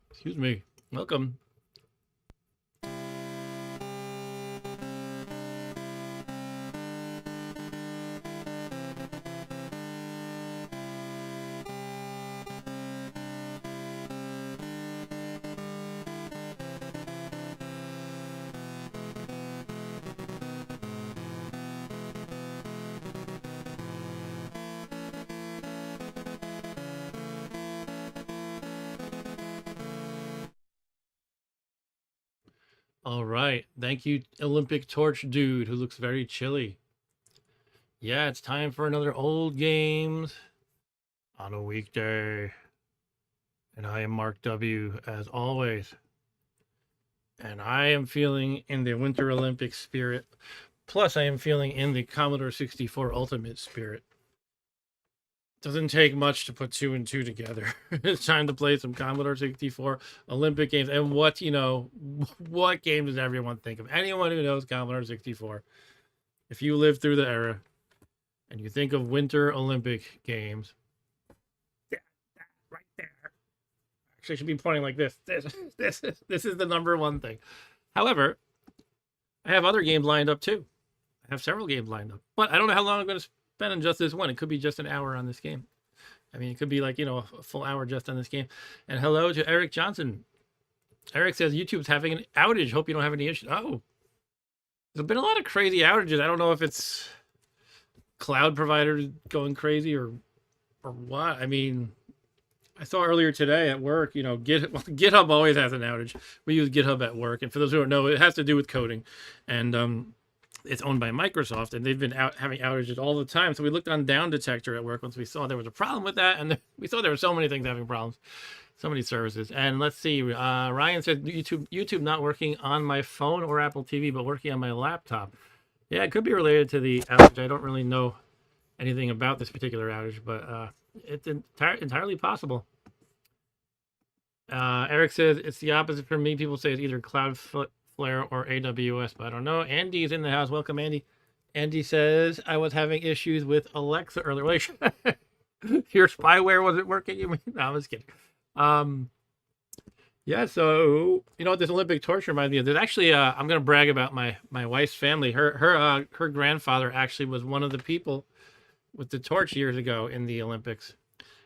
Excuse me. Welcome. All right. Thank you, Olympic Torch Dude, who looks very chilly. Yeah, it's time for another old games on a weekday. And I am Mark W, as always. And I am feeling in the Winter Olympic spirit. Plus, I am feeling in the Commodore 64 Ultimate spirit. Doesn't take much to put two and two together. It's time to play some Commodore 64 Olympic games. And what game does everyone think of? Anyone who knows Commodore 64, if you lived through the era and you think of Winter Olympic games, right there. Actually, I should be pointing like this. This is the number one thing. However, I have other games lined up too. I have several games lined up, but I don't know how long I'm going to spend on just this one. It could be just an hour on this game. I mean, it could be like, a full hour just on this game. And hello to Eric Johnson. Eric says YouTube's having an outage. Hope you don't have any issues. Oh, there's been a lot of crazy outages. I don't know if it's cloud providers going crazy or what. I mean, I saw earlier today at work, GitHub always has an outage. We use GitHub at work. And for those who don't know, it has to do with coding. And it's owned by Microsoft, and they've been having outages all the time. So we looked on Down Detector at work once we saw there was a problem with that, and we saw there were so many things having problems, so many services. And let's see, Ryan said YouTube not working on my phone or Apple TV, but working on my laptop. Yeah, it could be related to the outage. I don't really know anything about this particular outage, but it's entirely possible. Eric says it's the opposite for me. People say it's either Cloudflare or AWS, but I don't know. Andy's in the house. Welcome, Andy. Andy says I was having issues with Alexa earlier. Your spyware wasn't working. You mean? No, I was kidding. Yeah. So what this Olympic torch reminds me of? There's actually I'm gonna brag about my wife's family. Her grandfather actually was one of the people with the torch years ago in the Olympics,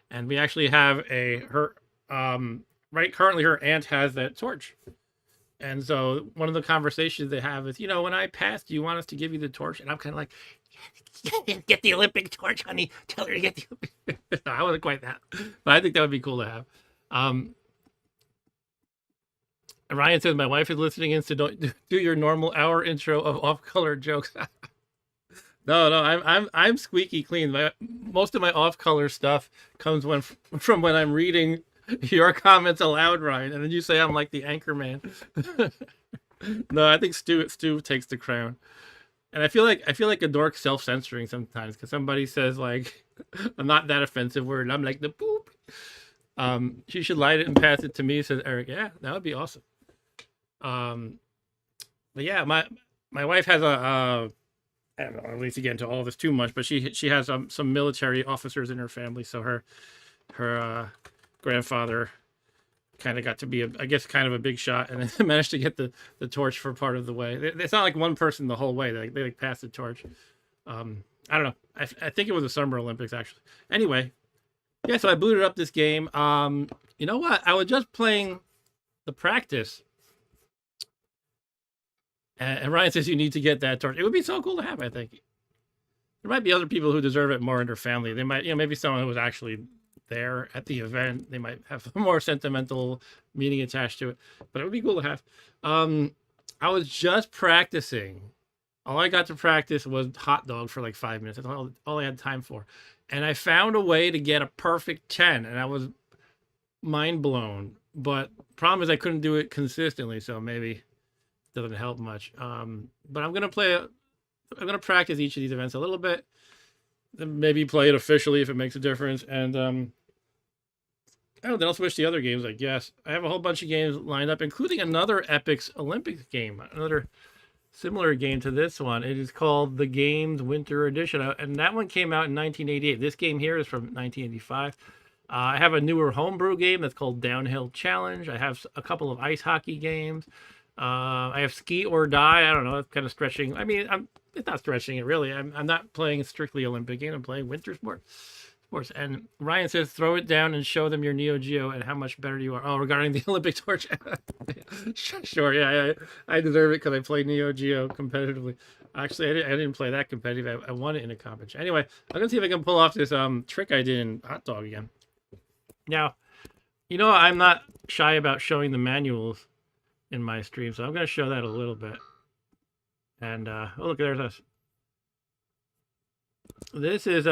and we actually have currently her aunt has that torch. And so one of the conversations they have is, when I pass, do you want us to give you the torch? And I'm kind of like, get the Olympic torch, honey. Tell her to get the Olympic. I wasn't quite that, but I think that would be cool to have. Ryan says my wife is listening in, so don't do your normal hour intro of off-color jokes. No, I'm squeaky clean. Most of my off-color stuff comes from when I'm reading your comments aloud, Ryan, and then you say I'm like the anchor man. No, I think Stu takes the crown, and I feel like a dork self-censoring sometimes because somebody says like I'm not that offensive word, and I'm like the poop. She should light it and pass it to me, says Eric. Yeah, that would be awesome. But yeah, my wife has a I don't know, at least to get into all this too much, but she has some military officers in her family, so her grandfather kind of got to be I guess kind of a big shot, and then managed to get the torch for part of the way. It's not like one person the whole way. They like passed the torch. I don't know. I think it was the Summer Olympics actually. Anyway, yeah. So I booted up this game. You know what? I was just playing the practice, and Ryan says you need to get that torch. It would be so cool to have. I think there might be other people who deserve it more in their family. They might, maybe someone who was actually there at the event. They might have a more sentimental meaning attached to it, but it would be cool to have. I was just practicing. All I got to practice was hot dog for like 5 minutes. That's all I had time for. And I found a way to get a perfect 10, and I was mind blown. But problem is I couldn't do it consistently, so maybe it doesn't help much. But I'm gonna practice each of these events a little bit, then maybe play it officially if it makes a difference. And I don't know, then I'll switch to the other games, I guess. I have a whole bunch of games lined up, including another Epyx Olympics game. Another similar game to this one. It is called the Games Winter Edition, and that one came out in 1988. This game here is from 1985. I have a newer homebrew game that's called Downhill Challenge. I have a couple of ice hockey games. I have Ski or Die. I don't know. It's kind of stretching. I mean, it's not stretching it really. I'm not playing a strictly Olympic game. I'm playing winter sports. And Ryan says, throw it down and show them your Neo Geo and how much better you are. Oh, regarding the Olympic torch. Sure, yeah, I deserve it because I played Neo Geo competitively. Actually, I didn't play that competitive. I won it in a competition. Anyway, I'm gonna see if I can pull off this trick I did in Hot Dog again. Now, I'm not shy about showing the manuals in my stream, so I'm gonna show that a little bit. And oh look, there's us. This is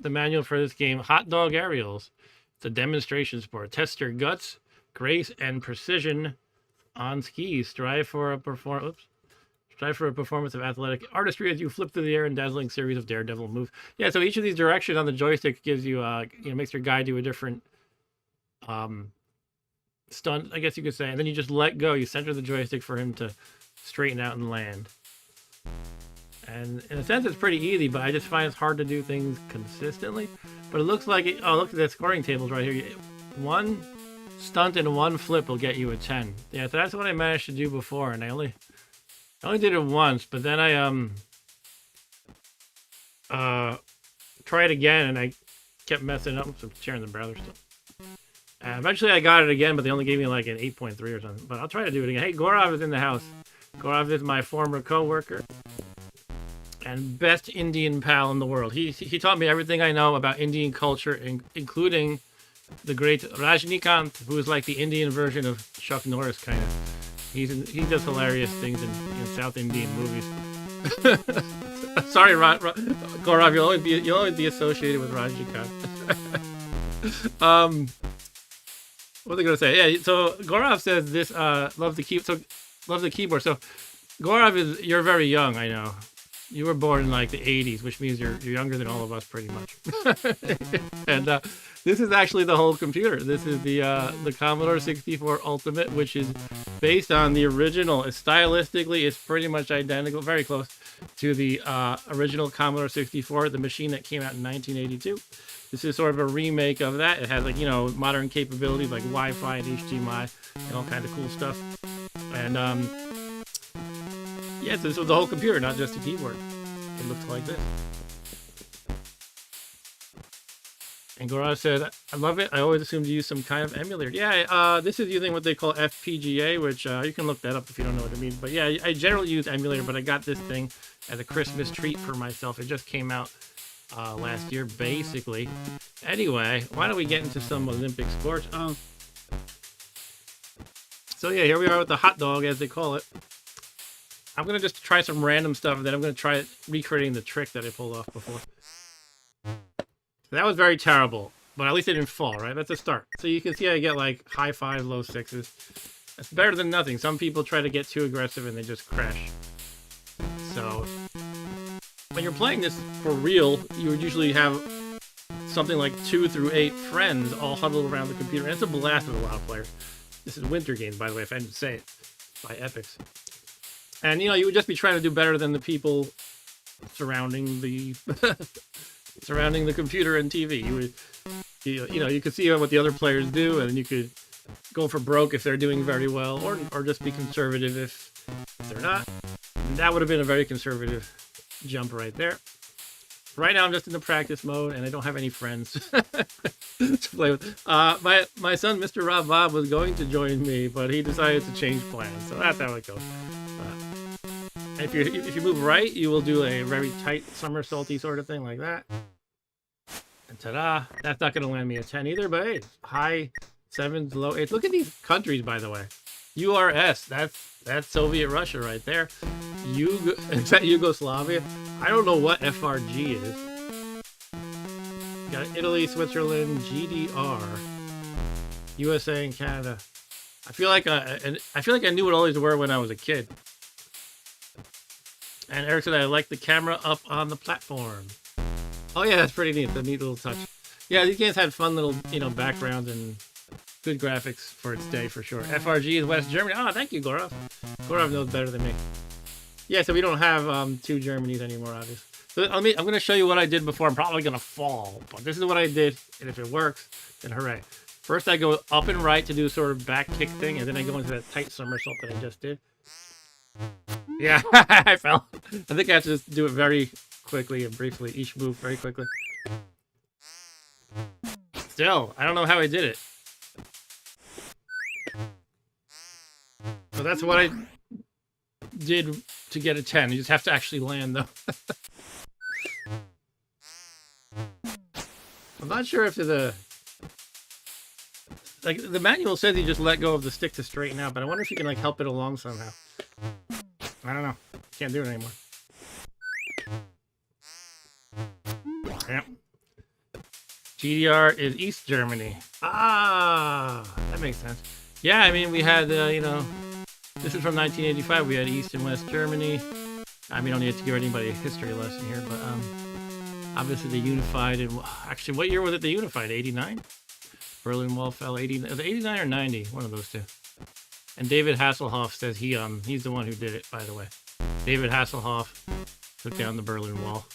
the manual for this game, Hot Dog Aerials. It's a demonstration sport. Test your guts, grace, and precision on skis. Strive for a performance of athletic artistry as you flip through the air in dazzling series of daredevil moves. Yeah, so each of these directions on the joystick gives you, makes your guy do a different stunt, I guess you could say. And then you just let go. You center the joystick for him to straighten out and land. And in a sense, it's pretty easy, but I just find it's hard to do things consistently. But it looks like look at the scoring tables right here. One stunt and one flip will get you a 10. Yeah, so that's what I managed to do before, and I only did it once. But then I tried again, and I kept messing up. I'm sharing the browser still. Eventually, I got it again, but they only gave me like an 8.3 or something. But I'll try to do it again. Hey, Gorov is in the house. Gorov is my former co-worker and best Indian pal in the world. He taught me everything I know about Indian culture, including the great Rajnikant, who is like the Indian version of Chuck Norris, kind of. He does hilarious things in South Indian movies. Sorry, Gaurav, you'll always be associated with Rajnikant. What was I gonna say? Yeah, so Gaurav says this loves the keyboard. So Gaurav, you're very young, I know. You were born in like the 80s, which means you're younger than all of us pretty much. And this is actually the whole computer. This is the Commodore 64 Ultimate, which is based on the original. Stylistically, it's pretty much identical, very close to the original Commodore 64, the machine that came out in 1982. This is sort of a remake of that. It has like, modern capabilities like Wi-Fi and HDMI and all kinds of cool stuff. And yeah, so this was the whole computer, not just a keyboard. It looked like this. And Gaurav said, I love it. I always assumed to use some kind of emulator. Yeah, this is using what they call FPGA, which you can look that up if you don't know what it means. But yeah, I generally use emulator, but I got this thing as a Christmas treat for myself. It just came out last year, basically. Anyway, why don't we get into some Olympic sports? So yeah, here we are with the hot dog, as they call it. I'm going to just try some random stuff, and then I'm going to try recreating the trick that I pulled off before. That was very terrible, but at least it didn't fall, right? That's a start. So you can see I get like high fives, low sixes. That's better than nothing. Some people try to get too aggressive and they just crash. So when you're playing this for real, you would usually have something like 2 through 8 friends all huddled around the computer. And it's a blast with a lot of players. This is Winter Games, by the way, if I didn't say it, by Epyx. And, you would just be trying to do better than the people surrounding the surrounding the computer and TV. You could see what the other players do, and you could go for broke if they're doing very well, or just be conservative if they're not. And that would have been a very conservative jump right there. Right now, I'm just in the practice mode, and I don't have any friends to play with. My son, Mr. Rob Bob, was going to join me, but he decided to change plans, so that's how it goes. If you move right, you will do a very tight somersaulty sort of thing like that. And ta-da! That's not going to land me a 10 either, but hey, high 7s, low 8s. Look at these countries, by the way. URS, that's Soviet Russia right there. Is that Yugoslavia? I don't know what FRG is. Got Italy, Switzerland, GDR, USA, and Canada. I feel like I knew what all these were when I was a kid. And Eric said I like the camera up on the platform. Oh yeah, that's pretty neat. The neat little touch. Yeah, these games had fun little, backgrounds and good graphics for its day for sure. FRG is West Germany. Oh, thank you, Gaurav. Gaurav knows better than me. Yeah, so we don't have 2 Germanies anymore, obviously. So I'm going to show you what I did before. I'm probably going to fall, but this is what I did, and if it works, then hooray. First, I go up and right to do sort of back kick thing, and then I go into that tight somersault that I just did. Yeah, I fell. I think I have to just do it very quickly and briefly, each move very quickly. Still, I don't know how I did it. So that's what I did to get a 10. You just have to actually land, though. I'm not sure if the manual says you just let go of the stick to straighten out, but I wonder if you can like help it along somehow. I don't know. Can't do it anymore. Yep. GDR is East Germany. Ah, that makes sense. Yeah, I mean, we had, you know, this is from 1985. We had East and West Germany. I mean, I don't need to give anybody a history lesson here, but obviously they unified. And actually, what year was it they unified? 89? Berlin Wall fell 80. Was it 89 or 90? One of those two. And David Hasselhoff says he's the one who did it, by the way. David Hasselhoff took down the Berlin Wall.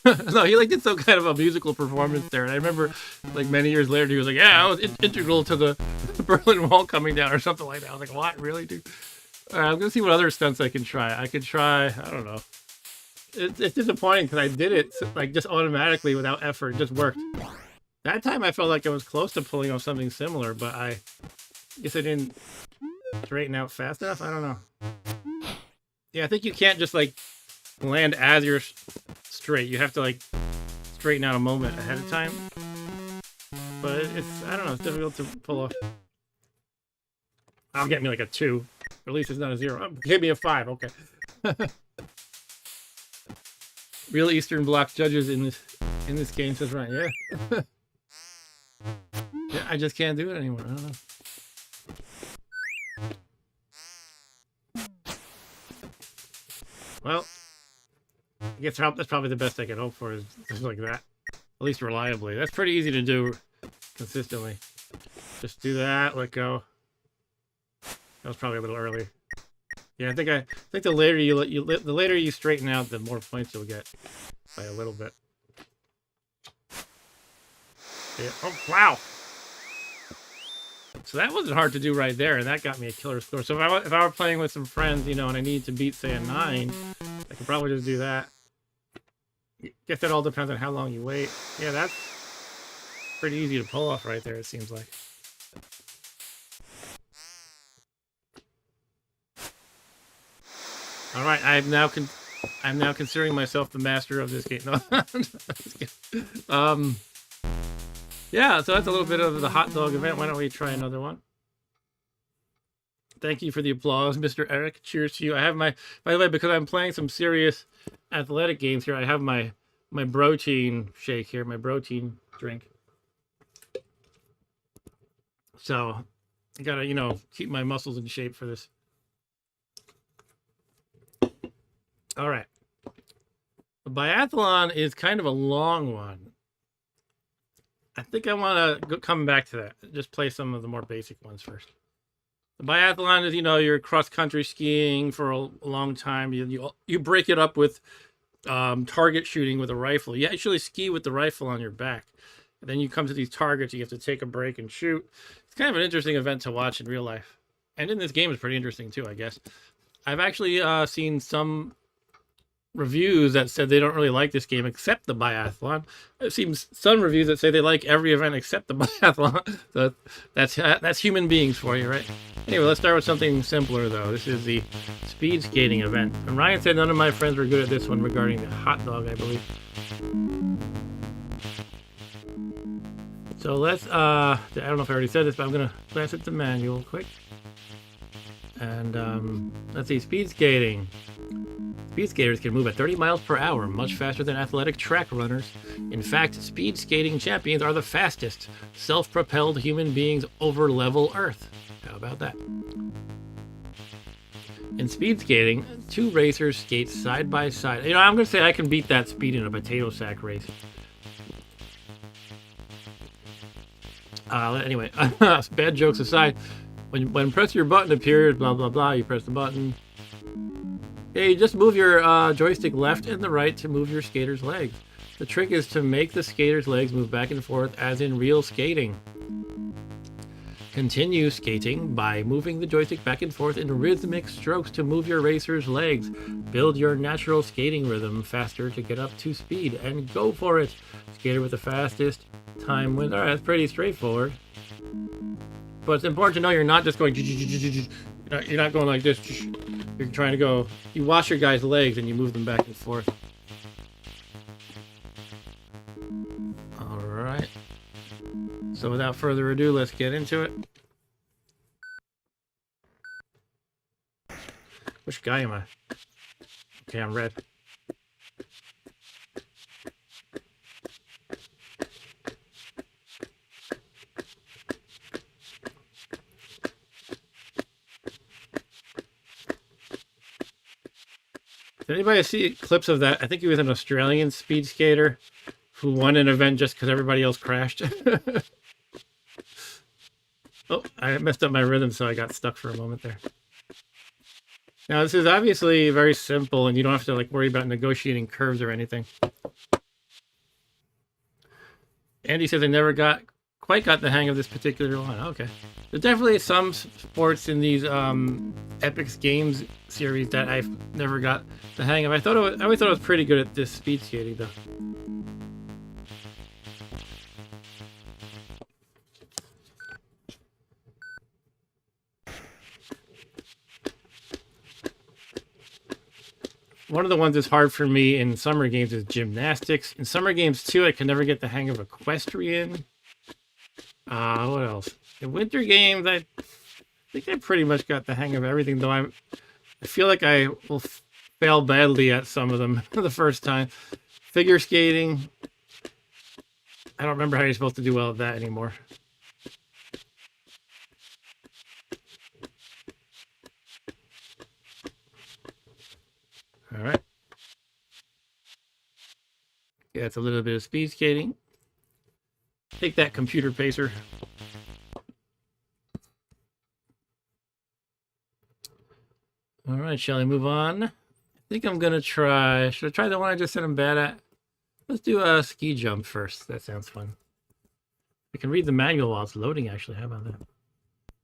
No, he like did some kind of a musical performance there, and I remember like many years later he was like, "Yeah, I was integral to the Berlin Wall coming down," or something like that. I was like, "What, really, dude?" All right, I'm gonna see what other stunts I can try. I could try, I don't know. It's disappointing because I did it like just automatically without effort. It just worked. That time I felt like I was close to pulling off something similar, but I guess I didn't straighten out fast enough. I don't know. Yeah, I think you can't just like land as you're straight. You have to like straighten out a moment ahead of time. But it's, I don't know, it's difficult to pull off. I'll get me like a 2. Or at least it's not a 0. Oh, give me a 5, okay. Real Eastern Bloc judges in this game, says Ryan. Yeah. Yeah, I just can't do it anymore. I don't know. Well, I guess that's probably the best I can hope for is just like that. At least reliably. That's pretty easy to do consistently. Just do that, let go. That was probably a little early. Yeah, I think the later the later you straighten out, the more points you'll get by a little bit. Yeah. Oh wow! So that wasn't hard to do right there, and that got me a killer score. So if I were playing with some friends, you know, and I needed to beat, say, a 9, I could probably just do that. Guess that all depends on how long you wait. Yeah, that's pretty easy to pull off right there, it seems like. All right, I'm now considering myself the master of this game. No, yeah, so that's a little bit of the hot dog event. Why don't we try another one? Thank you for the applause, Mr. Eric. Cheers to you. I have my, by the way, because I'm playing some serious athletic games here, I have my protein shake here, my protein drink. So I gotta, you know, keep my muscles in shape for this. All right. The biathlon is kind of a long one. I think I want to come back to that. Just play some of the more basic ones first. The biathlon is, you know, you're cross-country skiing for a long time. You break it up with target shooting with a rifle. You actually ski with the rifle on your back. And then you come to these targets, you have to take a break and shoot. It's kind of an interesting event to watch in real life. And in this game, it's pretty interesting too, I guess. I've actually seen some reviews that said they don't really like this game except the biathlon. It seems some reviews that say they like every event except the biathlon. So that's human beings for you, right? Anyway, let's start with something simpler though. This is the speed skating event. And Ryan said none of my friends were good at this one regarding the hot dog, I believe. So let's I don't know if I already said this, but I'm gonna glance at the manual quick. And let's see, speed skating. Speed skaters can move at 30 miles per hour, much faster than athletic track runners. In fact, speed skating champions are the fastest self-propelled human beings over level Earth. How about that? In speed skating, 2 racers skate side by side. You know, I'm going to say I can beat that speed in a potato sack race. Anyway, bad jokes aside, when press your button appears, blah, blah, blah, you press the button. Yeah, you just move your joystick left and the right to move your skater's legs. The trick is to make the skater's legs move back and forth as in real skating. Continue skating by moving the joystick back and forth in rhythmic strokes to move your racer's legs. Build your natural skating rhythm faster to get up to speed, and go for it. Skater with the fastest time wins. Alright, that's pretty straightforward. But it's important to know you're not just going... You're not going like this. You're trying to go... You wash your guy's legs and you move them back and forth. Alright. So without further ado, let's get into it. Which guy am I? Okay, I'm red. Did anybody see clips of that? I think he was an Australian speed skater who won an event just because everybody else crashed. Oh, I messed up my rhythm, so I got stuck for a moment there. Now, this is obviously very simple, and you don't have to like worry about negotiating curves or anything. Andy says I never quite got the hang of this particular one. Okay. There's definitely some sports in these Epyx games series that I've never got the hang of. I always thought it was pretty good at this speed skating, though. One of the ones that's hard for me in summer games is gymnastics. In summer games, too, I can never get the hang of equestrian. What else? In winter games, I think I pretty much got the hang of everything, though I feel like I will fail badly at some of them the first time. Figure skating, I don't remember how you're supposed to do well at that anymore. All right. Yeah, it's a little bit of speed skating. Take that, computer pacer. All right, shall I move on? I think I'm going to try... Should I try the one I just said I'm bad at? Let's do a ski jump first. That sounds fun. I can read the manual while it's loading, actually. How about that?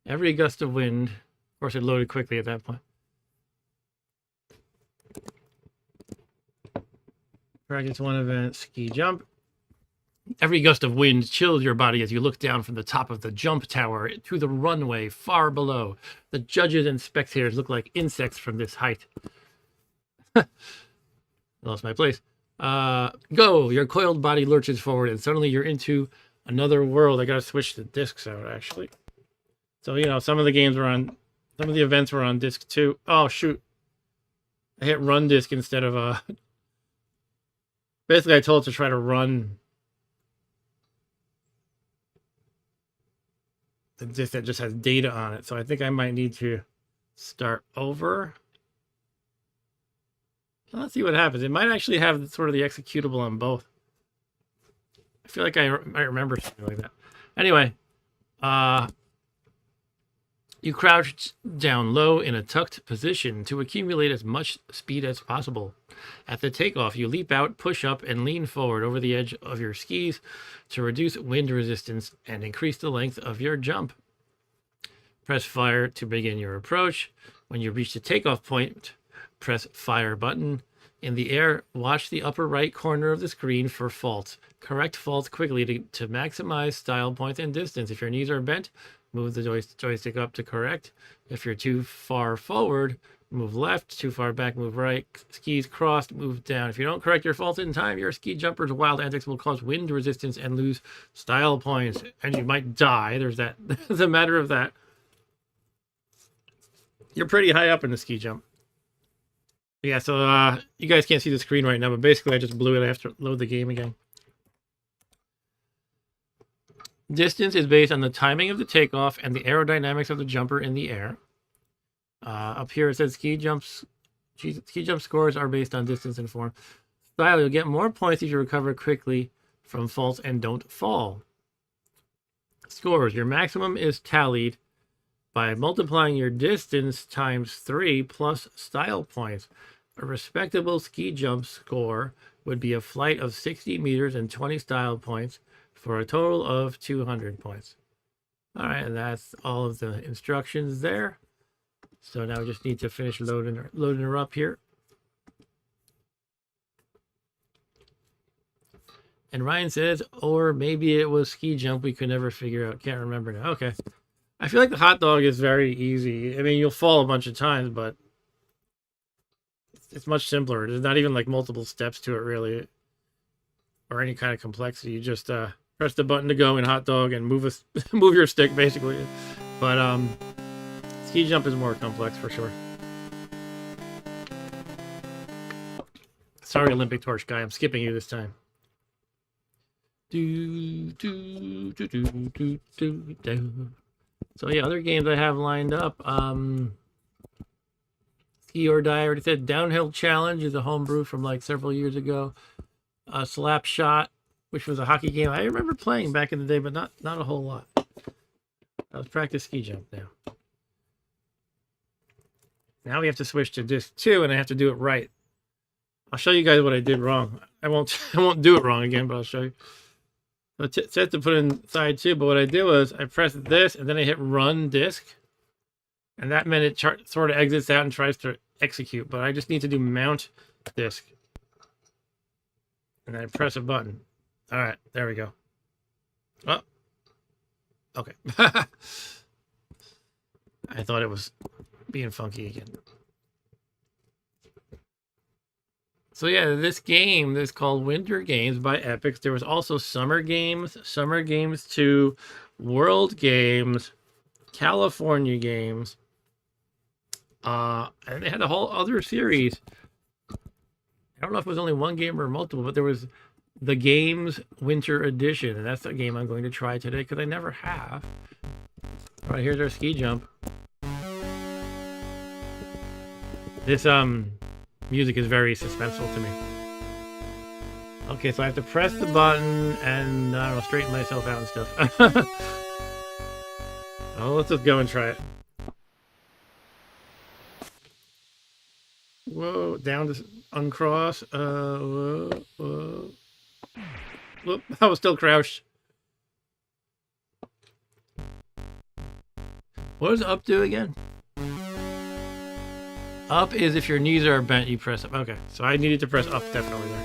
Every gust of wind. Of course, it loaded quickly at that point. Practice one event, ski jump. Every gust of wind chills your body as you look down from the top of the jump tower to the runway far below. The judges and spectators look like insects from this height. Lost my place. Go! Your coiled body lurches forward and suddenly you're into another world. I gotta switch the discs out, actually. So, you know, some of the events were on disc 2. Oh, shoot. I hit run disc instead of basically I told it to try to run the disc that just has data on it. So I think I might need to start over. Let's see what happens. It might actually have sort of the executable on both. I feel like I remember something like that. Anyway, you crouch down low in a tucked position to accumulate as much speed as possible. At the takeoff, you leap out, push up, and lean forward over the edge of your skis to reduce wind resistance and increase the length of your jump. Press fire to begin your approach. When you reach the takeoff point, press fire button. In the air, watch the upper right corner of the screen for faults. Correct faults quickly to maximize style points and distance. If your knees are bent, move the joystick up to correct. If you're too far forward, move left. Too far back, move right. Skis crossed, move down. If you don't correct your faults in time, your ski jumper's wild antics will cause wind resistance and lose style points. And you might die. There's that. There's a matter of that. You're pretty high up in the ski jump. Yeah, so you guys can't see the screen right now, but basically I just blew it. I have to load the game again. Distance is based on the timing of the takeoff and the aerodynamics of the jumper in the air. Up here it says ski jump scores are based on distance and form. Style, you'll get more points if you recover quickly from faults and don't fall. Scores, your maximum is tallied by multiplying your distance times 3 plus style points. A respectable ski jump score would be a flight of 60 meters and 20 style points for a total of 200 points. All right, and that's all of the instructions there. So now we just need to finish loading her up here. And Ryan says, or maybe it was ski jump we could never figure out. Can't remember now. Okay. I feel like the hot dog is very easy. I mean, you'll fall a bunch of times, but it's much simpler. There's not even like multiple steps to it really, or any kind of complexity. You just press the button to go in hot dog and move move your stick basically. But ski jump is more complex for sure. Sorry, Olympic torch guy. I'm skipping you this time. So yeah, other games I have lined up. Ski or Die, I already said. Downhill Challenge is a homebrew from like several years ago. Slapshot, which was a hockey game I remember playing back in the day, but not a whole lot. Let's practice ski jump now. Now we have to switch to disc 2, and I have to do it right. I'll show you guys what I did wrong. I won't do it wrong again, but I'll show you. It said to put in side 2, but what I did was I pressed this, and then I hit run disc. And that meant it sort of exits out and tries to execute. But I just need to do mount disc. And then I press a button. All right, there we go. Oh, okay. I thought it was being funky again. So yeah, this game is called Winter Games by Epyx. There was also Summer Games 2, World Games, California Games, and they had a whole other series. I don't know if it was only one game or multiple, but there was the Games Winter Edition, and that's the game I'm going to try today because I never have. All right, here's our ski jump. This music is very suspenseful to me. Okay, so I have to press the button and I don't know, straighten myself out and stuff. Oh, let's just go and try it. Whoa, down to uncross. Whoa, whoa. Whoop, I was still crouched. What does up do again? Up is if your knees are bent, you press up. Okay, so I needed to press up definitely there.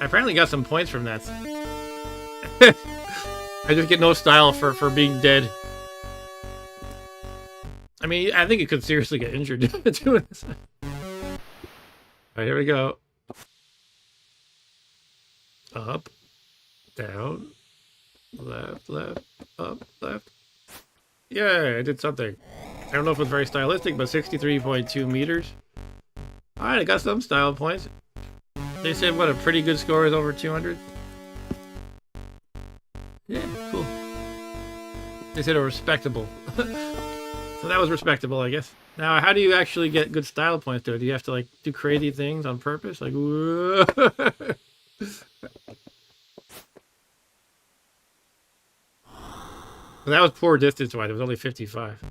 I apparently got some points from that. I just get no style for being dead. I mean, I think you could seriously get injured doing this. Alright, here we go. Up, down, left, up, left. Yeah, I did something. I don't know if it was very stylistic, but 63.2 meters. Alright, I got some style points. They said, what, a pretty good score is over 200? Yeah, cool. They said a respectable. So that was respectable, I guess. Now, how do you actually get good style points to it? Do you have to, like, do crazy things on purpose? Like, whoa. That was poor distance-wise. It was only 55.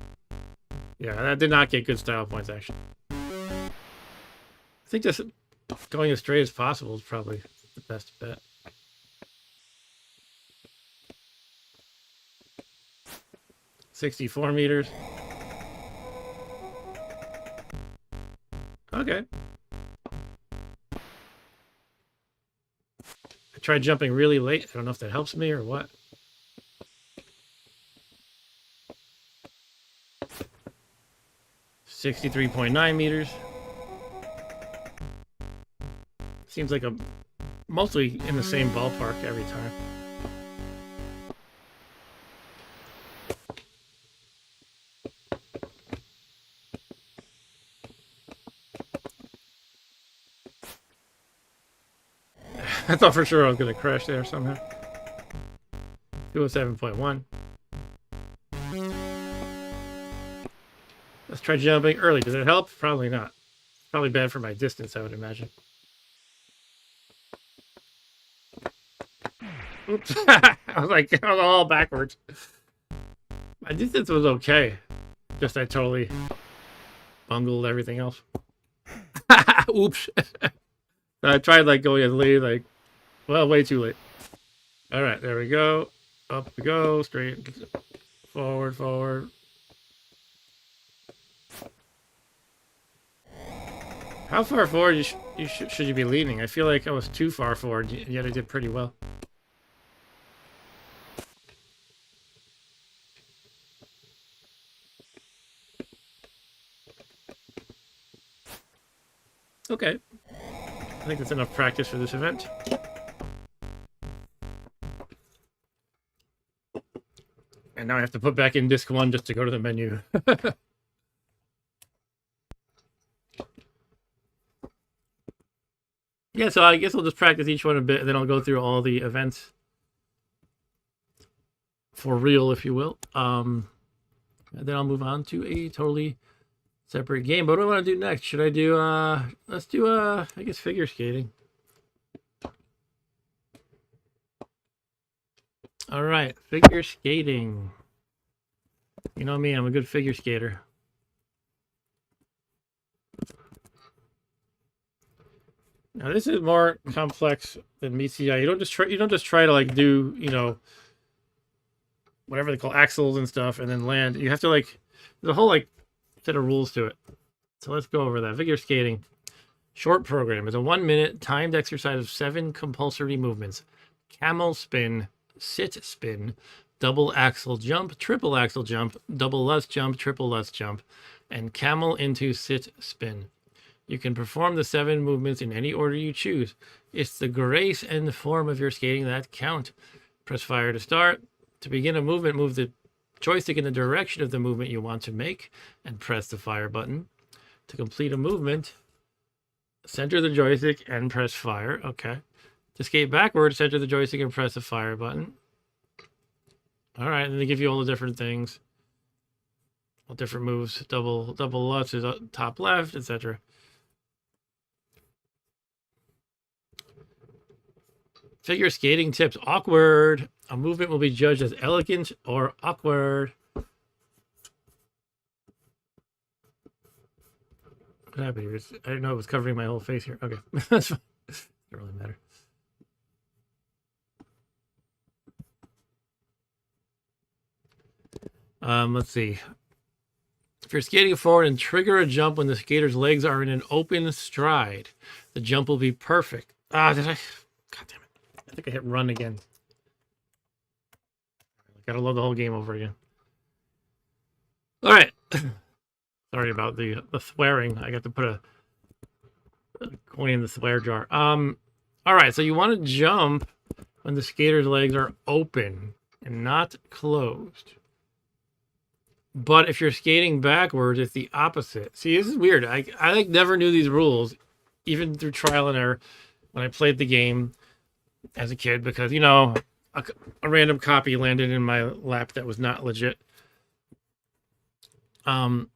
Yeah, that did not get good style points, actually. I think just going as straight as possible is probably the best bet. $64 meters. Okay. I tried jumping really late. I don't know if that helps me or what. $63.9 meters. Seems like mostly in the same ballpark every time. I thought for sure I was going to crash there somehow. 207.1. Let's try jumping early. Does it help? Probably not. Probably bad for my distance, I would imagine. Oops. I was all backwards. My distance was okay. Just I totally bungled everything else. Oops. I tried like going as late, like, well, way too late. All right, there we go. Up we go, straight forward, forward. How far forward should you be leaning? I feel like I was too far forward, yet I did pretty well. Okay. I think that's enough practice for this event. And now I have to put back in disc 1 just to go to the menu. Yeah, so I guess I'll just practice each one a bit, and then I'll go through all the events for real, if you will. And then I'll move on to a totally separate game. But what do I want to do next? Should I do, let's do, I guess, figure skating. All right, figure skating. You know me, I'm a good figure skater. Now this is more complex than meets the eye. You don't just try to like do, you know, whatever they call axles and stuff and then land. You have to like, there's a whole like set of rules to it. So let's go over that. Figure skating. Short program is a 1-minute timed exercise of 7 compulsory movements. Camel spin, sit spin, double axle jump, triple axle jump, double lutz jump, triple lutz jump, and camel into sit spin. You can perform the 7 movements in any order you choose. It's the grace and the form of your skating that count. Press fire to start. To begin a movement, move the joystick in the direction of the movement you want to make and press the fire button. To complete a movement, center the joystick and press fire. Okay. To skate backwards, center the joystick and press the fire button. All right, and they give you all the different things. All different moves. Double lutz is top left, etc. Figure skating tips. Awkward. A movement will be judged as elegant or awkward. What happened here? I didn't know it was covering my whole face here. Okay. That's fine. Doesn't really matter. Let's see. If you're skating forward and trigger a jump when the skater's legs are in an open stride, the jump will be perfect. Ah, did I? God damn it. I think I hit run again. Gotta load the whole game over again. All right. Sorry about the swearing. I got to put a coin in the swear jar. All right. So you want to jump when the skater's legs are open and not closed. But if you're skating backwards, it's the opposite. See, this is weird. I like never knew these rules, even through trial and error when I played the game as a kid, because, you know, a random copy landed in my lap that was not legit. But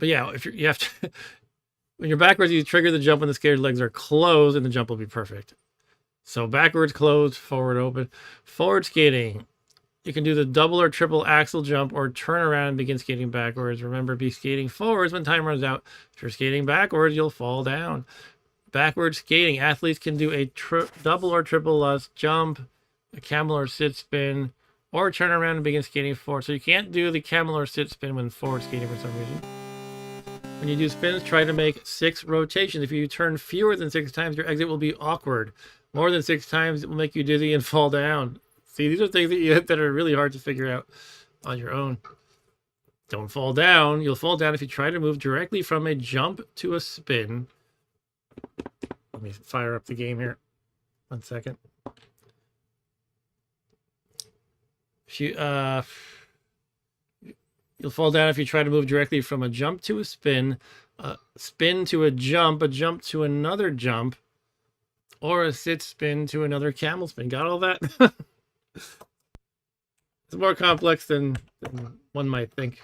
yeah, if you have to, when you're backwards, you trigger the jump when the skater's legs are closed, and the jump will be perfect. So backwards, closed, forward, open. Forward skating. You can do the double or triple axle jump or turn around and begin skating backwards. Remember, be skating forwards when time runs out. If you're skating backwards, you'll fall down. Backward skating. Athletes can do a double or triple lutz jump, a camel or sit spin, or turn around and begin skating forward. So you can't do the camel or sit spin when forward skating for some reason. When you do spins, try to make 6 rotations. If you turn fewer than 6 times, your exit will be awkward. More than 6 times, it will make you dizzy and fall down. See, these are things that are really hard to figure out on your own. Don't fall down. You'll fall down if you try to move directly from a jump to a spin. Let me fire up the game here. 1 second. If you, you'll fall down if you try to move directly from a jump to a spin to a jump to another jump, or a sit spin to another camel spin. Got all that? It's more complex than one might think.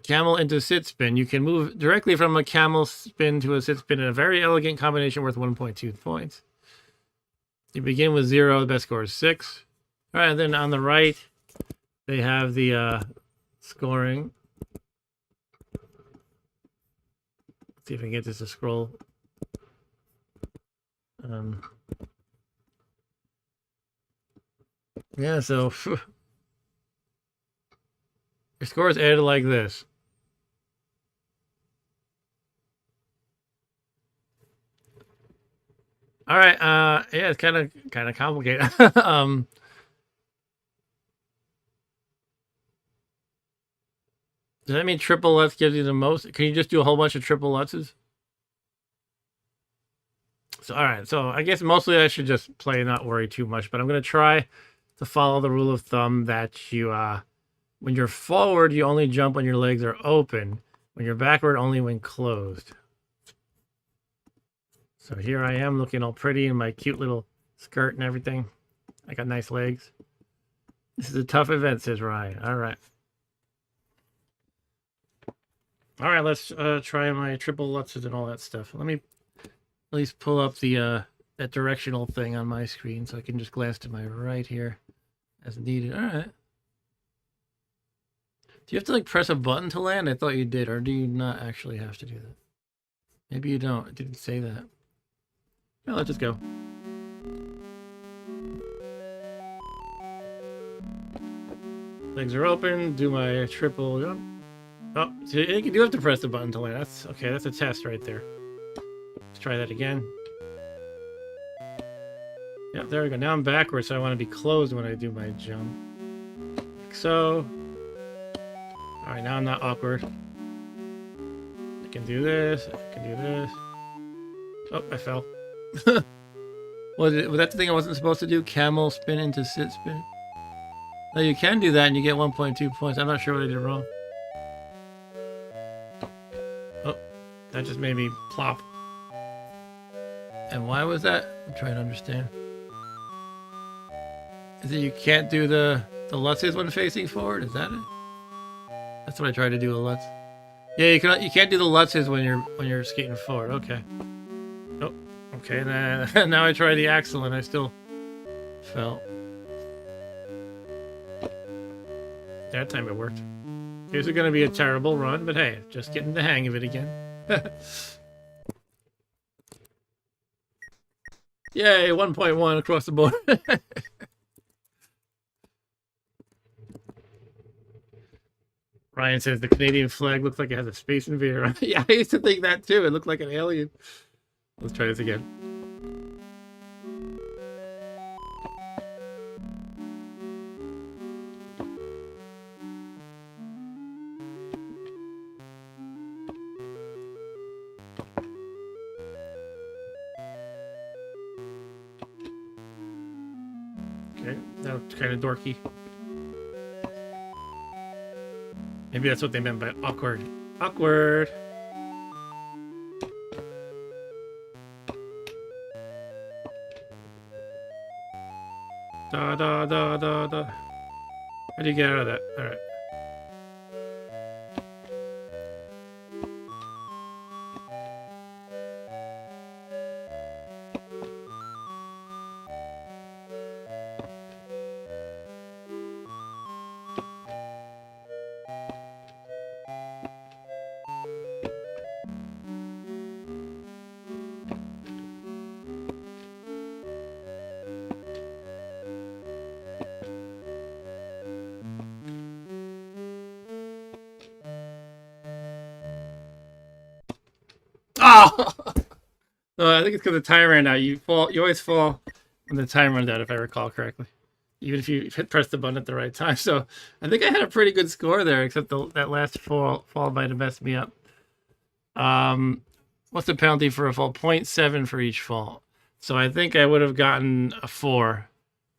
Camel into sit spin. You can move directly from a camel spin to a sit spin in a very elegant combination worth 1.2 points. You begin with 0. The best score is 6. All right, and then on the right, they have the scoring. See if I can get this to scroll. Yeah, so your score is added like this. All right, yeah, it's kind of complicated. Does that mean triple Lutz gives you the most? Can you just do a whole bunch of triple Lutzes? So, all right, so I guess mostly I should just play and not worry too much, but I'm going to try to follow the rule of thumb that you, when you're forward, you only jump when your legs are open. When you're backward, only when closed. So here I am looking all pretty in my cute little skirt and everything. I got nice legs. This is a tough event, says Ryan. All right. All right, let's try my triple Lutzes and all that stuff. Let me at least pull up the that directional thing on my screen so I can just glance to my right here as needed. All right. Do you have to like press a button to land? I thought you did, or do you not actually have to do that? Maybe you don't. It didn't say that. Yeah, let's just go. Legs are open. Do my triple jump. Oh, so you do have to press the button to land. That's okay. That's a test right there. Let's try that again. Yep, there we go. Now I'm backwards, so I want to be closed when I do my jump. Like so. All right, now I'm not awkward. I can do this. I can do this. Oh, I fell. Was that the thing I wasn't supposed to do? Camel spin into sit spin? No, you can do that and you get 1.2 points. I'm not sure what I did wrong. Oh, that just made me plop. And why was that? I'm trying to understand. Is it you can't do the Lutzes when facing forward? Is that it? That's what I tried to do with Lutz. Yeah, you can't do the Lutzes when you're skating forward. Okay. Oh, okay. Now I try the axle and I still fell. That time it worked. Here's going to be a terrible run, but hey, just getting the hang of it again. Yay, 1.1 across the board. Ryan says the Canadian flag looks like it has a Space Invader on it. Yeah, I used to think that too. It looked like an alien. Let's try this again. Okay, that was kind of dorky. Maybe that's what they meant by awkward. Awkward. Da da da da da. How do you get out of that? All right. Oh! No, I think it's because the time ran out. You always fall when the time runs out, if I recall correctly. Even if you press the button at the right time. So I think I had a pretty good score there, except that last fall might have messed me up. What's the penalty for a fall? 0.7 for each fall. So I think I would have gotten a 4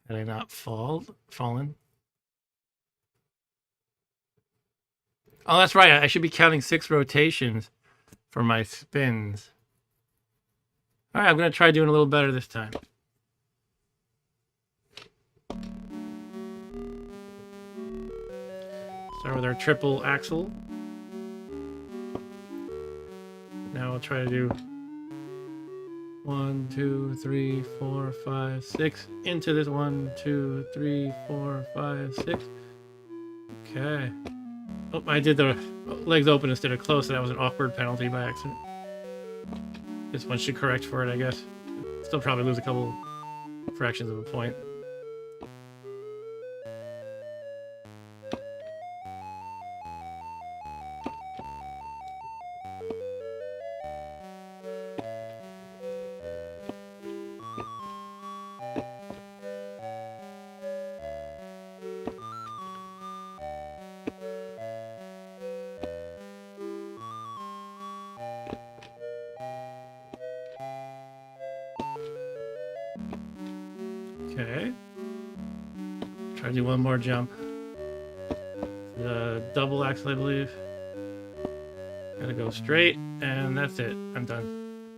had I not fallen. Oh, that's right. I should be counting 6 rotations for my spins. All right, I'm going to try doing a little better this time. Start with our triple axle. Now we'll try to do 1, 2, 3, 4, 5, 6 into this 1, 2, 3, 4, 5, 6. Okay. Oh, I did the legs open instead of closed, so that was an awkward penalty by accident. This one should correct for it, I guess. Still probably lose a couple fractions of a point. Okay. Try to do one more jump. The double axle, I believe. Gotta go straight, and that's it. I'm done.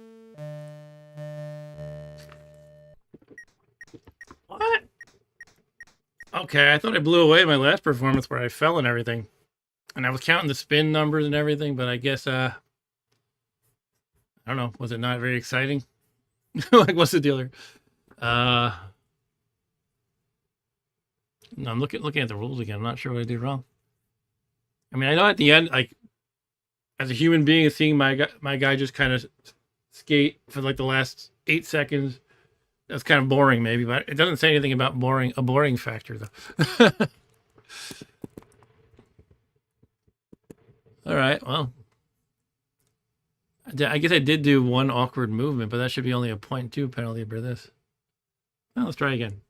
What? Okay, I thought I blew away my last performance where I fell and everything. And I was counting the spin numbers and everything, but I guess, I don't know. Was it not very exciting? Like, what's the deal here? No, I'm looking at the rules again. I'm not sure what I did wrong. I mean, I know at the end, like, as a human being, seeing my guy just kind of skate for like the last 8 seconds, that's kind of boring, maybe. But it doesn't say anything about a boring factor, though. All right, well, I guess I did do one awkward movement, but that should be only a 0.2 penalty for this. Well, let's try again.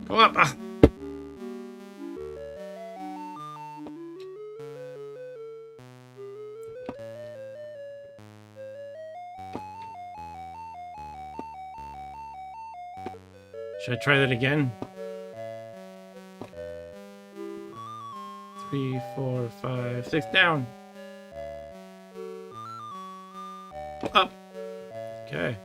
Go up! Ah. Should I try that again? 3, 4, 5, 6, down. Up. Okay.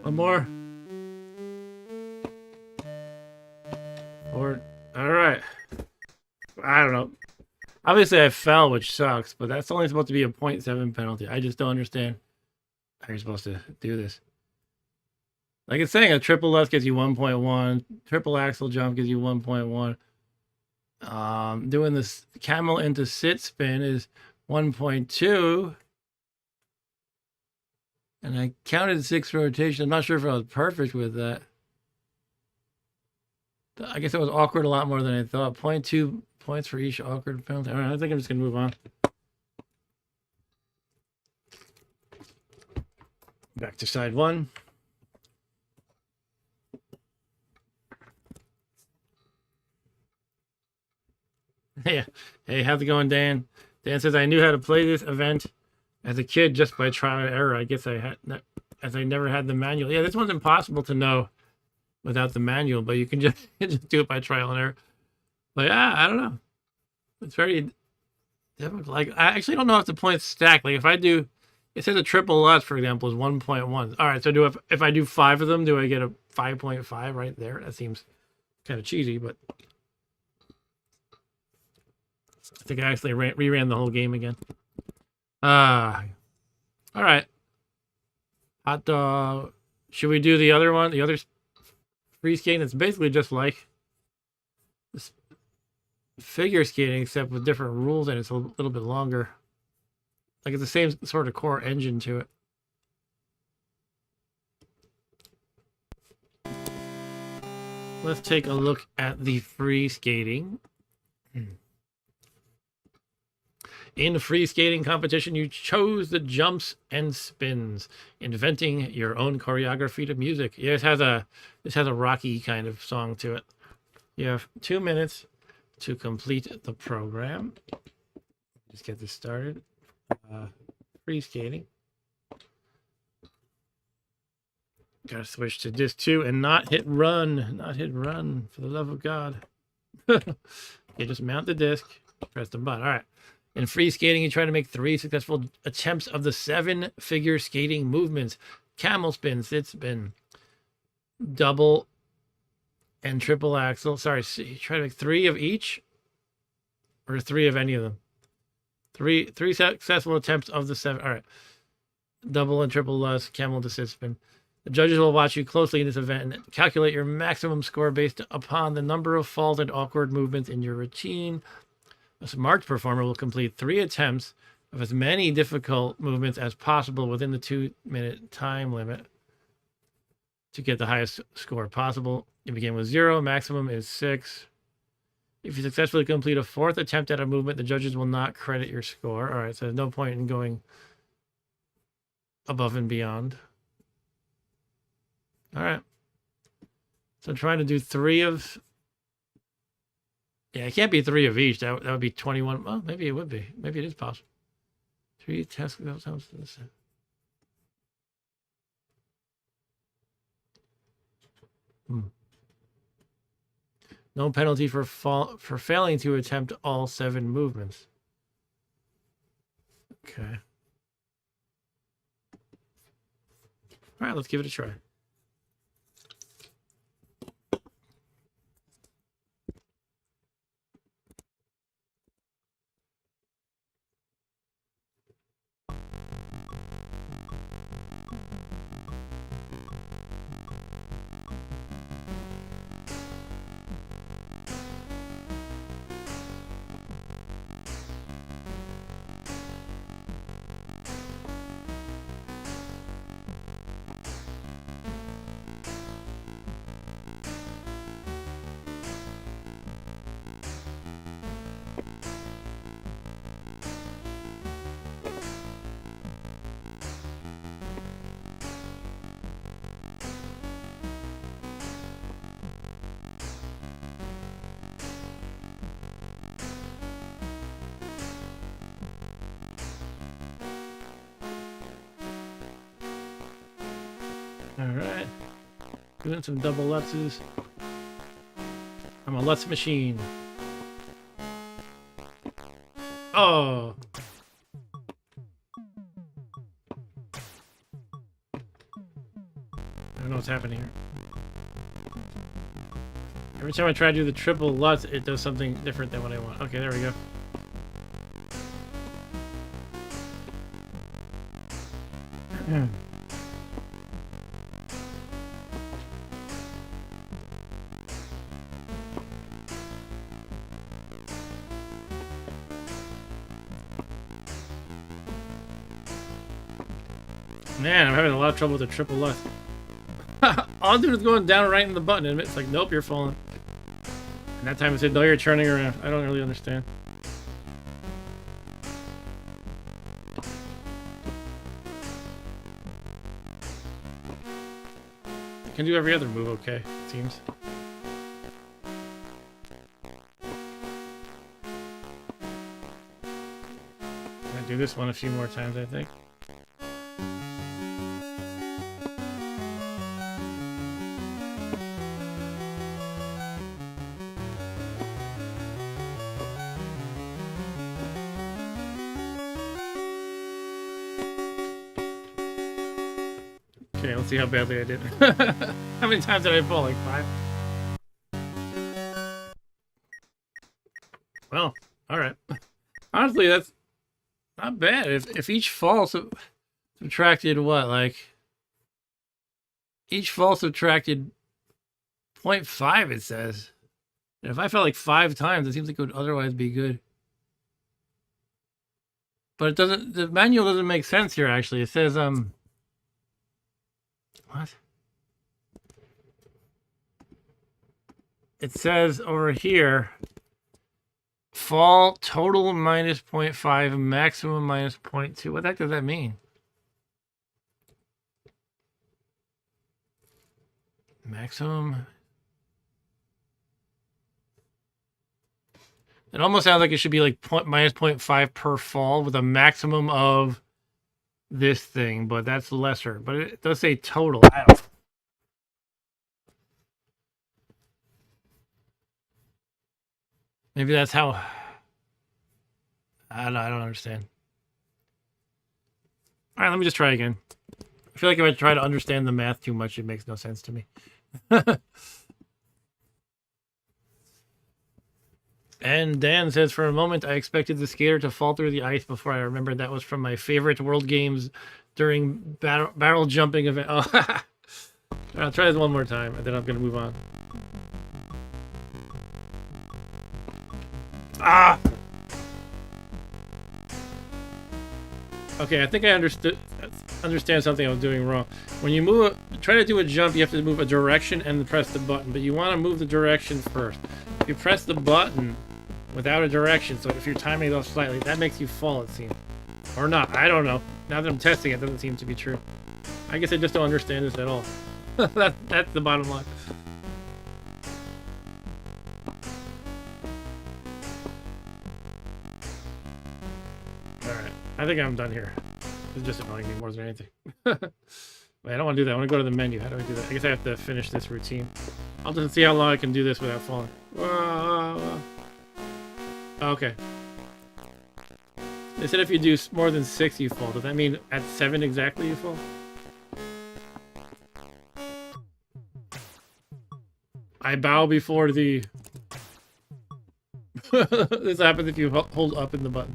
One more. All right. I don't know. Obviously, I fell, which sucks, but that's only supposed to be a 0.7 penalty. I just don't understand how you're supposed to do this. Like it's saying, a triple left gives you 1.1. Triple axle jump gives you 1.1. Doing this camel into sit spin is 1.2. And I counted 6 rotations. I'm not sure if I was perfect with that. I guess it was awkward a lot more than I thought. 0.2 points for each awkward penalty. All right, I think I'm just going to move on. Back to side 1. Yeah. Hey, how's it going, Dan? Dan says, I knew how to play this event as a kid just by trial and error. I guess as I never had the manual. Yeah, this one's impossible to know without the manual, but you can just do it by trial and error. But yeah, I don't know. It's very difficult. Like, I actually don't know if the points stack. Like, if I do, it says a triple lutz, for example, is 1.1. All right, so if I do 5 of them, do I get a 5.5 right there? That seems kind of cheesy, but I think I actually reran the whole game again. All right. Hot dog. Should we do the other one? The other free skating? It's basically just like this figure skating, except with different rules, and it's a little bit longer. Like it's the same sort of core engine to it. Let's take a look at the free skating. In the free skating competition, you chose the jumps and spins, inventing your own choreography to music. Yeah, this has a rocky kind of song to it. You have 2 minutes to complete the program. Just get this started. Free skating. Gotta switch to disc 2 and not hit run. Not hit run, for the love of God. You just mount the disc, press the button. All right. In free skating, you try to make 3 successful attempts of the 7-figure skating movements. Camel spin, sit spin, double, and triple axel. Sorry, you try to make 3 of each? Or 3 of any of them? Three successful attempts of the 7. All right. Double and triple lust, camel to sit spin. The judges will watch you closely in this event and calculate your maximum score based upon the number of falls and awkward movements in your routine. A smart performer will complete 3 attempts of as many difficult movements as possible within the 2-minute time limit to get the highest score possible. You begin with 0. Maximum is 6. If you successfully complete a 4th attempt at a movement, the judges will not credit your score. All right, so there's no point in going above and beyond. All right. So I'm trying to do 3 of... Yeah, it can't be 3 of each. That would be 21. Well, maybe it would be. Maybe it is possible. 3 tests. No penalty for failing to attempt all 7 movements. Okay. All right, let's give it a try. All right, doing some double Lutzes. I'm a Lutz machine. Oh. I don't know what's happening here. Every time I try to do the triple Lutz, it does something different than what I want. Okay, there we go. Man, I'm having a lot of trouble with the triple left. All I'm doing is going down right in the button, and it's like, nope, you're falling. And that time it said, no, you're turning around. I don't really understand. I can do every other move okay, it seems. I'm gonna do this one a few more times, I think. Okay, let's see how badly I did. How many times did I fall? Like 5? Well, alright. Honestly, that's not bad. If each fall subtracted what? Like, each fall subtracted 0.5, it says. And if I fell like 5 times, it seems like it would otherwise be good. But it doesn't, the manual doesn't make sense here, actually. It says, what? It says over here, fall total minus 0.5, maximum minus 0.2. What the heck does that mean? Maximum. It almost sounds like it should be like minus 0.5 per fall with a maximum of this thing, but that's lesser. But it does say total. I don't know. Maybe that's how. I don't understand. All right, let me just try again. I feel like if I try to understand the math too much, it makes no sense to me. And Dan says, for a moment, I expected the skater to fall through the ice before I remembered that was from my favorite World Games during barrel jumping event. Oh, I'll try this one more time, and then I'm going to move on. Ah! Okay, I think I understand something I was doing wrong. When you try to do a jump, you have to move a direction and press the button, but you want to move the direction first. If you press the button without a direction, so if you're timing it off slightly, that makes you fall, it seems. Or not, I don't know. Now that I'm testing it, doesn't seem to be true. I guess I just don't understand this at all. That's the bottom line. Alright, I think I'm done here. It's just annoying me more than anything. Wait, I don't want to do that. I want to go to the menu. How do I do that? I guess I have to finish this routine. I'll just see how long I can do this without falling. Okay. They said if you do more than 6, you fall. Does that mean at 7 exactly you fall? I bow before the... This happens if you hold up in the button.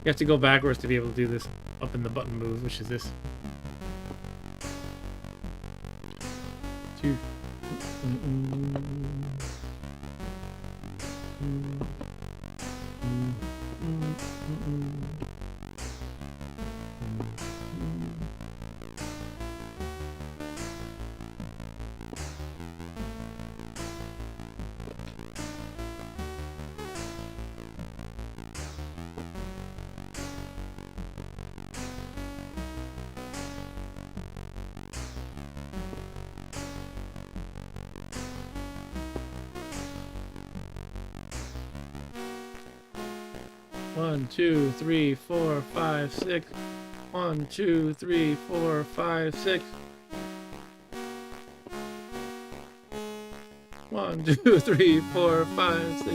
You have to go backwards to be able to do this up in the button move, which is this. 2. One, 2, 3, 4, 5, 6. 1, 2, 3, 4, 5, 6. 1, 2, 3, 4, 5, 6.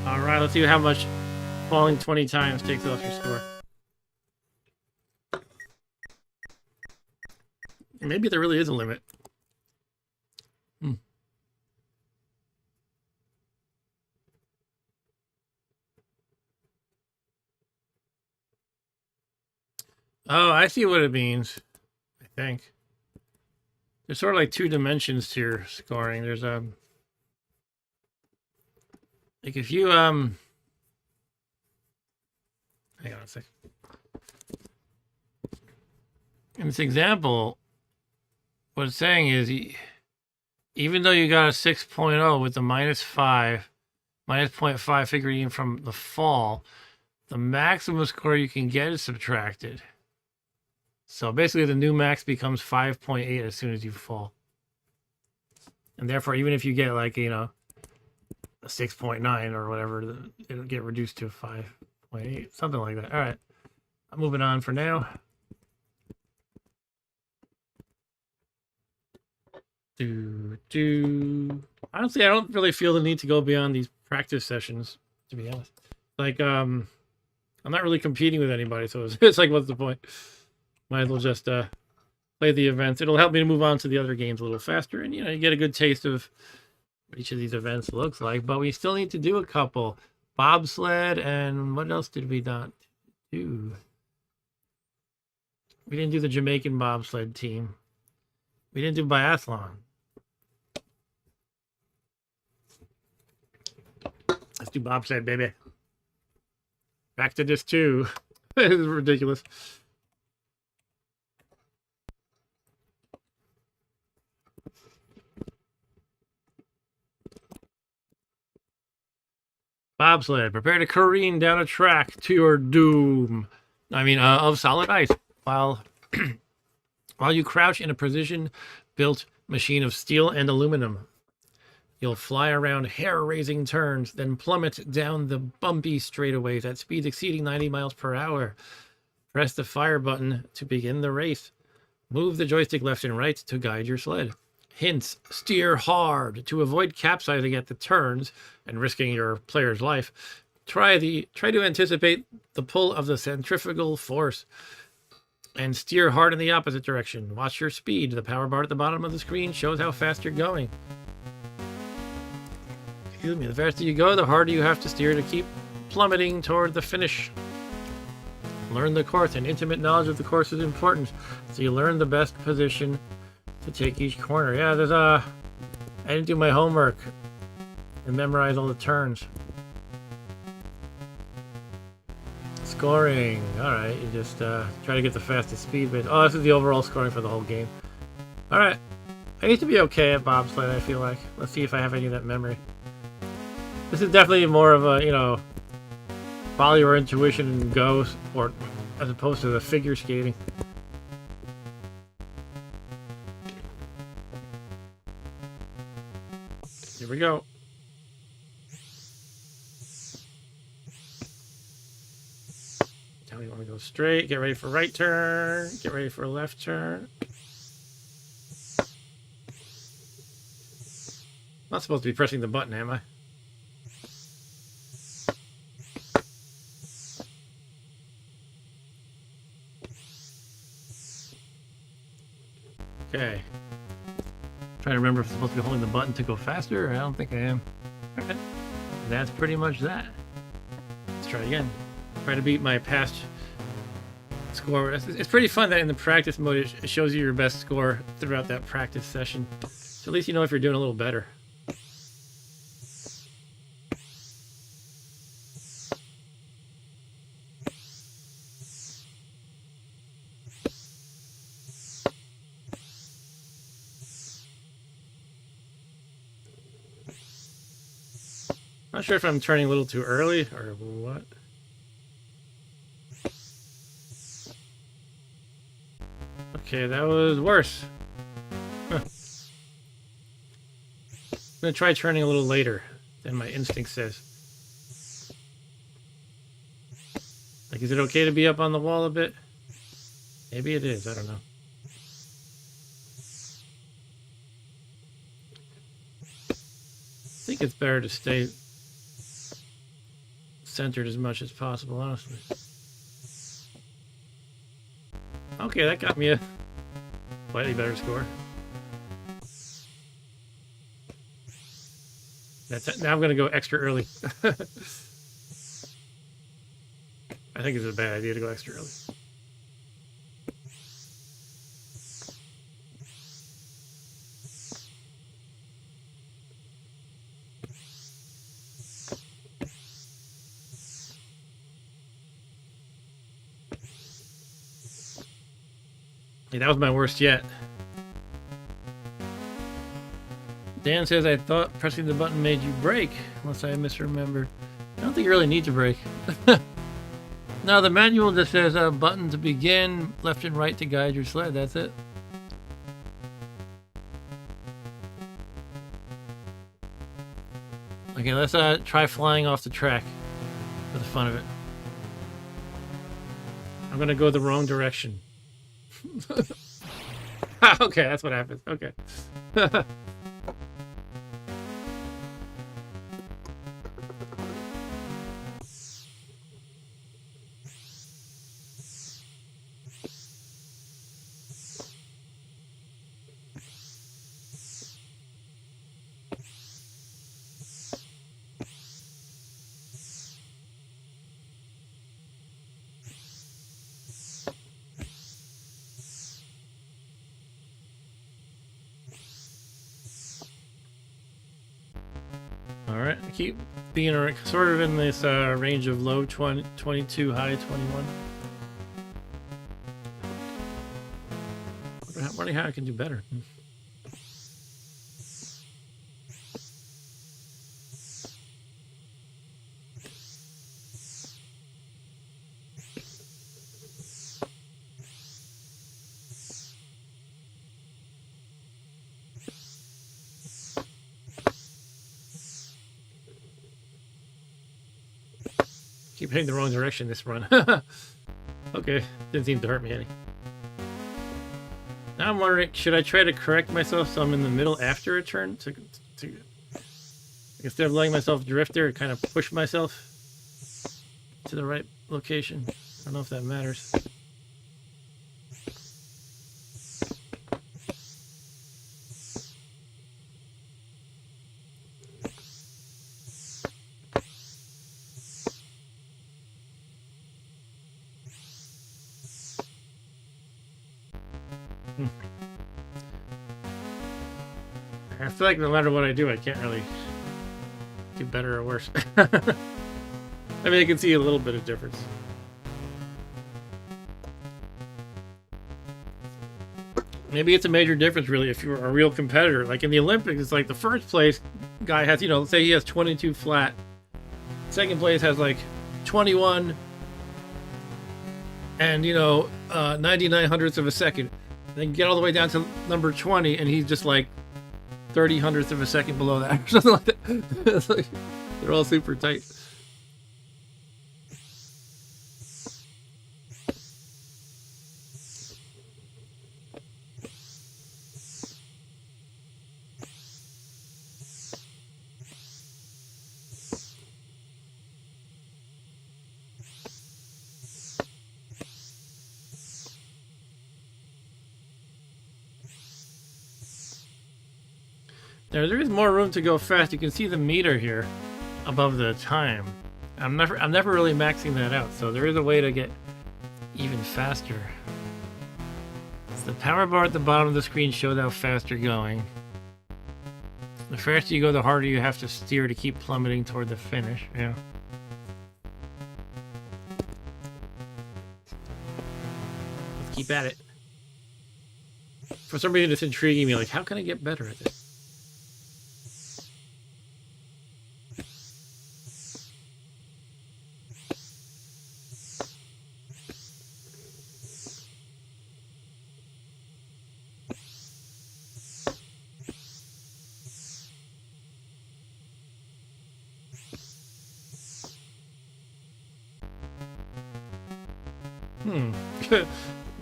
Alright, let's see how much falling 20 times takes off your score. Maybe there really is a limit. Oh, I see what it means. I think. There's sort of like 2 dimensions to your scoring. There's like if you hang on a sec. In this example, what it's saying is even though you got a 6.0 with the minus 0.5 figurine from the fall, the maximum score you can get is subtracted. So basically the new max becomes 5.8 as soon as you fall. And therefore, even if you get like, you know, a 6.9 or whatever, it'll get reduced to 5.8, something like that. All right, I'm moving on for now. Honestly, I don't really feel the need to go beyond these practice sessions, to be honest. Like, I'm not really competing with anybody, so it's like, what's the point? Might as well just play the events. It'll help me to move on to the other games a little faster, and you know, you get a good taste of what each of these events looks like. But we still need to do a couple. Bobsled, and what else did we not do? We didn't do the Jamaican bobsled team. We didn't do biathlon. Let's do bobsled, baby. Back to this too. This is ridiculous. Bobsled, prepare to careen down a track to your doom. I mean, of solid ice, while you crouch in a precision-built machine of steel and aluminum. You'll fly around hair-raising turns, then plummet down the bumpy straightaways at speeds exceeding 90 miles per hour. Press the fire button to begin the race. Move the joystick left and right to guide your sled. Hints: steer hard to avoid capsizing at the turns and risking your player's life. Try to anticipate the pull of the centrifugal force and steer hard in the opposite direction. Watch your speed. The power bar at the bottom of the screen shows how fast you're going. Excuse me. The faster you go, the harder you have to steer to keep plummeting toward the finish. Learn the course. An intimate knowledge of the course is important, so you learn the best position to take each corner. Yeah, there's I didn't do my homework and memorize all the turns. Scoring. Alright, you just try to get the fastest speed. But oh, this is the overall scoring for the whole game. Alright. I used to be okay at bobsled, I feel like. Let's see if I have any of that memory. This is definitely more of a, you know, follow your intuition and go sport as opposed to the figure skating. Here we go. Now we want to go straight. Get ready for right turn. Get ready for left turn. Not supposed to be pressing the button, am I? Okay. Trying to remember if I'm supposed to be holding the button to go faster. I don't think I am. Alright. That's pretty much that. Let's try again. Try to beat my past score. It's pretty fun that in the practice mode it shows you your best score throughout that practice session. So at least you know if you're doing a little better. Not sure if I'm turning a little too early or what. Okay, that was worse. Huh. I'm gonna try turning a little later than my instinct says. Like, is it okay to be up on the wall a bit? Maybe it is, I don't know. I think it's better to stay centered as much as possible, honestly. Okay, that got me a slightly better score. That's it. Now I'm going to go extra early. I think it's a bad idea to go extra early. Yeah, that was my worst yet. Dan says, I thought pressing the button made you brake, unless I misremember. I don't think you really need to brake. No, the manual just says button to begin, left and right to guide your sled. That's it. Okay, let's try flying off the track for the fun of it. I'm gonna go the wrong direction. Okay, that's what happens. Okay. Alright, I keep being sort of in this range of low 22, high 21. Wondering how I can do better. keep heading the wrong direction this run. Okay, didn't seem to hurt me any. Now I'm wondering, should I try to correct myself so I'm in the middle after a turn? To instead of letting myself drift there, kind of push myself to the right location. I don't know if that matters. I feel like no matter what I do, I can't really do better or worse. I mean, I can see a little bit of difference. Maybe it's a major difference, really, if you're a real competitor. Like in the Olympics, it's like the first place guy has, you know, let's say he has 22 flat. Second place has like 21 and, you know, 99 hundredths of a second. Then get all the way down to number 20, and he's just like 30 hundredths of a second below that, or something like that. It's like, they're all super tight. There is more room to go fast. You can see the meter here above the time. I'm never really maxing that out, so there is a way to get even faster. The power bar at the bottom of the screen shows how fast you're going. The faster you go, the harder you have to steer to keep plummeting toward the finish. Yeah. Let's keep at it. For some reason, it's intriguing me. Like, how can I get better at this?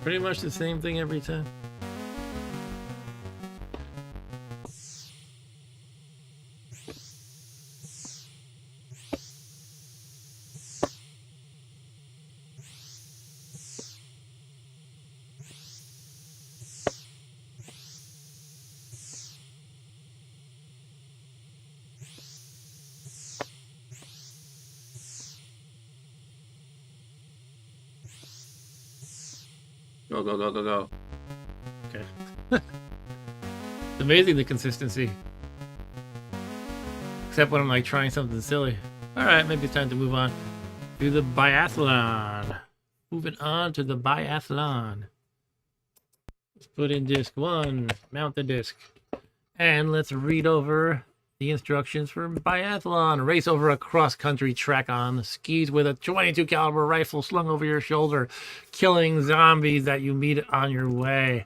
Pretty much the same thing every time. Go, go, go, go, go. Okay. It's amazing, the consistency. Except when I'm like trying something silly. Alright, maybe it's time to move on to the biathlon. Moving on to the biathlon. Let's put in disc 1, mount the disc. And let's read over the instructions for biathlon. Race over a cross-country track on skis with a 22 caliber rifle slung over your shoulder, killing zombies that you meet on your way.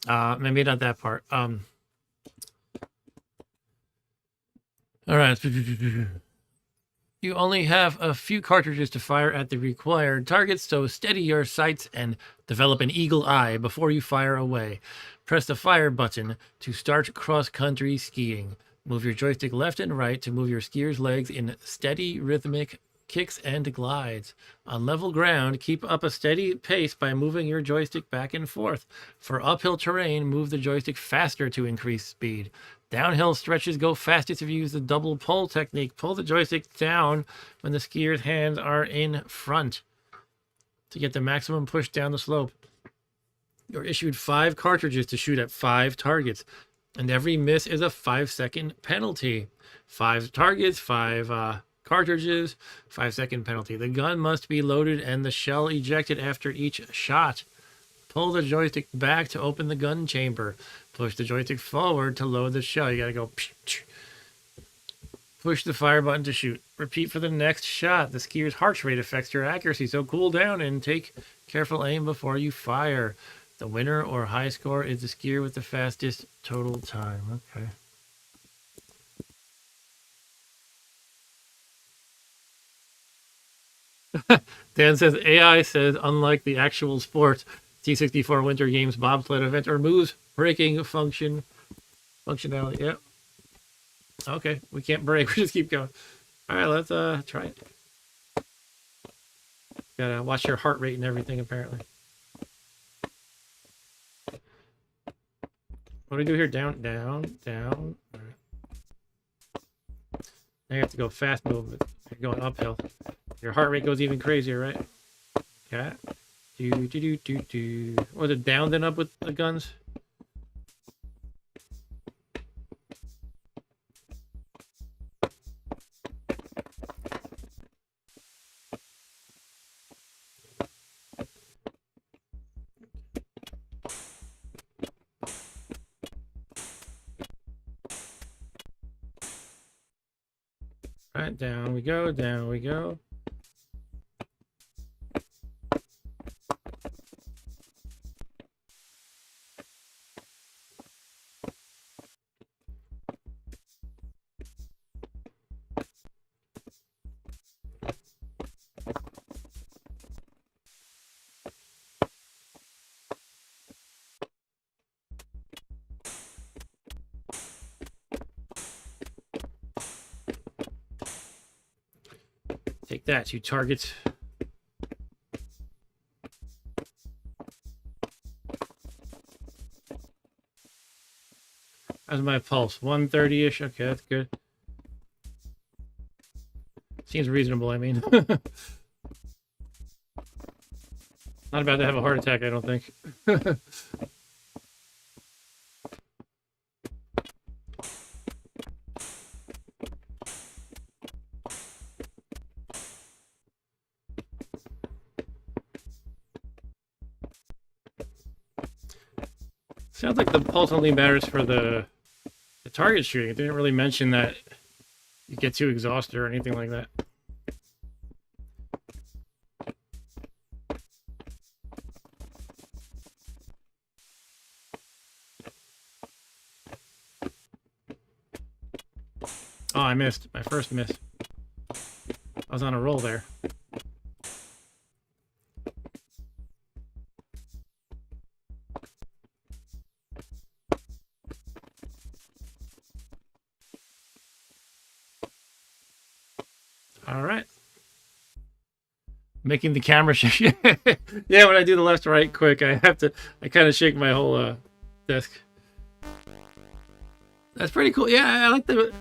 Maybe not that part. All right. You only have a few cartridges to fire at the required targets, so steady your sights and develop an eagle eye before you fire away. Press the fire button to start cross-country skiing. Move your joystick left and right to move your skier's legs in steady, rhythmic kicks and glides. On level ground, keep up a steady pace by moving your joystick back and forth. For uphill terrain, move the joystick faster to increase speed. Downhill stretches go fastest if you use the double pull technique. Pull the joystick down when the skier's hands are in front to get the maximum push down the slope. You're issued 5 cartridges to shoot at 5 targets, and every miss is a 5-second penalty. 5 targets, 5 cartridges, 5-second penalty. The gun must be loaded and the shell ejected after each shot. Pull the joystick back to open the gun chamber. Push the joystick forward to load the shell. You gotta go. Push the fire button to shoot. Repeat for the next shot. The skier's heart rate affects your accuracy, so cool down and take careful aim before you fire. The winner or high score is the skier with the fastest total time. Okay. Dan says AI says unlike the actual sport, T64 Winter Games bobsled event removes braking functionality. Yep. Okay, we can't brake. We just keep going. All right, let's try it. Gotta watch your heart rate and everything. Apparently. What do we do here? Down, down, down. All right. Now you have to go fast movement. You're going uphill. Your heart rate goes even crazier, right? Okay. Do. Was it down then up with the guns? All right, down we go, down we go. Take that, you targets. How's my pulse? 130-ish? Okay, that's good. Seems reasonable, I mean. Not about to have a heart attack, I don't think. Sounds like the pulse only matters for the target shooting. It didn't really mention that you get too exhausted or anything like that. Oh, I missed. My first miss. I was on a roll there. All right. Making the camera shake. Yeah, when I do the left to right quick, I kind of shake my whole desk. That's pretty cool. Yeah, I like the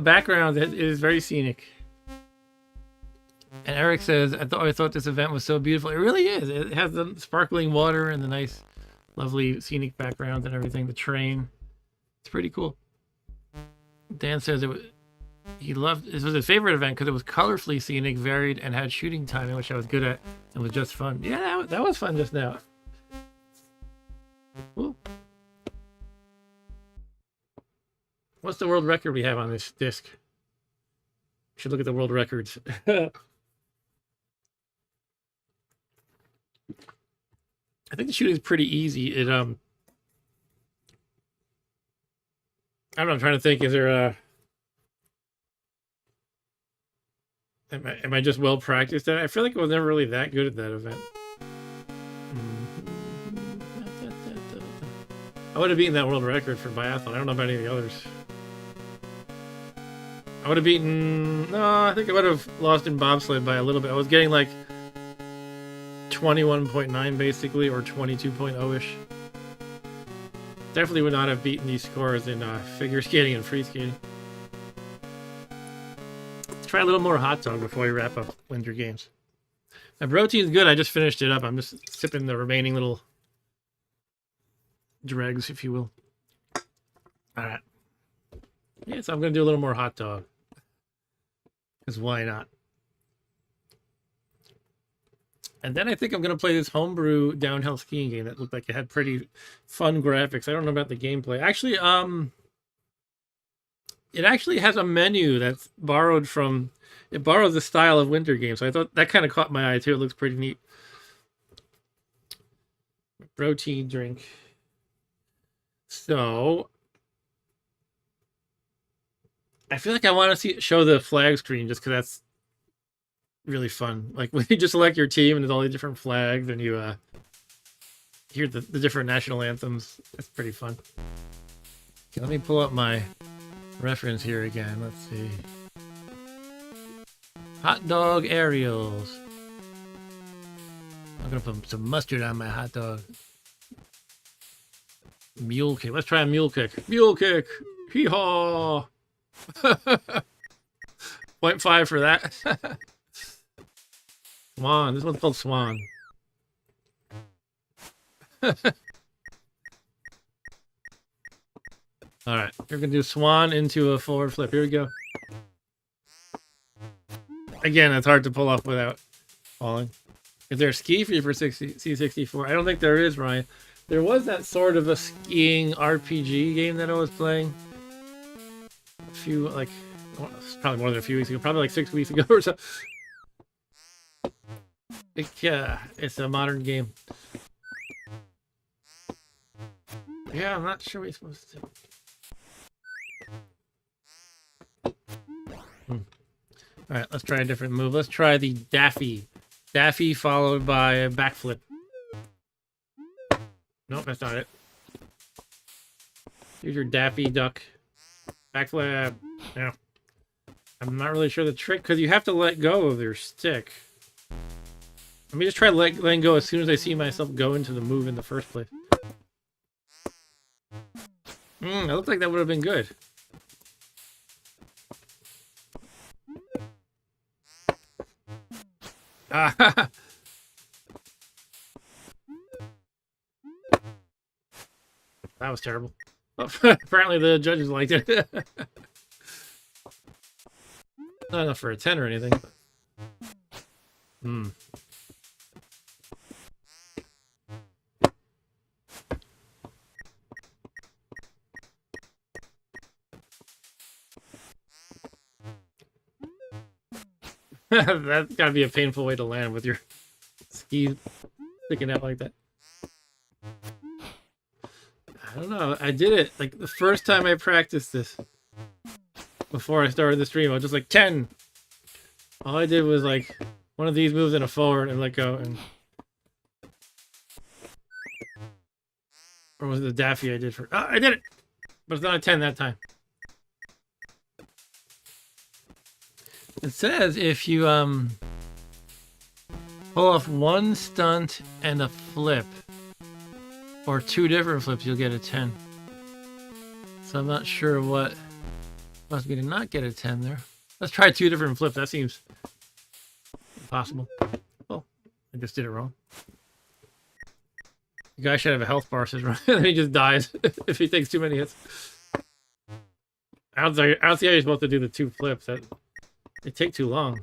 background. It is very scenic. And Eric says, I thought this event was so beautiful. It really is. It has the sparkling water and the nice, lovely scenic background and everything. The train. It's pretty cool. Dan says he loved this was his favorite event because it was colorfully scenic, varied, and had shooting timing, which I was good at, and was just fun. Yeah, that was fun just now. Ooh. What's the world record we have on this disc? Should look at the world records. I think the shooting is pretty easy. It I don't know. I'm trying to think. Is there a Am I just well practiced at it? I feel like I was never really that good at that event. I would have beaten that world record for biathlon. I don't know about any of the others. I would have beaten... No, I think I would have lost in bobsled by a little bit. I was getting like 21.9 basically, or 22.0-ish. Definitely would not have beaten these scores in figure skating and free skating. Try a little more hot dog before we wrap up Winter Games. My protein's good. I just finished it up. I'm just sipping the remaining little dregs, if you will. All right. Yeah, so I'm going to do a little more hot dog. Because why not? And then I think I'm going to play this homebrew downhill skiing game that looked like it had pretty fun graphics. I don't know about the gameplay. Actually, it actually has a menu that's borrowed from... It borrows the style of Winter Games. So I thought that kind of caught my eye, too. It looks pretty neat. Protein drink. So... I feel like I want to show the flag screen just because that's really fun. Like when you just select your team and there's all the different flags and you hear the different national anthems. It's pretty fun. Okay, let me pull up my reference here again. Let's see. Hot dog aerials. I'm gonna put some mustard on my hot dog. Mule kick. Let's try a mule kick. Mule kick. Hee-haw. 0.5 for that. Swan. This one's called Swan. Alright. We're going to do Swan into a forward flip. Here we go. Again, it's hard to pull off without falling. Is there a ski for you for C64? I don't think there is, Ryan. There was that sort of a skiing RPG game that I was playing. A few, like, well, it's probably more than a few weeks ago. Probably like 6 weeks ago or so. It's a modern game. Yeah, I'm not sure what you're supposed to. Alright, let's try a different move. Let's try the Daffy. Daffy followed by a backflip. Nope, that's not it. Here's your Daffy Duck. Backflip. Yeah. I'm not really sure the trick, because you have to let go of your stick. Let me just try letting go as soon as I see myself go into the move in the first place. It looked like that would have been good. Ah, that was terrible. Apparently the judges liked it. Not enough for a 10 or anything. That's gotta be a painful way to land with your skis sticking out like that. I don't know. I did it like the first time I practiced this. Before I started the stream, I was just like 10. All I did was like one of these moves in a forward and let go. And or was it the Daffy I did for? Oh, I did it, but it's not a 10 that time. It says if you pull off one stunt and a flip, or 2 different flips, you'll get a 10. So I'm not sure what must be to not get a 10 there. Let's try 2 different flips. That seems impossible. Oh, I just did it wrong. The guy should have a health bar, says Ryan, and he just dies if he takes too many hits. I don't see how you're supposed to do the 2 flips. They take too long.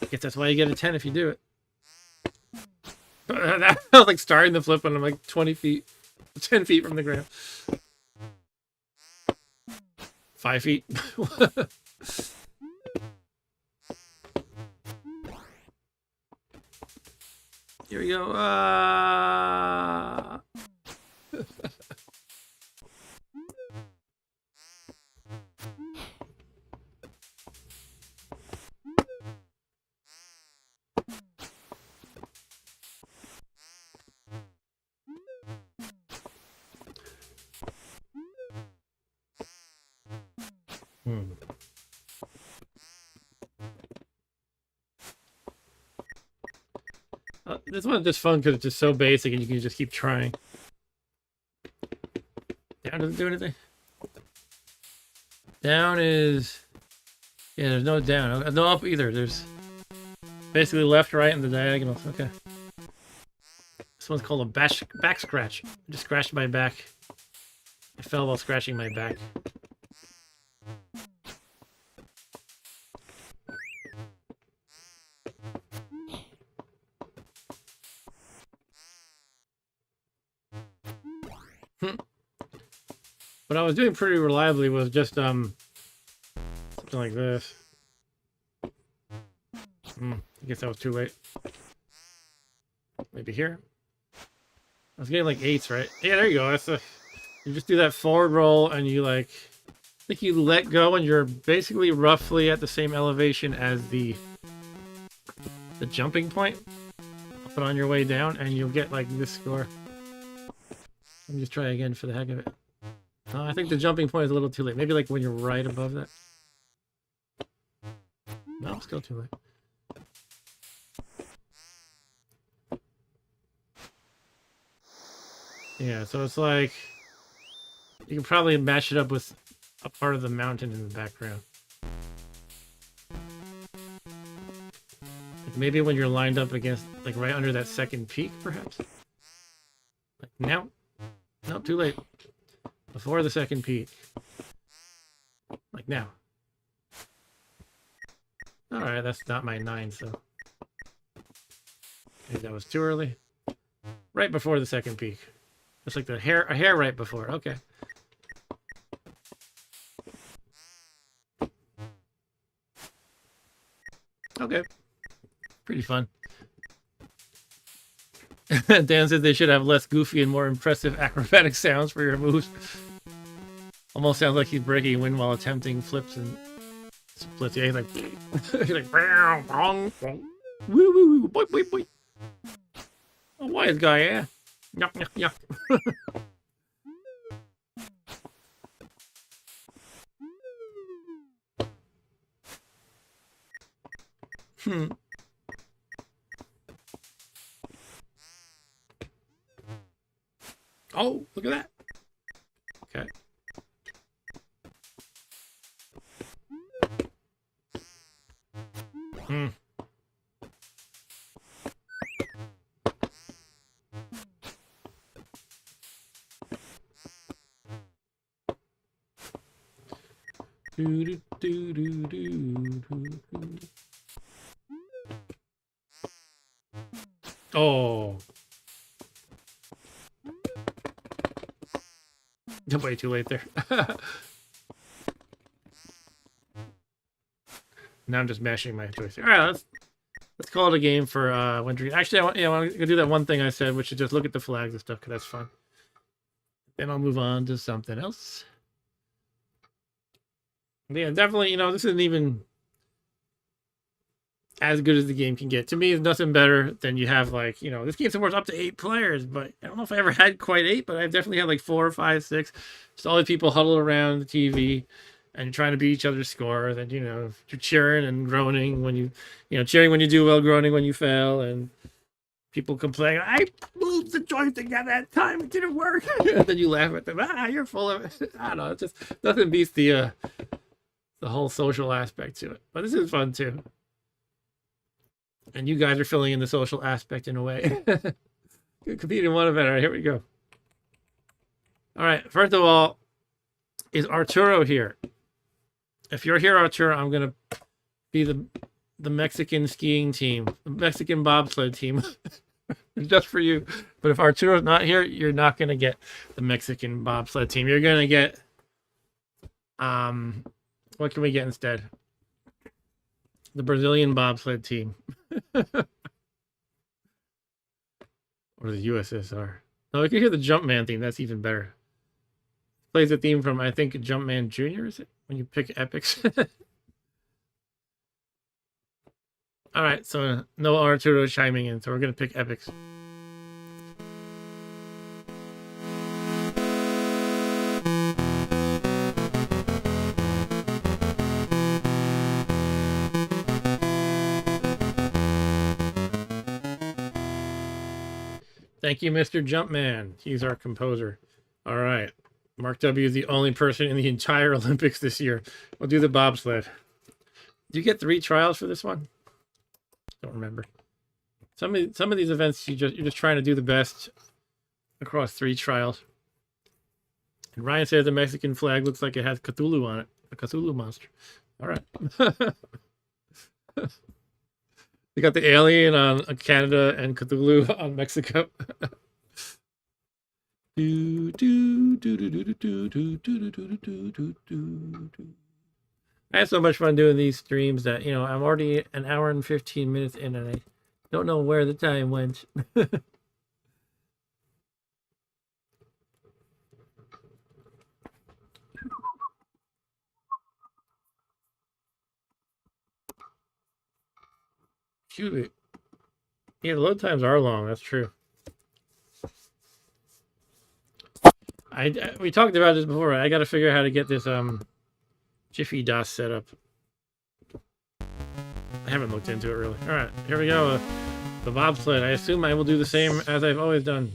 I guess that's why you get a 10 if you do it. That was like starting the flip when I'm like 20 feet, 10 feet from the ground. 5 feet. Here we go. This one's just fun because it's just so basic and you can just keep trying. Down doesn't do anything. Down is... yeah, there's no down. No up either. There's basically left, right, and the diagonals. Okay. This one's called a back scratch. I just scratched my back. I fell while scratching my back. What I was doing pretty reliably was just something like this. I guess that was too late. Maybe here. I was getting like 8s, right? Yeah, there you go. That's you just do that forward roll and you like think you let go and you're basically roughly at the same elevation as the jumping point. Put on your way down and you'll get like this score. Let me just try again for the heck of it. I think the jumping point is a little too late. Maybe like when you're right above that. No, still too late. Yeah, so it's like you can probably match it up with a part of the mountain in the background. Like maybe when you're lined up against, like right under that second peak, perhaps. Like now, nope, too late. Before the second peak. Like now. Alright, that's not my 9, so. Maybe that was too early. Right before the second peak. Just like a hair right before. Okay. Okay. Pretty fun. Dan said they should have less goofy and more impressive acrobatic sounds for your moves. Almost sounds like he's breaking wind while attempting flips and splits. Yeah, he's like, he's like, bong, bong, woo, woo, woo, boy, boy, boy. A wise guy, yeah. Yuck, yuck, yuck. Oh, look at that. Okay. Oh. Way too late there. Now I'm just mashing my joystick. All right, let's call it a game for Winter. Actually, I want to do that one thing I said, which is just look at the flags and stuff, because that's fun. Then I'll move on to something else. Yeah, definitely, you know, this isn't even as good as the game can get. To me, it's nothing better than you have, like, you know, this game supports up to 8 players, but I don't know if I ever had quite 8, but I've definitely had like 4 or 5, 6. Just all the people huddled around the TV and trying to beat each other's scores, and, you know, you're cheering and groaning when you know, cheering when you do well, groaning when you fail, and people complain, I moved the joystick at that time, it didn't work. And then you laugh at them, you're full of it. I don't know, it's just nothing beats the whole social aspect to it. But this is fun too. And you guys are filling in the social aspect in a way. Compete in one event. All right, here we go. All right, first of all, is Arturo here? If you're here, Arturo, I'm going to be the Mexican skiing team, the Mexican bobsled team. Just for you. But if Arturo's not here, you're not going to get the Mexican bobsled team. You're going to get, what can we get instead? The Brazilian bobsled team. Or the USSR. No, we can hear the Jumpman theme. That's even better. Plays the theme from, I think, Jumpman Jr., is it? When you pick Epyx. All right, so no Arturo chiming in, so we're going to pick Epyx. Thank you, Mr. Jumpman. He's our composer. All right. Mark W. is the only person in the entire Olympics this year. We'll do the bobsled. Do you get 3 trials for this one? Don't remember. Some of these events you're just trying to do the best across 3 trials. And Ryan says the Mexican flag looks like it has Cthulhu on it, a Cthulhu monster. All right. We got the alien on Canada and Cthulhu on Mexico. I had so much fun doing these streams that, you know, I'm already an hour and 15 minutes in and I don't know where the time went. Excuse me. Yeah, the load times are long. That's true. We talked about this before. I got to figure out how to get this Jiffy DOS set up. I haven't looked into it really. All right, here we go. The bobsled. I assume I will do the same as I've always done.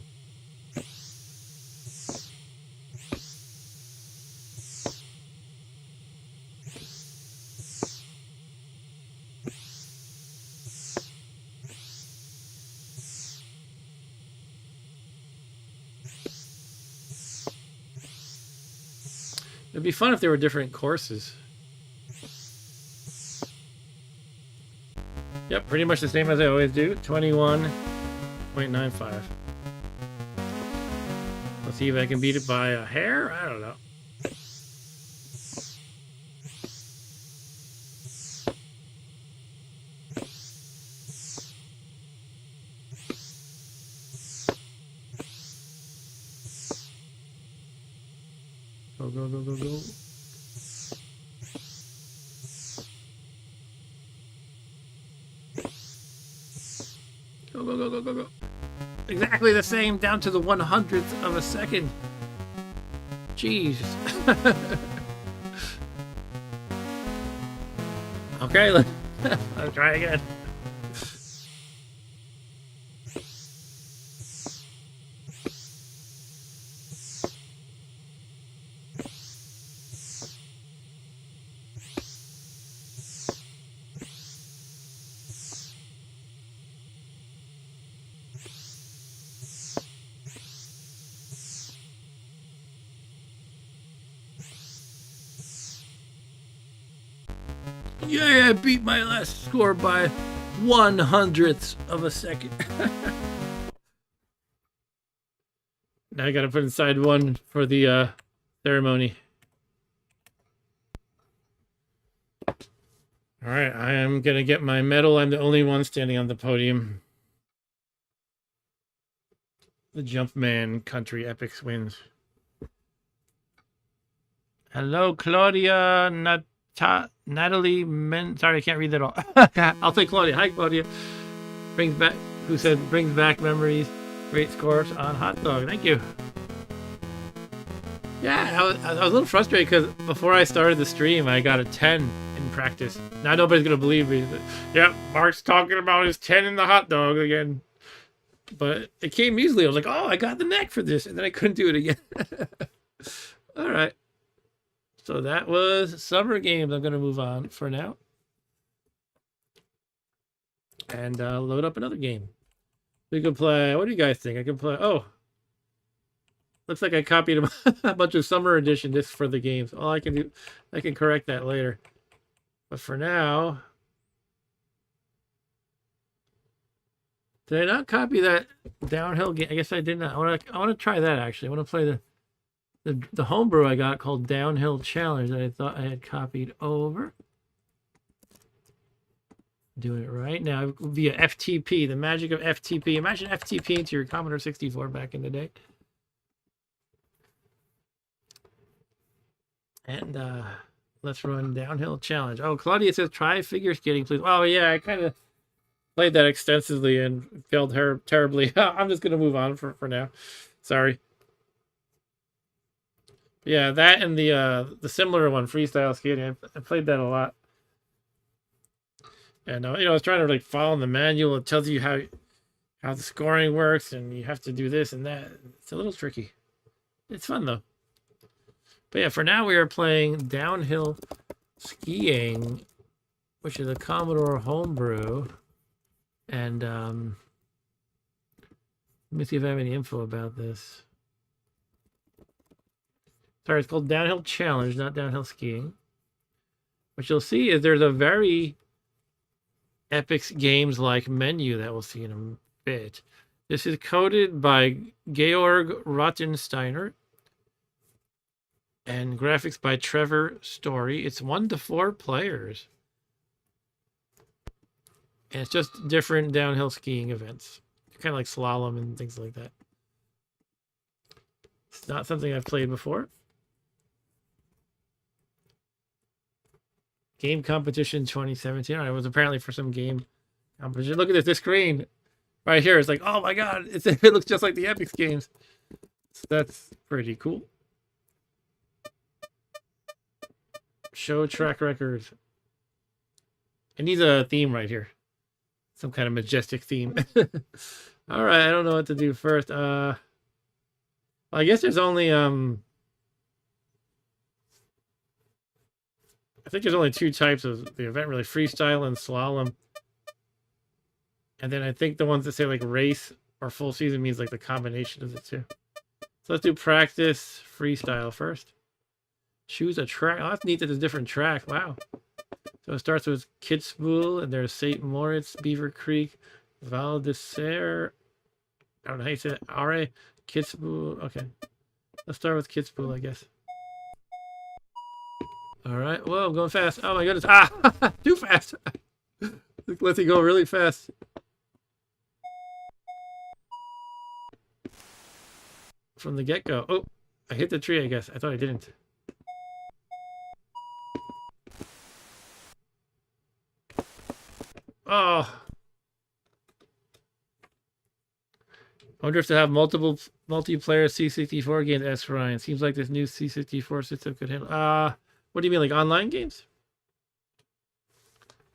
It'd be fun if there were different courses. Yep, pretty much the same as I always do. 21.95. Let's see if I can beat it by a hair. I don't know. Go, go, go, go, go. Go, go, go, go, go, go. Exactly the same, down to the 100th of a second. Jeez. Okay, let's try again. Yeah, I beat my last score by 1/100th of a second. Now I gotta put inside one for the ceremony. Alright, I am gonna get my medal. I'm the only one standing on the podium. The Jumpman Country Epyx wins. Hello, Claudia Natalie sorry, I can't read that all. I'll say Claudia. Hi, Claudia. Who said brings back memories. Great scores on hot dog. Thank you. Yeah, I was a little frustrated because before I started the stream, I got a 10 in practice. Now nobody's gonna believe me. But, yeah, Mark's talking about his 10 in the hot dog again. But it came easily. I was like, oh, I got the neck for this, and then I couldn't do it again. All right. So that was Summer Games. I'm going to move on for now. And load up another game. We can play... What do you guys think? I can play... Oh. Looks like I copied a bunch of Summer Edition discs for the games. All I can do... I can correct that later. But for now... Did I not copy that downhill game? I guess I did not. I want to try that, actually. I want to play the homebrew I got called Downhill Challenge that I thought I had copied over. Doing it right now via FTP, the magic of FTP. Imagine FTP into your Commodore 64 back in the day. And let's run Downhill Challenge. Oh, Claudia says try figure skating, please. Oh, yeah, I kind of played that extensively and failed terribly. I'm just going to move on for now. Sorry. Yeah, that and the similar one, Freestyle Skating. I played that a lot. And you know, I was trying to like follow the manual. It tells you how the scoring works, and you have to do this and that. It's a little tricky. It's fun though. But yeah, for now we are playing Downhill Skiing, which is a Commodore homebrew. And let me see if I have any info about this. Sorry, it's called Downhill Challenge, not Downhill Skiing. What you'll see is there's a very Epyx Games-like menu that we'll see in a bit. This is coded by Georg Rottensteiner and graphics by Trevor Story. It's 1 to 4 players. And it's just different downhill skiing events. Kind of like slalom and things like that. It's not something I've played before. Game competition 2017. All right, it was apparently for some game But you look at this screen right here. It's like, oh my god, it looks just like the Epyx games. So that's pretty cool. Show track record. It needs a theme right here. Some kind of majestic theme. All right, I don't know what to do first. Well, I guess there's only I think there's only two types of the event, really: freestyle and slalom. And then I think the ones that say like race or full season means like the combination of the two. So let's do practice freestyle first. Choose a track. Oh, that's neat that there's different tracks. Wow. So it starts with Kitzbühel, and there's St. Moritz, Beaver Creek, Val d'Isère. I don't know how you say it. Are, Kitzbühel. Okay. Let's start with Kitzbühel, I guess. All right. Whoa, I'm going fast. Oh my goodness. Ah, too fast. Let's it go really fast. From the get-go. Oh, I hit the tree, I guess. I thought I didn't. Oh. I wonder if they have multiple multiplayer C64 games. S. Ryan. Seems like this new C64 system could handle. What do you mean, like online games?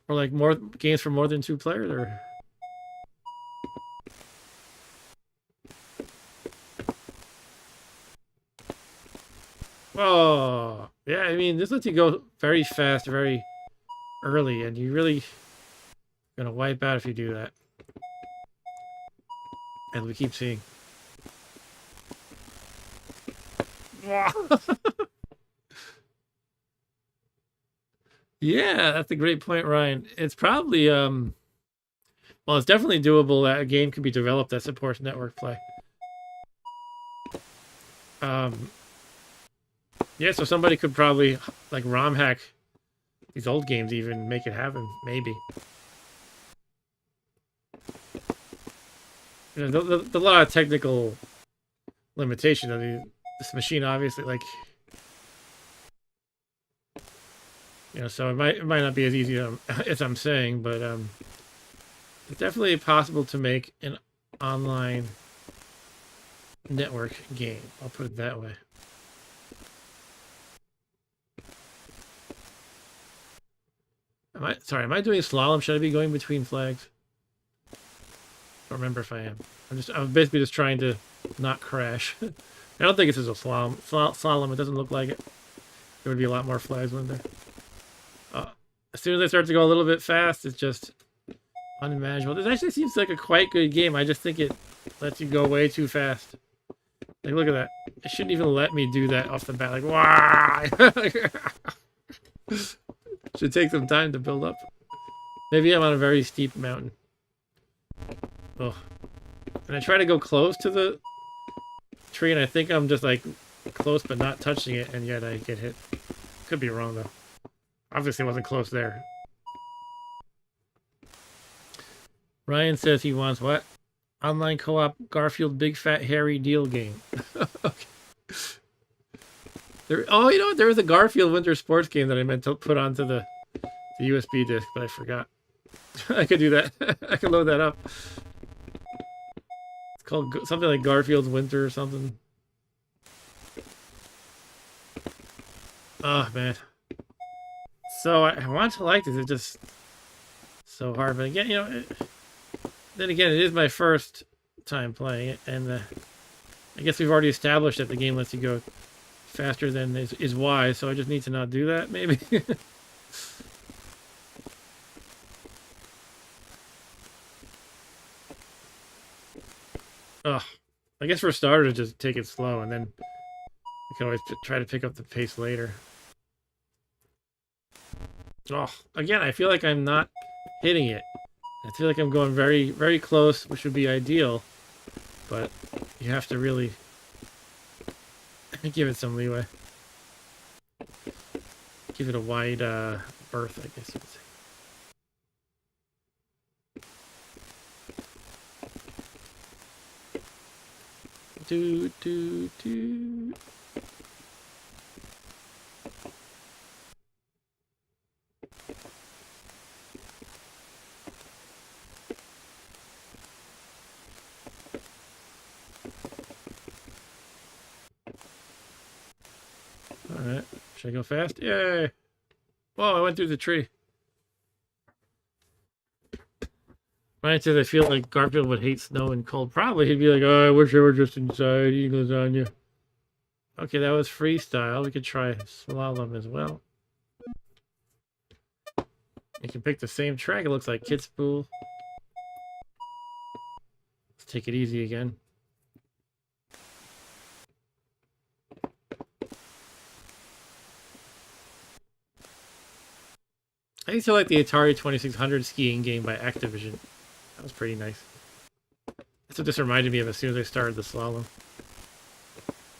Or like more games for more than 2 players, or? Oh, yeah. I mean, this lets you go very fast, very early, and you really gonna wipe out if you do that. And we keep seeing. Yeah, that's a great point, Ryan. It's probably well, it's definitely doable that a game could be developed that supports network play. Yeah, so somebody could probably like ROM hack these old games, even make it happen, maybe. You know, there's a lot of technical limitation. I mean, this machine obviously, like, you know, so it might not be as easy as I'm saying, but it's definitely possible to make an online network game. I'll put it that way. Am I doing slalom? Should I be going between flags? I don't remember if I am. I'm basically just trying to not crash. I don't think this is a slalom. Slalom, it doesn't look like it. There would be a lot more flags, wouldn't there? As soon as I start to go a little bit fast, it's just unmanageable. This actually seems like a quite good game. I just think it lets you go way too fast. Like, look at that. It shouldn't even let me do that off the bat. Like, why? Should take some time to build up. Maybe I'm on a very steep mountain. Oh. And I try to go close to the tree, and I think I'm just like close but not touching it, and yet I get hit. Could be wrong though. Obviously wasn't close there. Ryan says he wants what? Online co-op Garfield Big Fat Hairy Deal game. Okay. Oh, you know what? There was a Garfield Winter Sports game that I meant to put onto the USB disc, but I forgot. I could do that. I could load that up. It's called something like Garfield's Winter or something. Oh, man. So I want to like this. It's just so hard. But again, you know, then again, it is my first time playing it. And I guess we've already established that the game lets you go faster than is wise, so I just need to not do that, maybe. Ugh. I guess for starters, just take it slow, and then you can always try to pick up the pace later. Oh, again, I feel like I'm not hitting it. I feel like I'm going very, very close, which would be ideal, but you have to really give it some leeway. Give it a wide berth, I guess you could say. Do, do, do. Should I go fast? Yay! Whoa, I went through the tree. Right, says I feel like Garfield would hate snow and cold. Probably he'd be like, oh, I wish I were just inside eating lasagna. Okay, that was freestyle. We could try slalom as well. You can pick the same track. It looks like Kitzbühel. Let's take it easy again. I used to like the Atari 2600 skiing game by Activision. That was pretty nice. That's what this reminded me of as soon as I started the slalom.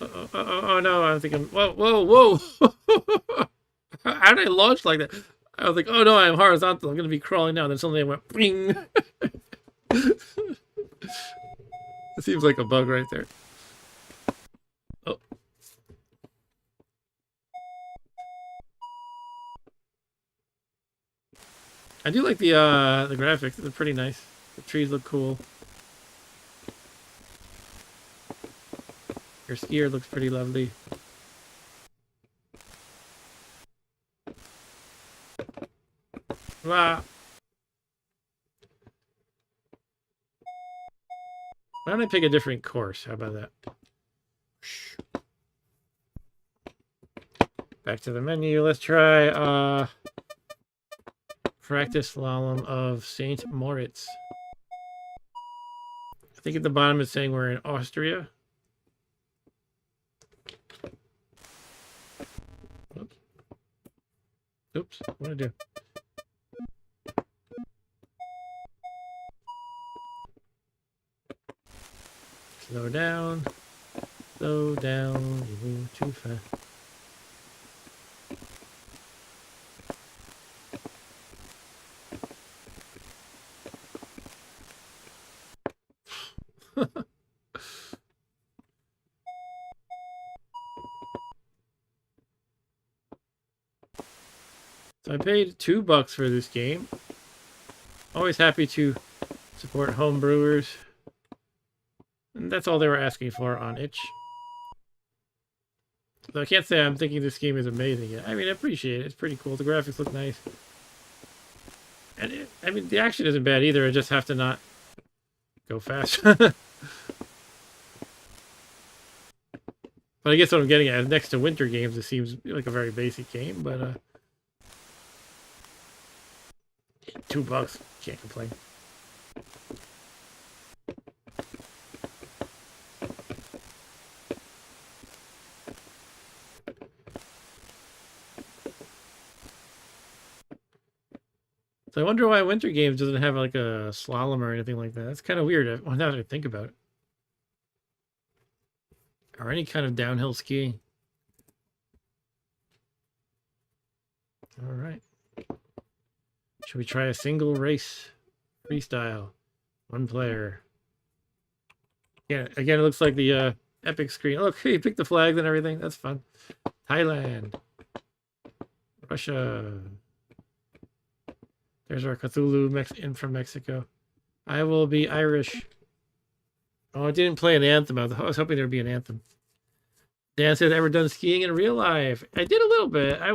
Oh no, I'm thinking, whoa, whoa, whoa! How did I launch like that? I was like, oh no, I'm horizontal. I'm going to be crawling down. Then suddenly I went, bing! It seems like a bug right there. Oh. I do like the graphics. They're pretty nice. The trees look cool. Your skier looks pretty lovely. Wow. Why don't I pick a different course? How about that? Back to the menu. Let's try practice slalom of St. Moritz. I think at the bottom it's saying we're in Austria. Oops. Oops. What did I do? Slow down. Slow down. You move too fast. So I paid $2 for this game. Always happy to support home brewers. And that's all they were asking for on itch. So I can't say I'm thinking this game is amazing yet. I mean, I appreciate it. It's pretty cool. The graphics look nice. And I mean, the action isn't bad either. I just have to not go fast. But I guess what I'm getting at is next to winter games, it seems like a very basic game, but $2, can't complain. So I wonder why Winter Games doesn't have like a slalom or anything like that. That's kind of weird now that I think about it. Or any kind of downhill skiing. All right. Should we try a single race freestyle? One player. Yeah, again, it looks like the Epyx screen. Look, hey, pick the flags and everything. That's fun. Thailand. Russia. There's our Cthulhu in from Mexico. I will be Irish. Oh, I didn't play an anthem. I was hoping there'd be an anthem. Dan says, ever done skiing in real life? I did a little bit. I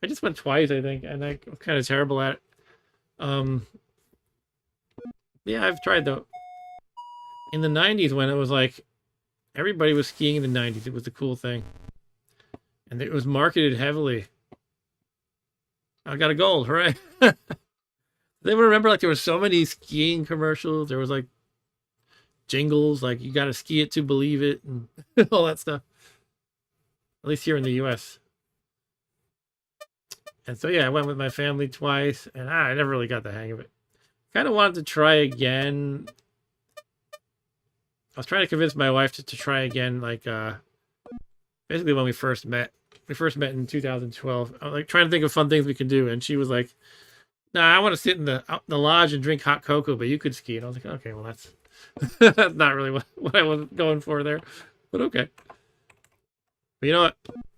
just went twice, I think, and I'm kind of terrible at it. Yeah, I've tried though. In the 90s when it was like, everybody was skiing in the 90s. It was the cool thing. And it was marketed heavily. I got a gold, hooray. They remember like there were so many skiing commercials. There was like jingles, like you got to ski it to believe it and all that stuff. At least here in the US. And so, yeah, I went with my family twice and I never really got the hang of it. Kind of wanted to try again. I was trying to convince my wife to try again, like, basically when we first met. We first met in 2012. I was like trying to think of fun things we could do. And she was like, nah, I want to sit in the lodge and drink hot cocoa, but you could ski. And I was like, okay, well, that's not really what I was going for there. But okay. But you know what?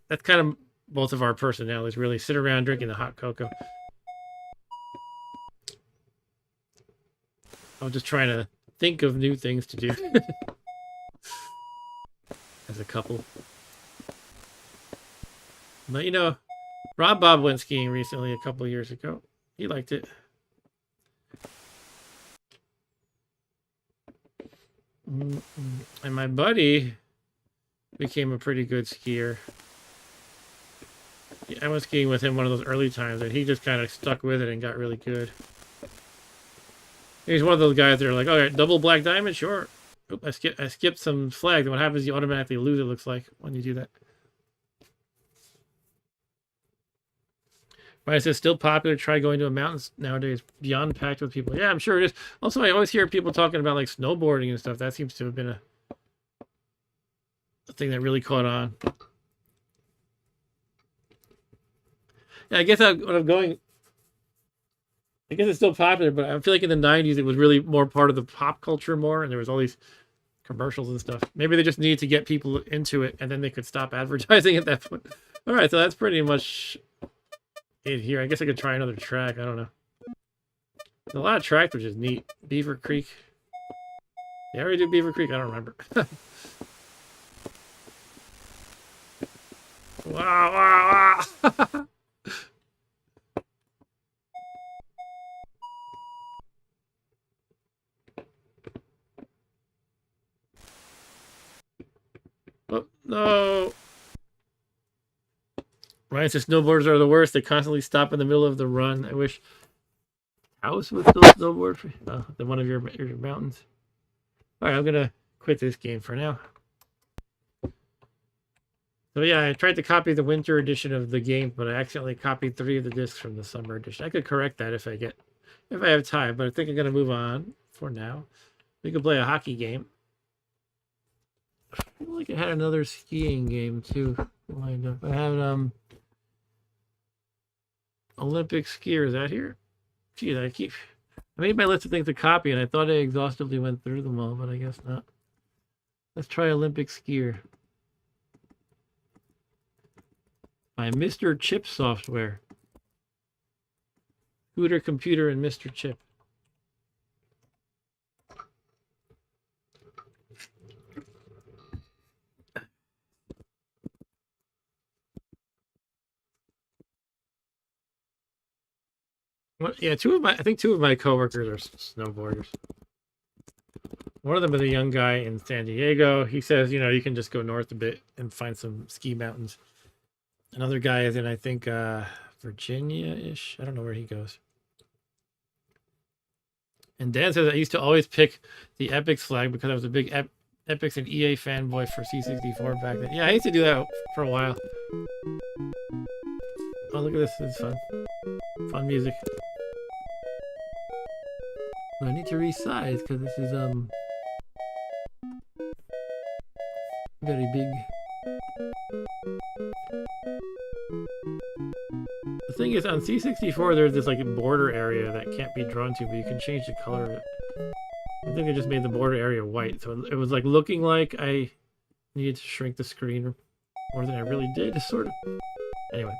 That's kind of both of our personalities, really. Sit around drinking the hot cocoa. I was just trying to think of new things to do. As a couple. But, you know, Bob went skiing recently a couple years ago. He liked it. And my buddy became a pretty good skier. I went skiing with him one of those early times, and he just kind of stuck with it and got really good. He's one of those guys that are like, "All right, double black diamond, sure." Oop, I skipped some flags. And what happens? You automatically lose. It looks like when you do that. But it says still popular. Try going to a mountain nowadays. Beyond packed with people. Yeah, I'm sure it is. Also, I always hear people talking about like snowboarding and stuff. That seems to have been a thing that really caught on. Yeah, I guess when I'm going, I guess it's still popular, but I feel like in the 90s it was really more part of the pop culture more, and there was all these commercials and stuff. Maybe they just needed to get people into it, and then they could stop advertising at that point. All right, so that's pretty much it here. I guess I could try another track. I don't know. There's a lot of tracks, which is neat. Beaver Creek. Yeah, I already did Beaver Creek. I don't remember. Wow, wow, wow. Oh, no. Ryan says snowboarders are the worst. They constantly stop in the middle of the run. I wish House would still snowboard for one of your mountains. All right, I'm going to quit this game for now. So yeah, I tried to copy the winter edition of the game, but I accidentally copied 3 of the discs from the summer edition. I could correct that if I have time, but I think I'm going to move on for now. We could play a hockey game. I feel like I had another skiing game too lined up. I have Olympic skier. Is that here? Geez, I made my list of things to copy, and I thought I exhaustively went through them all, but I guess not. Let's try Olympic skier. By Mr. Chip Software. Scooter Computer and Mr. Chip. Well, yeah, I think two of my coworkers are snowboarders. One of them is a young guy in San Diego. He says, you can just go north a bit and find some ski mountains. Another guy is in, I think, Virginia-ish. I don't know where he goes. And Dan says I used to always pick the Epyx flag because I was a big Epyx and EA fanboy for C64 back then. Yeah, I used to do that for a while. Oh, look at this. It's fun. Fun music. But I need to resize because this is very big. The thing is, on C64 there's this like border area that can't be drawn to, but you can change the color of it. I think I just made the border area white, so it was like looking like I needed to shrink the screen more than I really did, sort of. Anyway.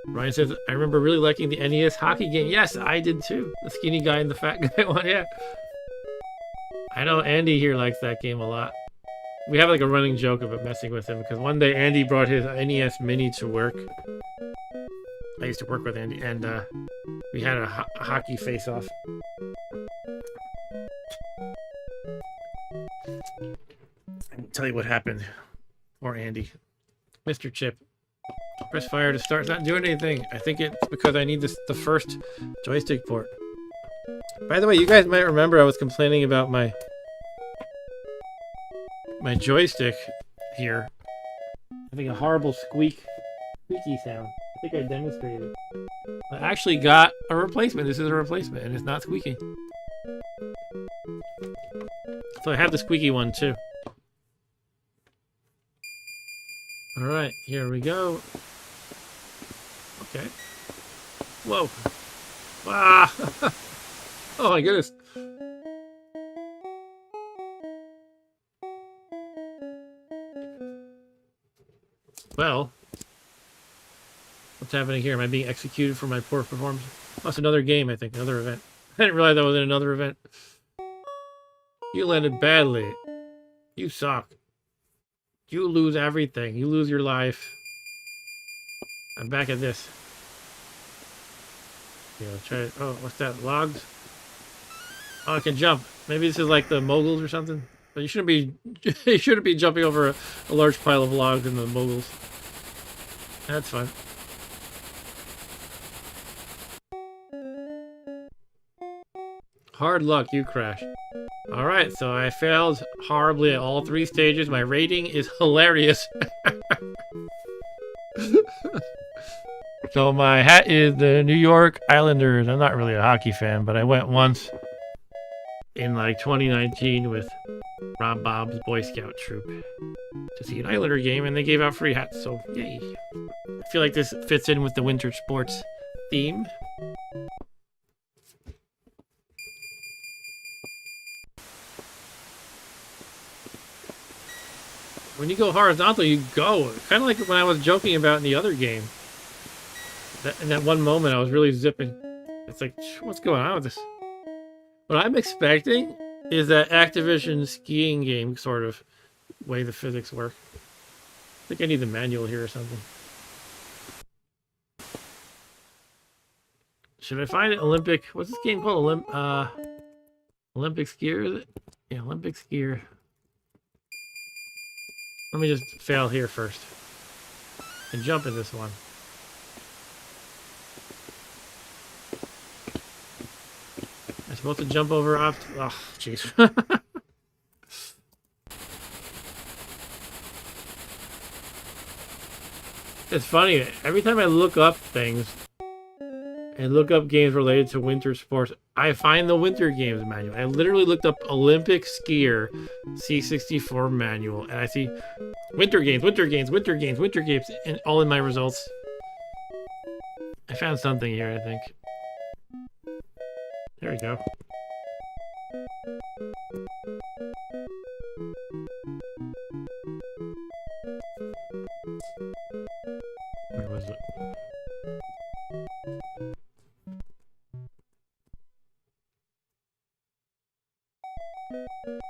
Ryan says, I remember really liking the NES hockey game. Yes, I did too. The skinny guy and the fat guy one, yeah. I know Andy here likes that game a lot. We have like a running joke about messing with him because one day Andy brought his NES Mini to work. I used to work with Andy, and we had a hockey face-off. I'll tell you what happened. Poor Andy. Mr. Chip. Press fire to start. It's not doing anything. I think it's because I need the first joystick port. By the way, you guys might remember I was complaining about my joystick here having a horrible squeaky sound. I think I demonstrated it. I actually got a replacement. This is a replacement, and it's not squeaky. So I have the squeaky one too. Alright, here we go. Okay. Whoa. Ah! Oh my goodness. Well, what's happening here? Am I being executed for my poor performance? Oh, it's another game, I think. Another event. I didn't realize I was in another event. You landed badly. You suck. You lose everything. You lose your life. I'm back at this. Yeah, try. Oh, what's that? Logs? Oh, I can jump. Maybe this is like the moguls or something. But you shouldn't be. You shouldn't be jumping over a large pile of logs in the moguls. That's fun. Hard luck, you crashed. Alright, so I failed horribly at all 3 stages. My rating is hilarious. So my hat is the New York Islanders. I'm not really a hockey fan, but I went once in like 2019 with Rob Bob's Boy Scout troop to see an Islander game, and they gave out free hats, so yay. I feel like this fits in with the winter sports theme. When you go horizontal, you go. Kind of like when I was joking about in the other game. In that one moment, I was really zipping. It's like, what's going on with this? What I'm expecting is that Activision skiing game sort of way the physics work. I think I need the manual here or something. Should I find it? Olympic? What's this game called? Olympic skier? Is it? Yeah, Olympic skier. Let me just fail here first. And jump in this one. I'm supposed to jump over off. Oh, jeez. It's funny. Every time I look up things and look up games related to winter sports, I find the winter games manual. I literally looked up Olympic skier C64 manual, and I see winter games, and all in my results. I found something here, I think. There we go. Where was it?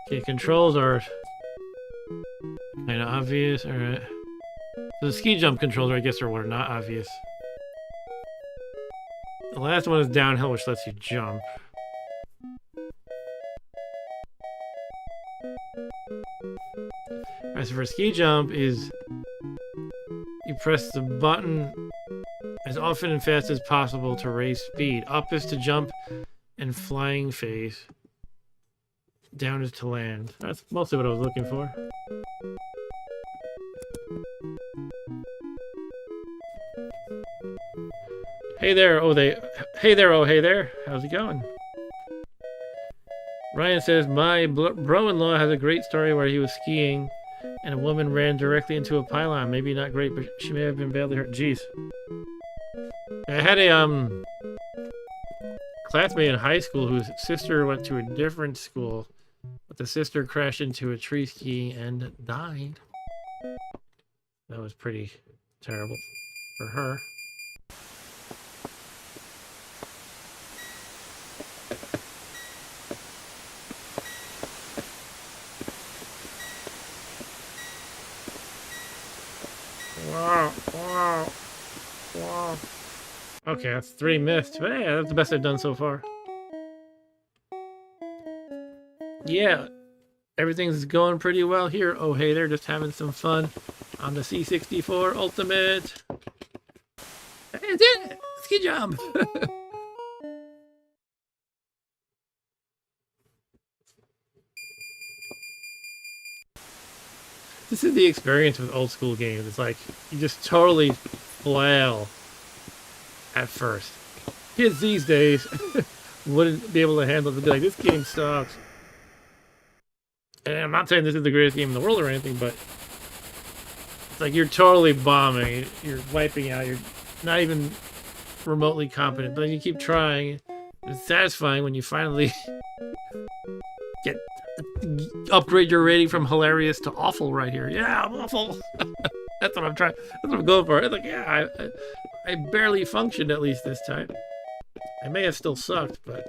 Okay, controls are kind of obvious. Alright. So the ski jump controls, I guess, are what are not obvious. The last one is downhill, which lets you jump. Alright, so for ski jump is you press the button as often and fast as possible to raise speed. Up is to jump and flying phase. Down is to land. That's mostly what I was looking for. Hey there, oh hey there, how's it going? Ryan says, my bro-in-law has a great story where he was skiing and a woman ran directly into a pylon. Maybe not great, but she may have been badly hurt. Jeez. I had a classmate in high school whose sister went to a different school, but the sister crashed into a tree skiing and died. That was pretty terrible for her. Wow. Okay, that's 3 missed. But yeah, that's the best I've done so far. Yeah, everything's going pretty well here. Oh, hey there, just having some fun on the C64 Ultimate. Hey, I did it! Ski jump! This is the experience with old school games. It's like, you just totally flail at first. Kids these days wouldn't be able to handle it. They'd be like, this game sucks. And I'm not saying this is the greatest game in the world or anything, but it's like you're totally bombing. You're wiping out. You're not even remotely competent. But then you keep trying. It's satisfying when you finally upgrade your rating from hilarious to awful right here. Yeah, I'm awful. That's what I'm trying. That's what I'm going for. It's like, yeah, I barely functioned at least this time. I may have still sucked, but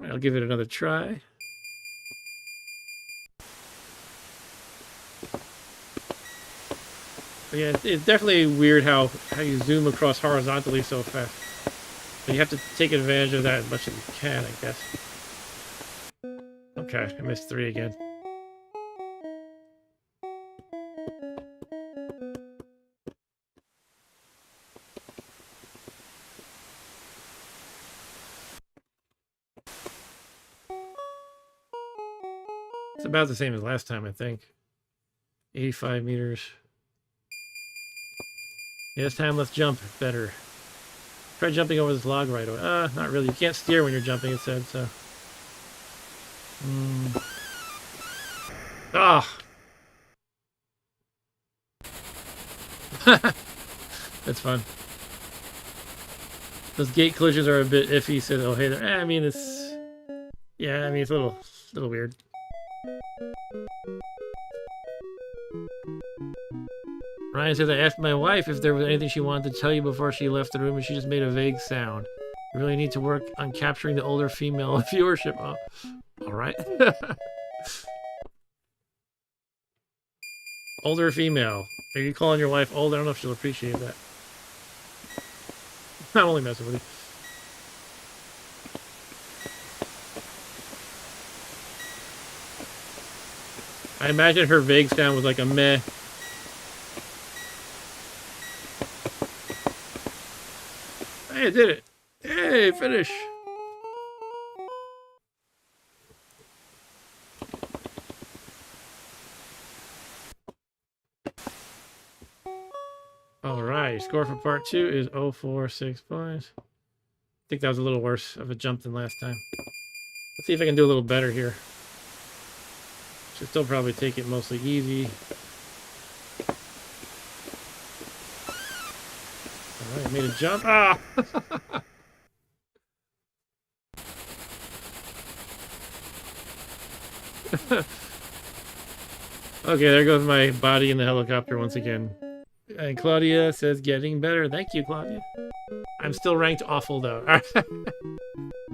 I'll give it another try. But yeah, it's definitely weird how you zoom across horizontally so fast. But you have to take advantage of that as much as you can, I guess. Okay, I missed 3 again. It's about the same as last time, I think. 85 meters. Yeah, this time let's jump better. Try jumping over this log right away. Not really. You can't steer when you're jumping, it said, so. Ah! That's fun. Those gate collisions are a bit iffy, said, oh, hey there. I mean, it's... Yeah, I mean, it's a little weird. Ryan says, I asked my wife if there was anything she wanted to tell you before she left the room, and she just made a vague sound. You really need to work on capturing the older female viewership. Oh, all right. Older female. Are you calling your wife old? I don't know if she'll appreciate that. I'm only messing with you. I imagine her vague sound was like a meh. Hey, I did it. Hey, finish. All right, score for part 2 is 046 points. I think that was a little worse of a jump than last time. Let's see if I can do a little better here. Should still probably take it mostly easy. All right, made a jump. Ah! Okay, there goes my body in the helicopter once again. And Claudia says, getting better. Thank you, Claudia. I'm still ranked awful, though. I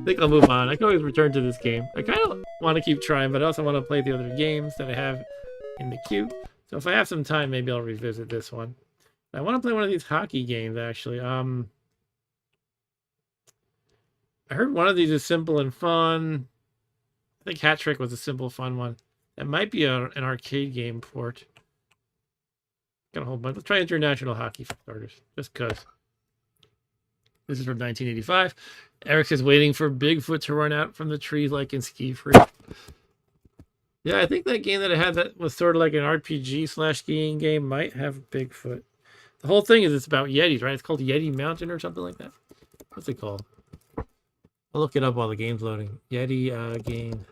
think I'll move on. I can always return to this game. I kind of want to keep trying, but I also want to play the other games that I have in the queue. So if I have some time, maybe I'll revisit this one. I want to play one of these hockey games, actually. I heard one of these is simple and fun. I think Hat Trick was a simple, fun one. That might be an arcade game port. Got a whole bunch. Let's try international hockey for starters, just because. This is from 1985. Eric is waiting for Bigfoot to run out from the trees like in Ski Free. Yeah, I think that game that I had that was sort of like an RPG / skiing game might have Bigfoot. The whole thing is it's about Yetis, right? It's called Yeti Mountain or something like that. What's it called? I'll look it up while the game's loading. Yeti game.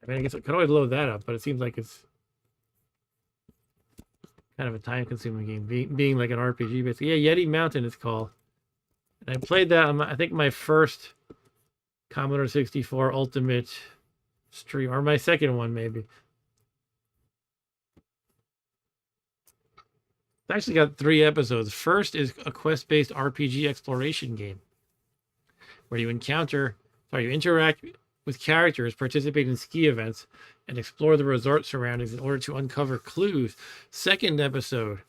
I mean, I guess I could always load that up, but it seems like it's kind of a time-consuming game, being like an RPG, basically. Yeah, Yeti Mountain it's called. And I played that on, I think, my first Commodore 64 Ultimate stream, or my second one, maybe. It's actually got 3 episodes. First is a quest-based RPG exploration game, where you interact with characters, participate in ski events, and explore the resort surroundings in order to uncover clues. Second episode,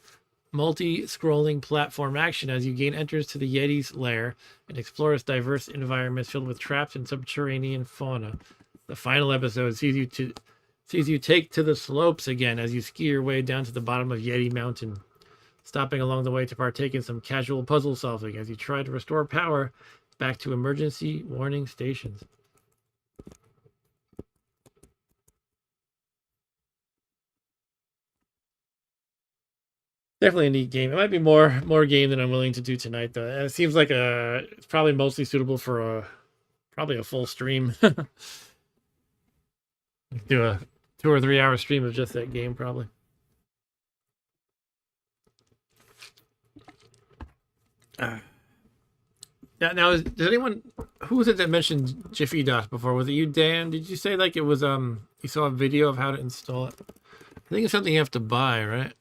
multi-scrolling platform action as you gain entrance to the Yeti's lair and explore its diverse environments filled with traps and subterranean fauna. The final episode sees you take to the slopes again as you ski your way down to the bottom of Yeti Mountain, stopping along the way to partake in some casual puzzle solving as you try to restore power back to emergency warning stations. Definitely a neat game. It might be more game than I'm willing to do tonight, though. It seems like it's probably mostly suitable for probably a full stream. Do a 2 or 3 hour stream of just that game, probably. Now does anyone, who was it that mentioned Jiffy DOS before? Was it you, Dan? Did you say like it was you saw a video of how to install it? I think it's something you have to buy, right?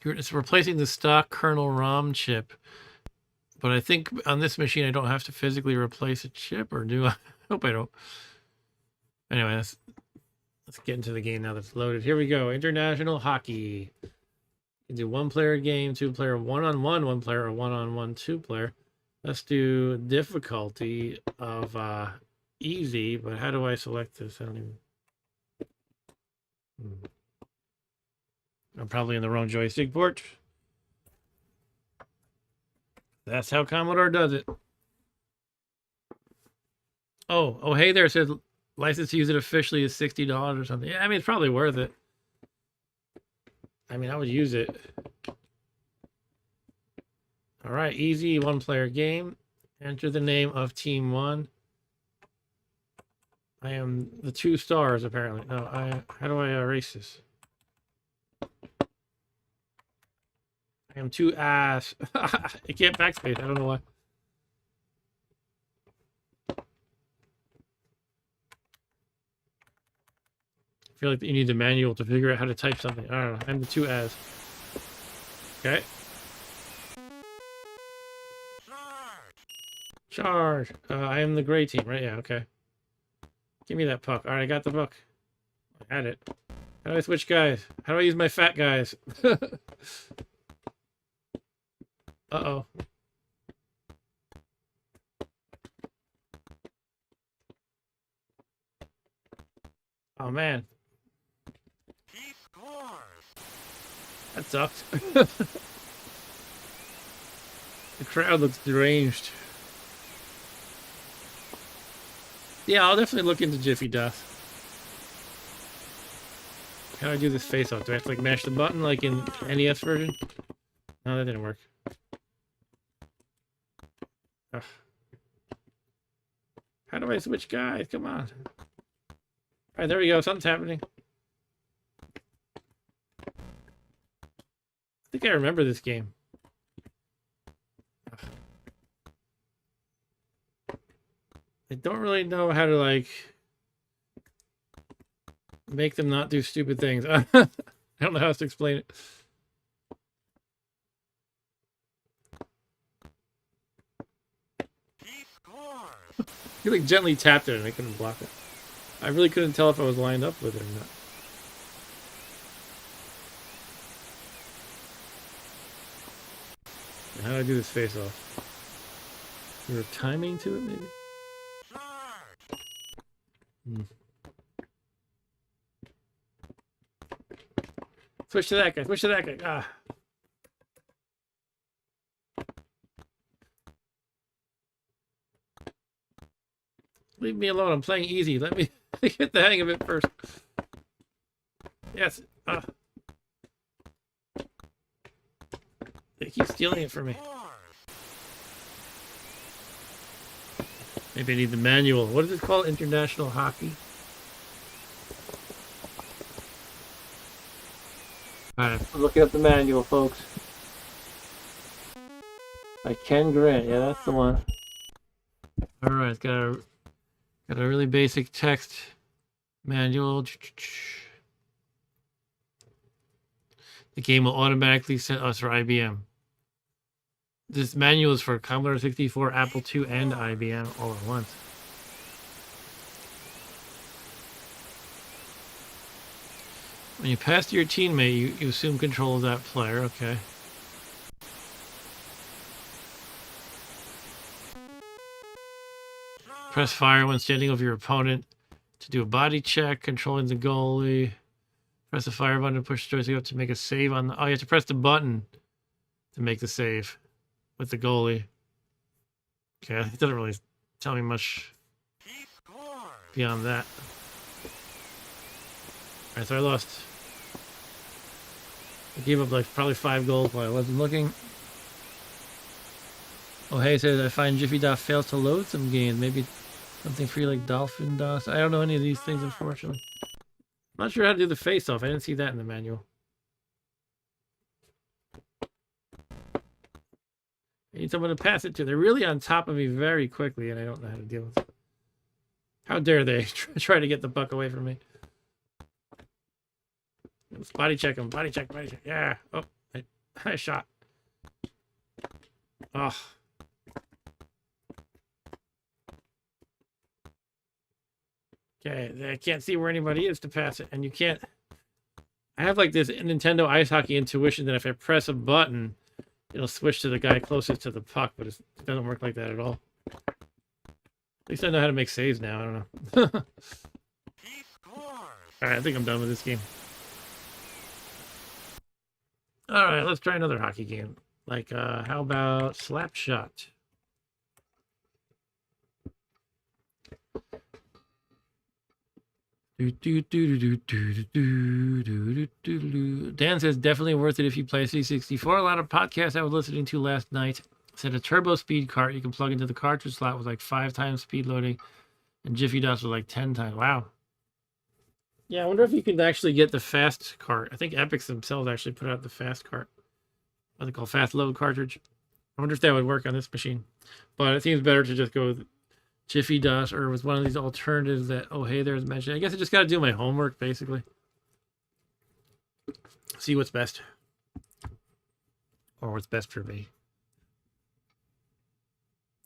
It's replacing the stock kernel ROM chip. But I think on this machine, I don't have to physically replace a chip, or do I? I hope I don't. Anyway, Let's get into the game now that's loaded. Here we go. International hockey. You can do 1-player game, 2-player, 1-on-1, 1-player, or 1-on-1, 2-player. Let's do difficulty of easy, but how do I select this? I don't even... I'm probably in the wrong joystick port. That's how Commodore does it. Oh, hey there. It says license to use it officially is $60 or something. Yeah, I mean, it's probably worth it. I mean, I would use it. All right, easy 1-player game. Enter the name of Team 1. I am the 2 stars, apparently. No, how do I erase this? I am 2 ass. I can't backspace. I don't know why. I feel like you need the manual to figure out how to type something. I don't know. I'm the 2 as. Okay. Charge. I am the gray team, right? Yeah, okay. Give me that puck. All right, I got the puck. I had it. How do I switch guys? How do I use my fat guys? Uh-oh. Oh, man. He scores. That sucks. The crowd looks deranged. Yeah, I'll definitely look into Jiffy Duff. How do I do this face-off? Do I have to, like, mash the button like in NES version? No, that didn't work. Ugh. How do I switch guys? Come on. Alright, there we go. Something's happening. I think I remember this game. Ugh. I don't really know how to, like, make them not do stupid things. I don't know how else to explain it. He scores. He, like, gently tapped it and I couldn't block it. I really couldn't tell if I was lined up with it or not. How do I do this face off? Is there a timing to it, maybe? Switch to that guy. Switch to that guy. Ah. Leave me alone. I'm playing easy. Let me get the hang of it first. Yes. They keep stealing it from me. Maybe I need the manual. What is it called? International hockey? Alright, I'm looking up the manual, folks. By Ken Grant. Yeah, that's the one. Alright, it's got a really basic text manual. The game will automatically send us for IBM. This manual is for Commodore 64, Apple II, and IBM all at once. When you pass to your teammate, you assume control of that player. Okay. Press fire when standing over your opponent to do a body check, controlling the goalie. Press the fire button to push the joystick up to make a save on the... Oh, you have to press the button to make the save with the goalie. Okay, it doesn't really tell me much beyond that. Alright, so I lost. I gave up like probably 5 goals while I wasn't looking. Oh, hey, says I find Jiffy Dot fails to load some games. Maybe something free like Dolphin DOS. I don't know any of these things, unfortunately. I'm not sure how to do the face-off. I didn't see that in the manual. I need someone to pass it to. They're really on top of me very quickly, and I don't know how to deal with it. How dare they try to get the puck away from me? Let's body check him. Body check, body check. Yeah. Oh, I shot. Oh. Okay, I can't see where anybody is to pass it, and you can't. I have like this Nintendo Ice Hockey intuition that if I press a button, it'll switch to the guy closest to the puck, but it doesn't work like that at all. At least I know how to make saves now. I don't know. He scores. All right, I think I'm done with this game. All right, let's try another hockey game. Like, how about Slapshot? Dan says definitely worth it if you play C64. A lot of podcasts I was listening to last night said a turbo speed cart you can plug into the cartridge slot was like 5 times speed loading, and Jiffy DOS was like 10 times. Wow. Yeah, I wonder if you can actually get the fast cart. I think Epyx themselves actually put out the fast cart. What they call fast load cartridge. I wonder if that would work on this machine. But it seems better to just go with Jiffy DOS or with one of these alternatives that Hey There is mentioned. I guess I just got to do my homework, basically. See what's best. Or what's best for me.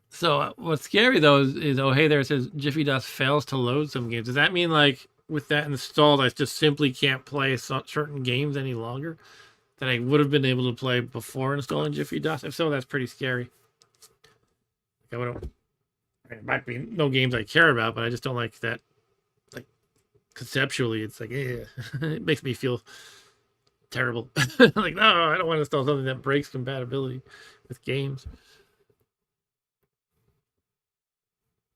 So what's scary, though, is Hey There says Jiffy DOS fails to load some games. Does that mean, like, with that installed, I just simply can't play certain games any longer that I would have been able to play before installing Jiffy DOS? If so, that's pretty scary. It might be no games I care about, but I just don't like that. Like, conceptually, it's like, it makes me feel terrible. Like, no, I don't want to install something that breaks compatibility with games.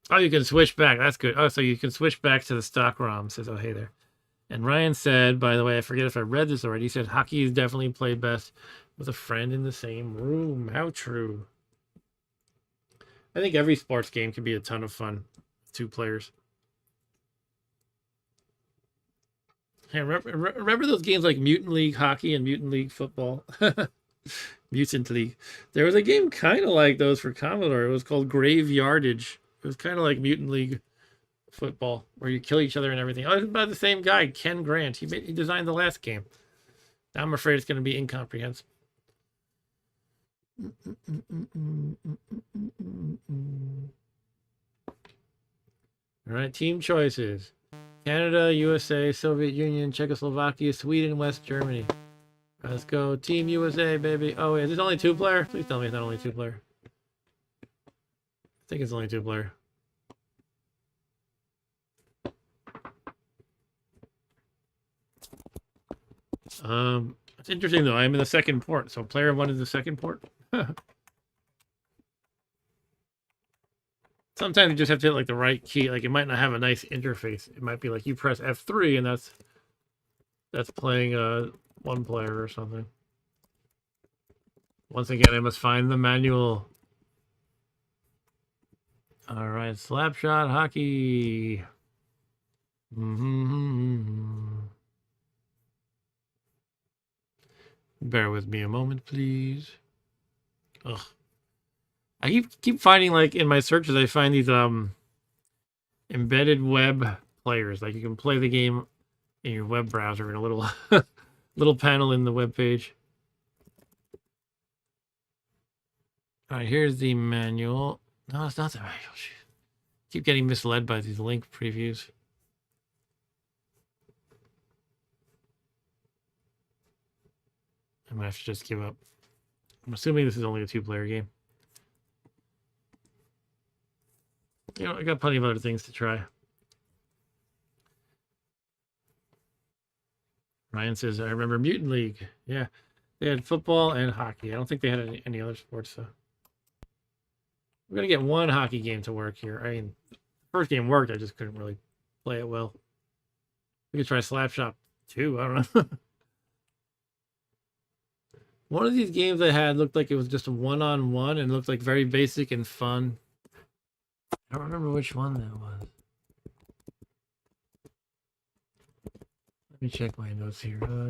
Oh, you can switch back. That's good. Oh, so you can switch back to the stock ROM, says Hey There. And Ryan said, by the way, I forget if I read this already, he said hockey is definitely played best with a friend in the same room. How true. I think every sports game can be a ton of fun with 2 players. Hey, remember those games like Mutant League Hockey and Mutant League Football? Mutant League. There was a game kind of like those for Commodore. It was called Graveyardage. It was kind of like Mutant League Football, where you kill each other and everything. Oh, it's by the same guy, Ken Grant. He designed the last game. Now I'm afraid it's going to be incomprehensible. All right, team choices. Canada, USA, Soviet Union, Czechoslovakia, Sweden, West Germany. Let's go. Team USA, baby. Oh, wait, is it only 2-player? Please tell me it's not only 2-player. I think it's only 2-player. It's interesting, though. I'm in the second port, so player 1 is the second port. Sometimes you just have to hit like the right key. Like, it might not have a nice interface. It might be like you press F3 and that's playing 1 player or something. Once again, I must find the manual. All right, Slapshot Hockey. Bear with me a moment, please. Ugh. I keep finding, like, in my searches, I find these embedded web players. Like, you can play the game in your web browser in a little little panel in the web page. All right, here's the manual. No, it's not the manual. Keep getting misled by these link previews. I'm gonna have to just give up. I'm assuming this is only a 2-player game. You know, I got plenty of other things to try. Ryan says, I remember Mutant League. Yeah, they had football and hockey. I don't think they had any other sports, though. We're going to get 1 hockey game to work here. I mean, the first game worked. I just couldn't really play it well. We could try Slapshot II. I don't know. One of these games I had looked like it was just a 1-on-1 and looked like very basic and fun. I don't remember which one that was. Let me check my notes here. Geez,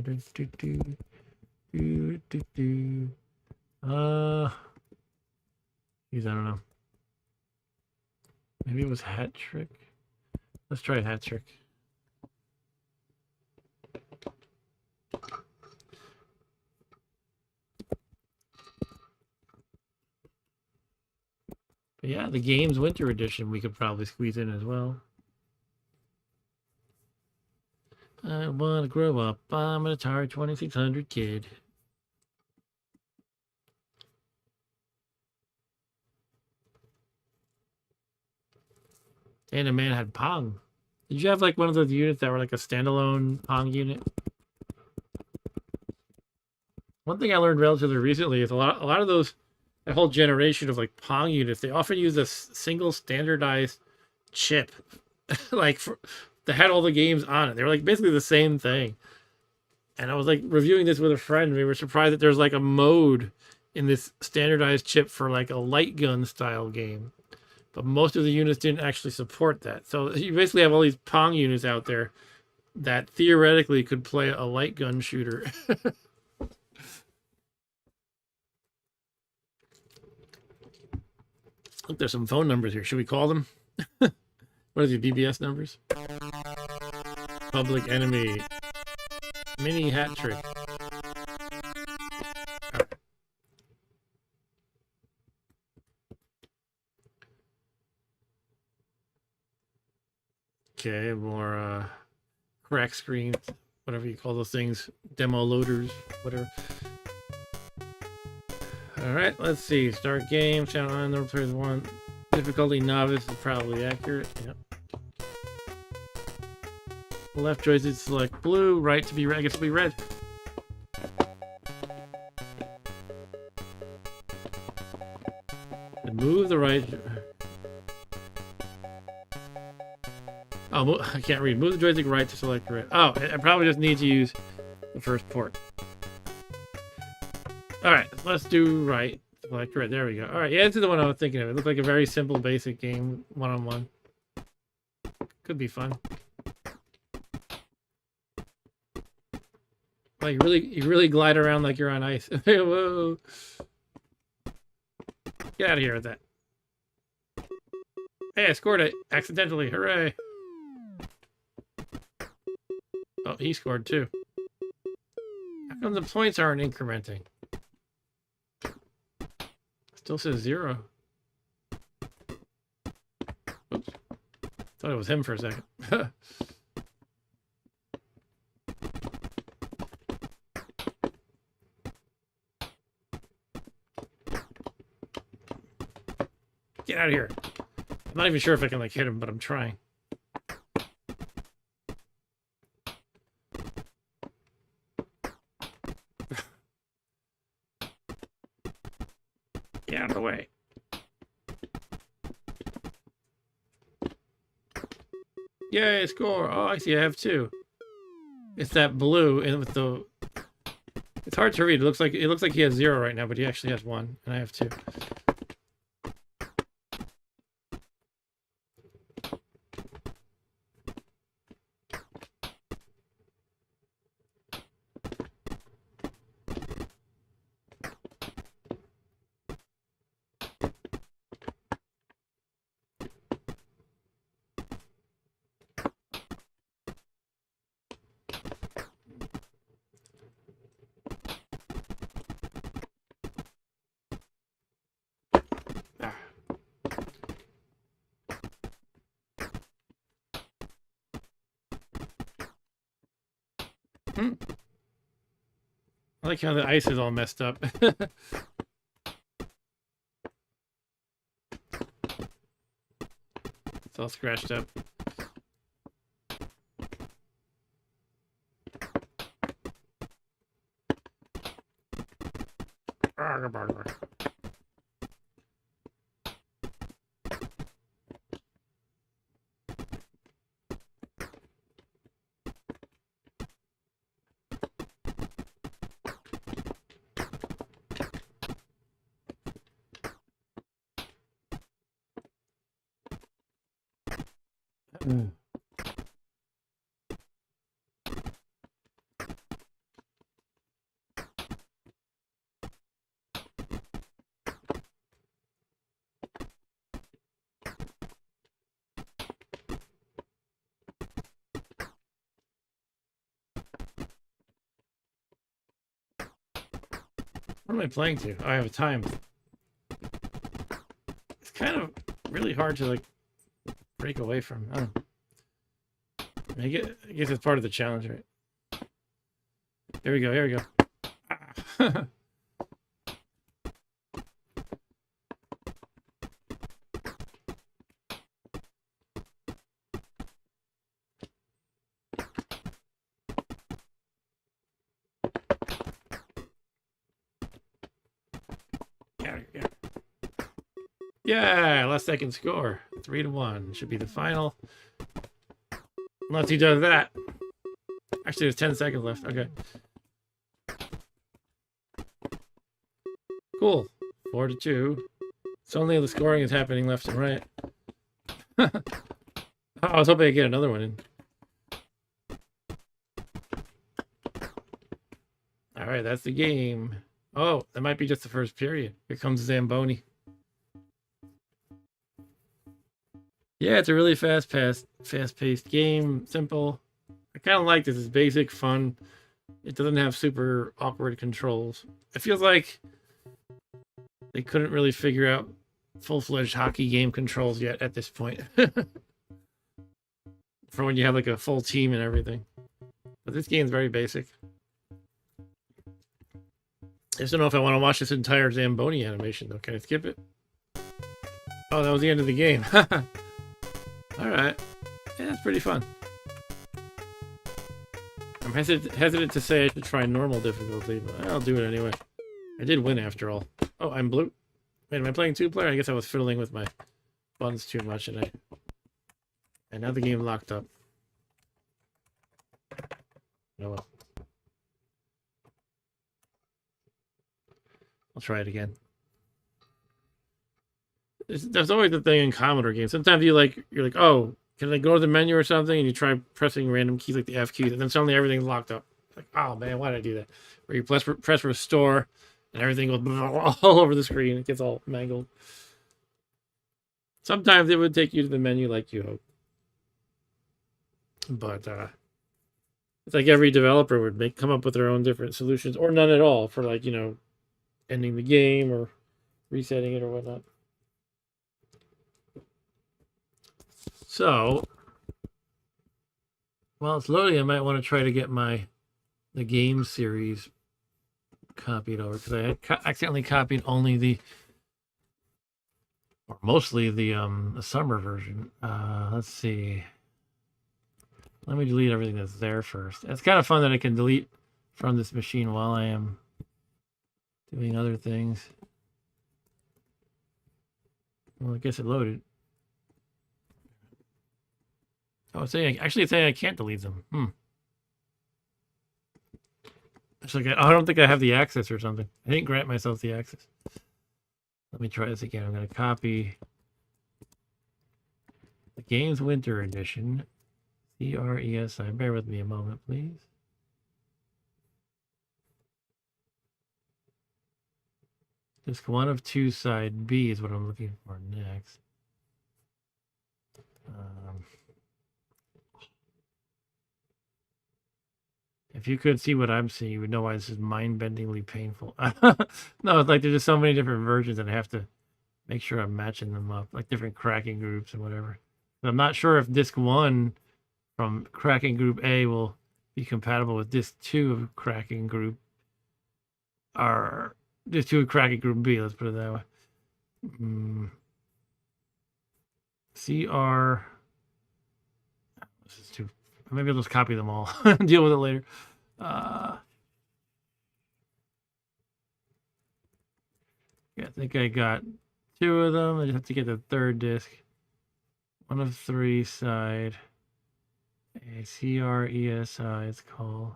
I don't know. Maybe it was Hat Trick. Let's try Hat Trick. But yeah, the game's Winter Edition we could probably squeeze in as well. I want to grow up. I'm an Atari 2600 kid. And a man had Pong. Did you have like one of those units that were like a standalone Pong unit? One thing I learned relatively recently is a lot of those, that whole generation of like Pong units, they often use a single standardized chip, like that had all the games on it. They were like basically the same thing. And I was like reviewing this with a friend. And we were surprised that there's like a mode in this standardized chip for like a light gun style game. But most of the units didn't actually support that. So you basically have all these Pong units out there that theoretically could play a light gun shooter. Look, there's some phone numbers here. Should we call them? What are the BBS numbers? Public Enemy. Mini hat trick. Okay, more crack screens, whatever you call those things, demo loaders, whatever. All right, let's see. Start game. Channel on the players one. Difficulty novice is probably accurate. Yep. Left joystick select blue. Right to be red. I guess it'll be red. And move the right. Oh, I can't read. Move the joystick right to select red. Oh, I probably just need to use the first port. All right, let's do right. Select red. There we go. All right, yeah, this is the one I was thinking of. It looked like a very simple, basic game, one-on-one. Could be fun. Oh, you really glide around like you're on ice. Whoa! Get out of here with that. Hey, I scored it accidentally. Hooray! Oh, he scored too. How come the points aren't incrementing? Still says 0. Oops. Thought it was him for a second. Get out of here. I'm not even sure if I can like hit him, but I'm trying. Get out of the way. Yay, score. Oh, I see I have 2. It's that blue and with the, it's hard to read. It looks like he has 0 right now, but he actually has 1 and I have 2. I like how the ice is all messed up. It's all scratched up. What am I playing to? Oh, I have a time. It's kind of really hard to like break away from. I guess it's part of the challenge, right? There we go. Here we go. Ah. Yeah, last second score. 3-1. Should be the final. Unless he does that. Actually, there's 10 seconds left. Okay. Cool. 4-2. It's only the scoring is happening left and right. I was hoping I'd get another one in. Alright, that's the game. Oh, that might be just the first period. Here comes Zamboni. Yeah, it's a really fast-paced game. Simple. I kind of like this. It's basic, fun. It doesn't have super awkward controls. It feels like they couldn't really figure out full-fledged hockey game controls yet at this point. For when you have like a full team and everything. But this game's very basic. I just don't know if I want to watch this entire Zamboni animation though. Can I skip it? Oh, that was the end of the game. Alright. Yeah, that's pretty fun. I'm hesitant to say I should try normal difficulty, but I'll do it anyway. I did win after all. Oh, I'm blue. Wait, am I playing two-player? I guess I was fiddling with my buttons too much, and now the game locked up. Oh well. I'll try it again. There's always the thing in Commodore games. Sometimes you're like, oh, can I go to the menu or something? And you try pressing random keys like the F keys, and then suddenly everything's locked up. Like, oh man, why did I do that? Where you press restore, and everything goes all over the screen. It gets all mangled. Sometimes it would take you to the menu like you hope. But it's like every developer would come up with their own different solutions, or none at all, for like, ending the game or resetting it or whatnot. So, while it's loading, I might want to try to get the game series copied over, because I had accidentally copied only mostly the summer version. Let's see. Let me delete everything that's there first. It's kind of fun that I can delete from this machine while I am doing other things. Well, I guess it loaded. Oh, it's saying I can't delete them. It's like I don't think I have the access or something. I didn't grant myself the access. Let me try this again. I'm going to copy the game's Winter Edition. CRESI. Bear with me a moment, please. Disc 1 of 2, side B is what I'm looking for next. If you could see what I'm seeing, you would know why this is mind-bendingly painful. No, it's like there's just so many different versions and I have to make sure I'm matching them up, like different cracking groups and whatever. But I'm not sure if disc 1 from cracking group A will be compatible with disc 2 of cracking group, or disc 2 of cracking group B, let's put it that way. CR, this is too, maybe I'll just copy them all and deal with it later. Yeah, I think I got 2 of them. I just have to get the third disc. 1 of 3 side. A CRESI it's called.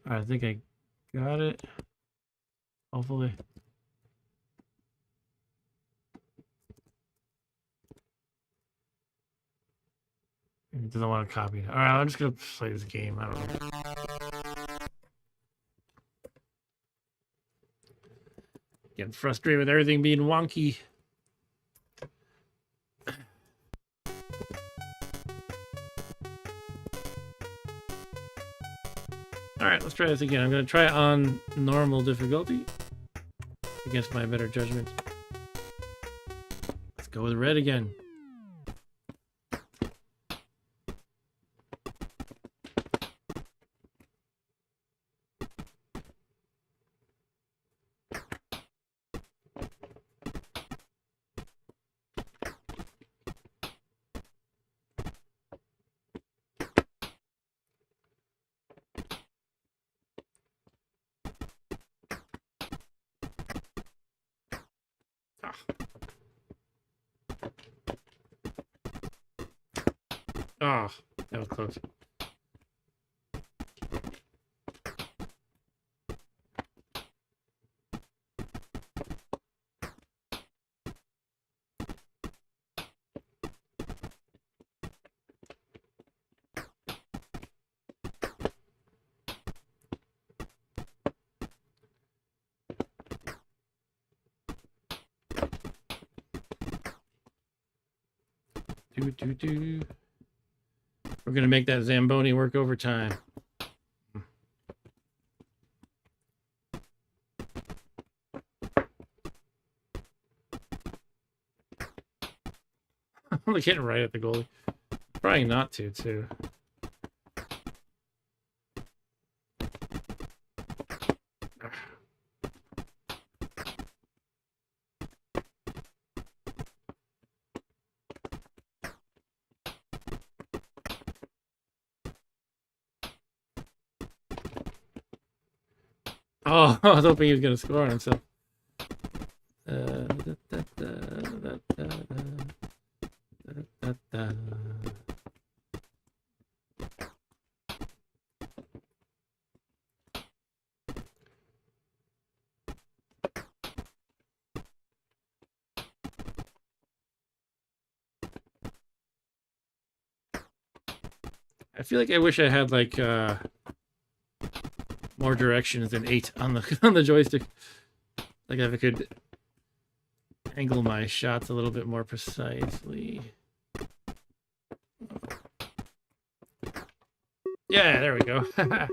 I think I got it. Hopefully. It doesn't want to copy it. Alright, I'm just going to play this game. I don't know. Getting frustrated with everything being wonky. Alright, let's try this again. I'm going to try it on normal difficulty against my better judgment. go with red again. Ah, oh, that was close. Do. We're gonna make that Zamboni work overtime. I'm only getting right at the goalie. Trying not to, too. Oh, I was hoping he was going to score on himself. I feel like I wish I had like more directions than 8 on the joystick. Like if I could angle my shots a little bit more precisely. Yeah, there we go. Nice.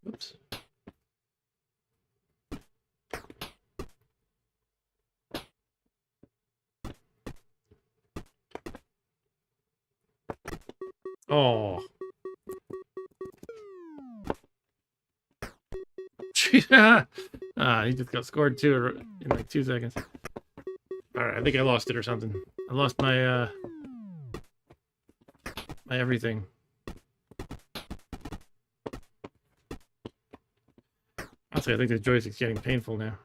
Oops. Oh. He just got scored 2 in like 2 seconds. Alright, I think I lost it or something. I lost my my everything. Honestly, I think the joystick's getting painful now.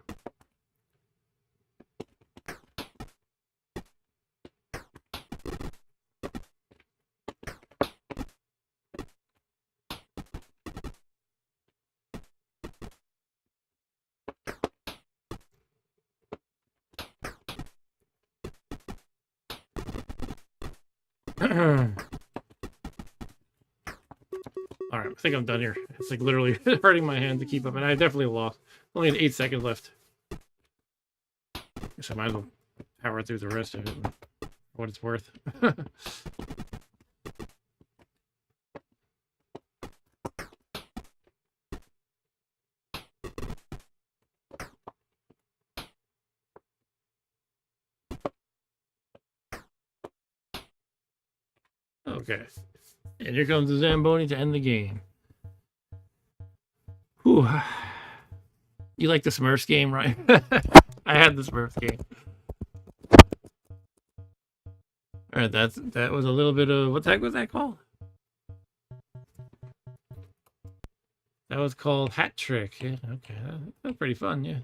Alright, I think I'm done here. It's like literally hurting my hand to keep up, and I definitely lost. Only had 8 seconds left. Guess I might as well power through the rest of it for what it's worth. Okay. And here comes the Zamboni to end the game. Whew. You like the Smurfs game, right? I had the Smurfs game. Alright, that was a little bit of... What the heck was that called? That was called Hat Trick. Yeah, okay. That's pretty fun, yeah.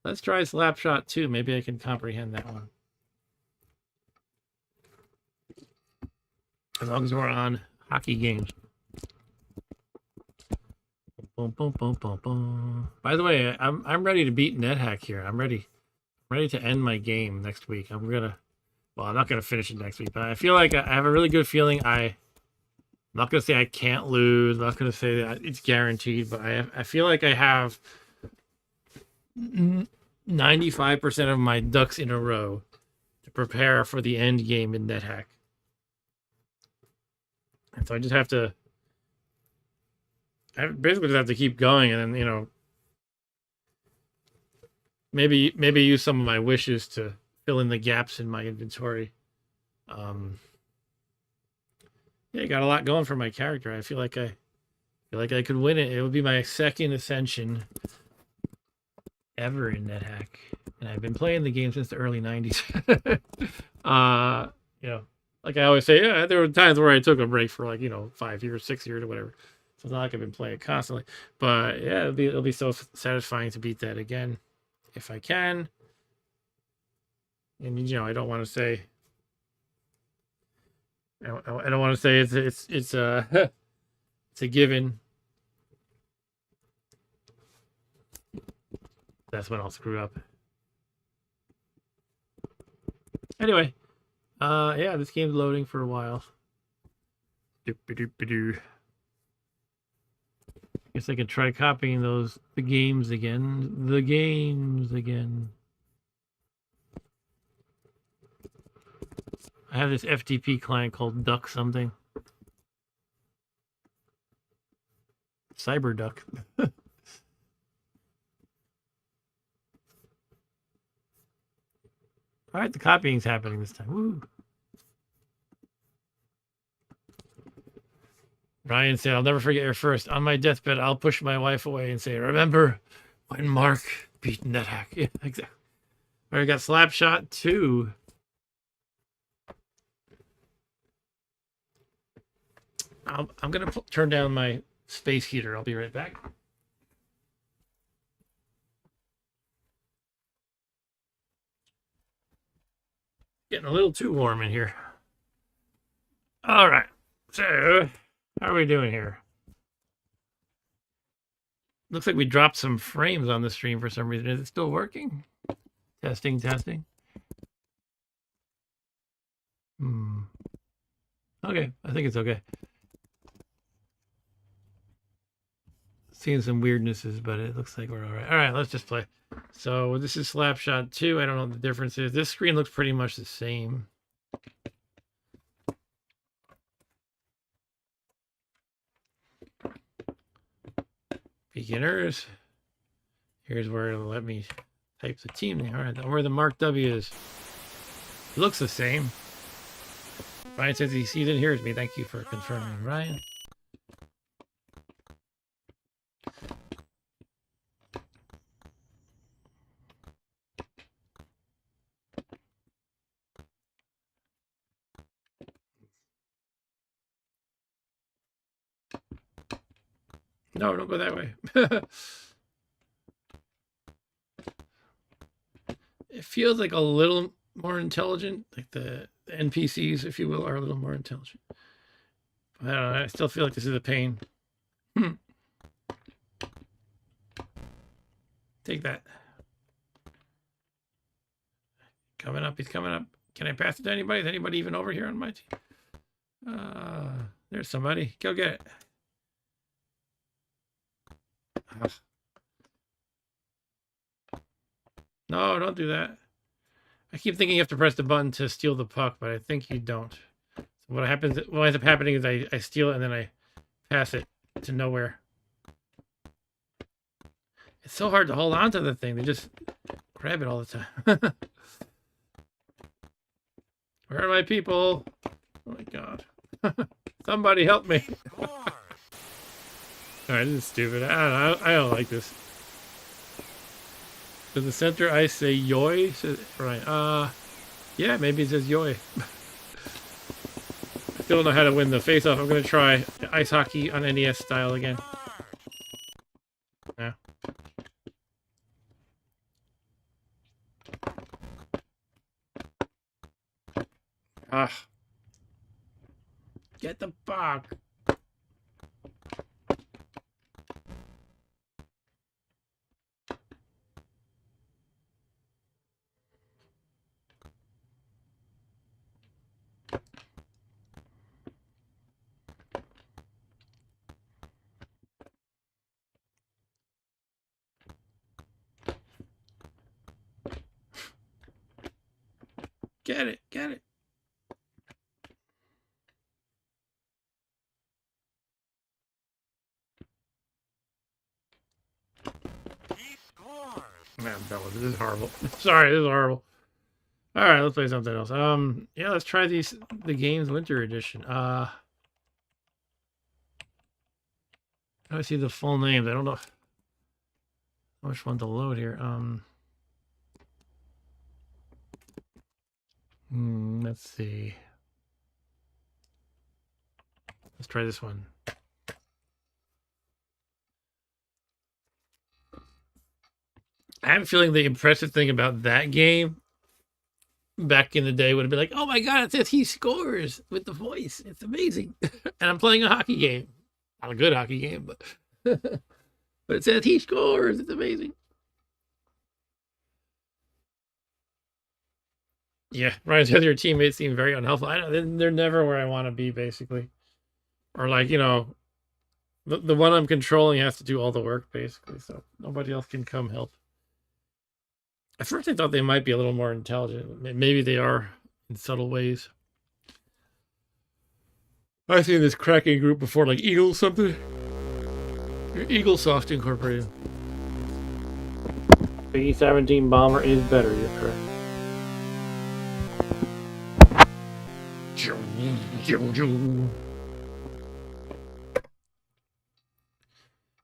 Let's try Slapshot II. Maybe I can comprehend that one. As long as we're on hockey games. Boom, boom, boom, boom, boom. By the way, I'm ready to beat NetHack here. I'm ready to end my game next week. I'm not gonna finish it next week, but I feel like I have a really good feeling. I'm not gonna say I can't lose. I'm not gonna say that it's guaranteed, but I feel like I have 95% of my ducks in a row to prepare for the end game in NetHack. And so I just have to I basically just have to keep going, and then maybe use some of my wishes to fill in the gaps in my inventory. Yeah, I got a lot going for my character. I feel like I could win it. It would be my second ascension ever in NetHack, and I've been playing the game since the early '90s. Like I always say, yeah, there were times where I took a break for 5 years, 6 years, or whatever. So it's not like I've been playing constantly. But yeah, it'll be so satisfying to beat that again if I can. And I don't want to say. I don't want to say it's a it's a given. That's when I'll screw up. Anyway, yeah, this game's loading for a while. Doop-a-doop-a-doo. Guess I can try copying the games again. The games again. I have this FTP client called Duck something. CyberDuck. All right, the copying's happening this time. Woo. Ryan said, I'll never forget your first. On my deathbed, I'll push my wife away and say, remember when Mark beat NetHack? Yeah, exactly. All right, we got Slapshot II. I'm going to turn down my space heater. I'll be right back. Getting a little too warm in here. All right. So, how are we doing here? Looks like we dropped some frames on the stream for some reason. Is it still working? Testing. Okay, I think it's okay. Seeing some weirdnesses, but it looks like we're all right. All right, let's just play. So this is Slapshot 2. I don't know what the difference is. This screen looks pretty much the same. Beginners. Here's where it'll let me type the team name. All right, where the Mark W is. It looks the same. Ryan says he sees and hears me. Thank you for confirming, Ryan. No, don't go that way. It feels like a little more intelligent, like the NPCs, if you will, are a little more intelligent. But I don't know. I still feel like this is a pain. Take that. Coming up. He's coming up. Can I pass it to anybody? Is anybody even over here on my team? There's somebody. Go get it. No, don't do that. I keep thinking you have to press the button to steal the puck, but I think you don't. So what ends up happening is I steal it and then I pass it to nowhere. It's so hard to hold on to the thing. They just grab it all the time. Where are my people? Oh my god. Somebody help me. Alright, this is stupid. I don't like this. To the center, I say yoy. Right. Yeah, maybe it says yoy. I still don't know how to win the face-off. I'm going to try ice hockey on NES style again. Yeah. Get the puck. Get it, get it. Man, Bella, this is horrible. Sorry, this is horrible. All right, let's play something else. Yeah, let's try the games winter edition. How do I see the full names? I don't know which one to load here. Let's see. Let's try this one. I have a feeling the impressive thing about that game back in the day would have been like, oh my god, it says he scores with the voice. It's amazing. And I'm playing a hockey game. Not a good hockey game, but but it says he scores. It's amazing. Yeah, Ryan says your teammates seem very unhelpful. I know they're never where I want to be, basically. Or like, the one I'm controlling has to do all the work, basically, so nobody else can come help. At first I thought they might be a little more intelligent. Maybe they are in subtle ways. I've seen this cracking group before, like Eagle something. Eagle Soft Incorporated. The E-17 bomber is better, you're correct.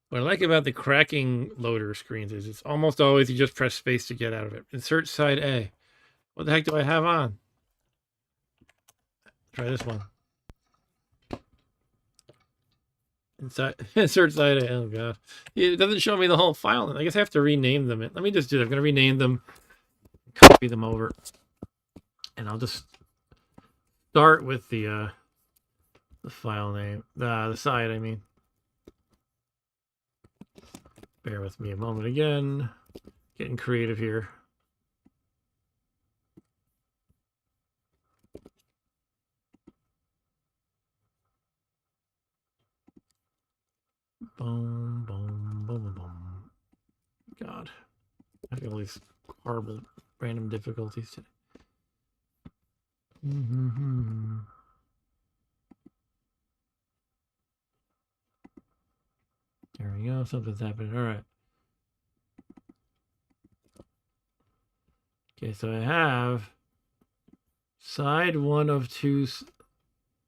What I like about the cracking loader screens is it's almost always you just press space to get out of it. Insert side A. What the heck do I have on? Try this one. Insert side A. Oh god. It doesn't show me the whole file. I guess I have to rename them. Let me just do that. I'm going to rename them. Copy them over. And I'll just start with the file name. The side, I mean. Bear with me a moment again. Getting creative here. Boom, boom, boom, boom. God. I have all these horrible random difficulties today. There we go. Something's happening. All right. Okay, so I have side 1 of 2,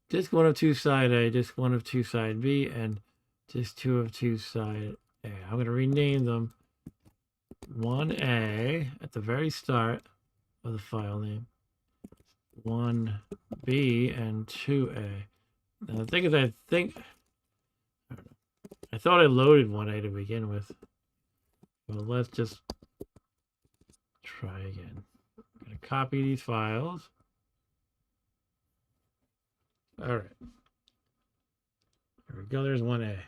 disc 1 of 2 side A, disc 1 of 2 side B, and disc 2 of 2 side A. I'm going to rename them 1A at the very start of the file name, 1B, and 2A. Now the thing is, I thought I loaded 1A to begin with. Well, let's just try again. I'm going to copy these files. All right. There we go. There's 1A.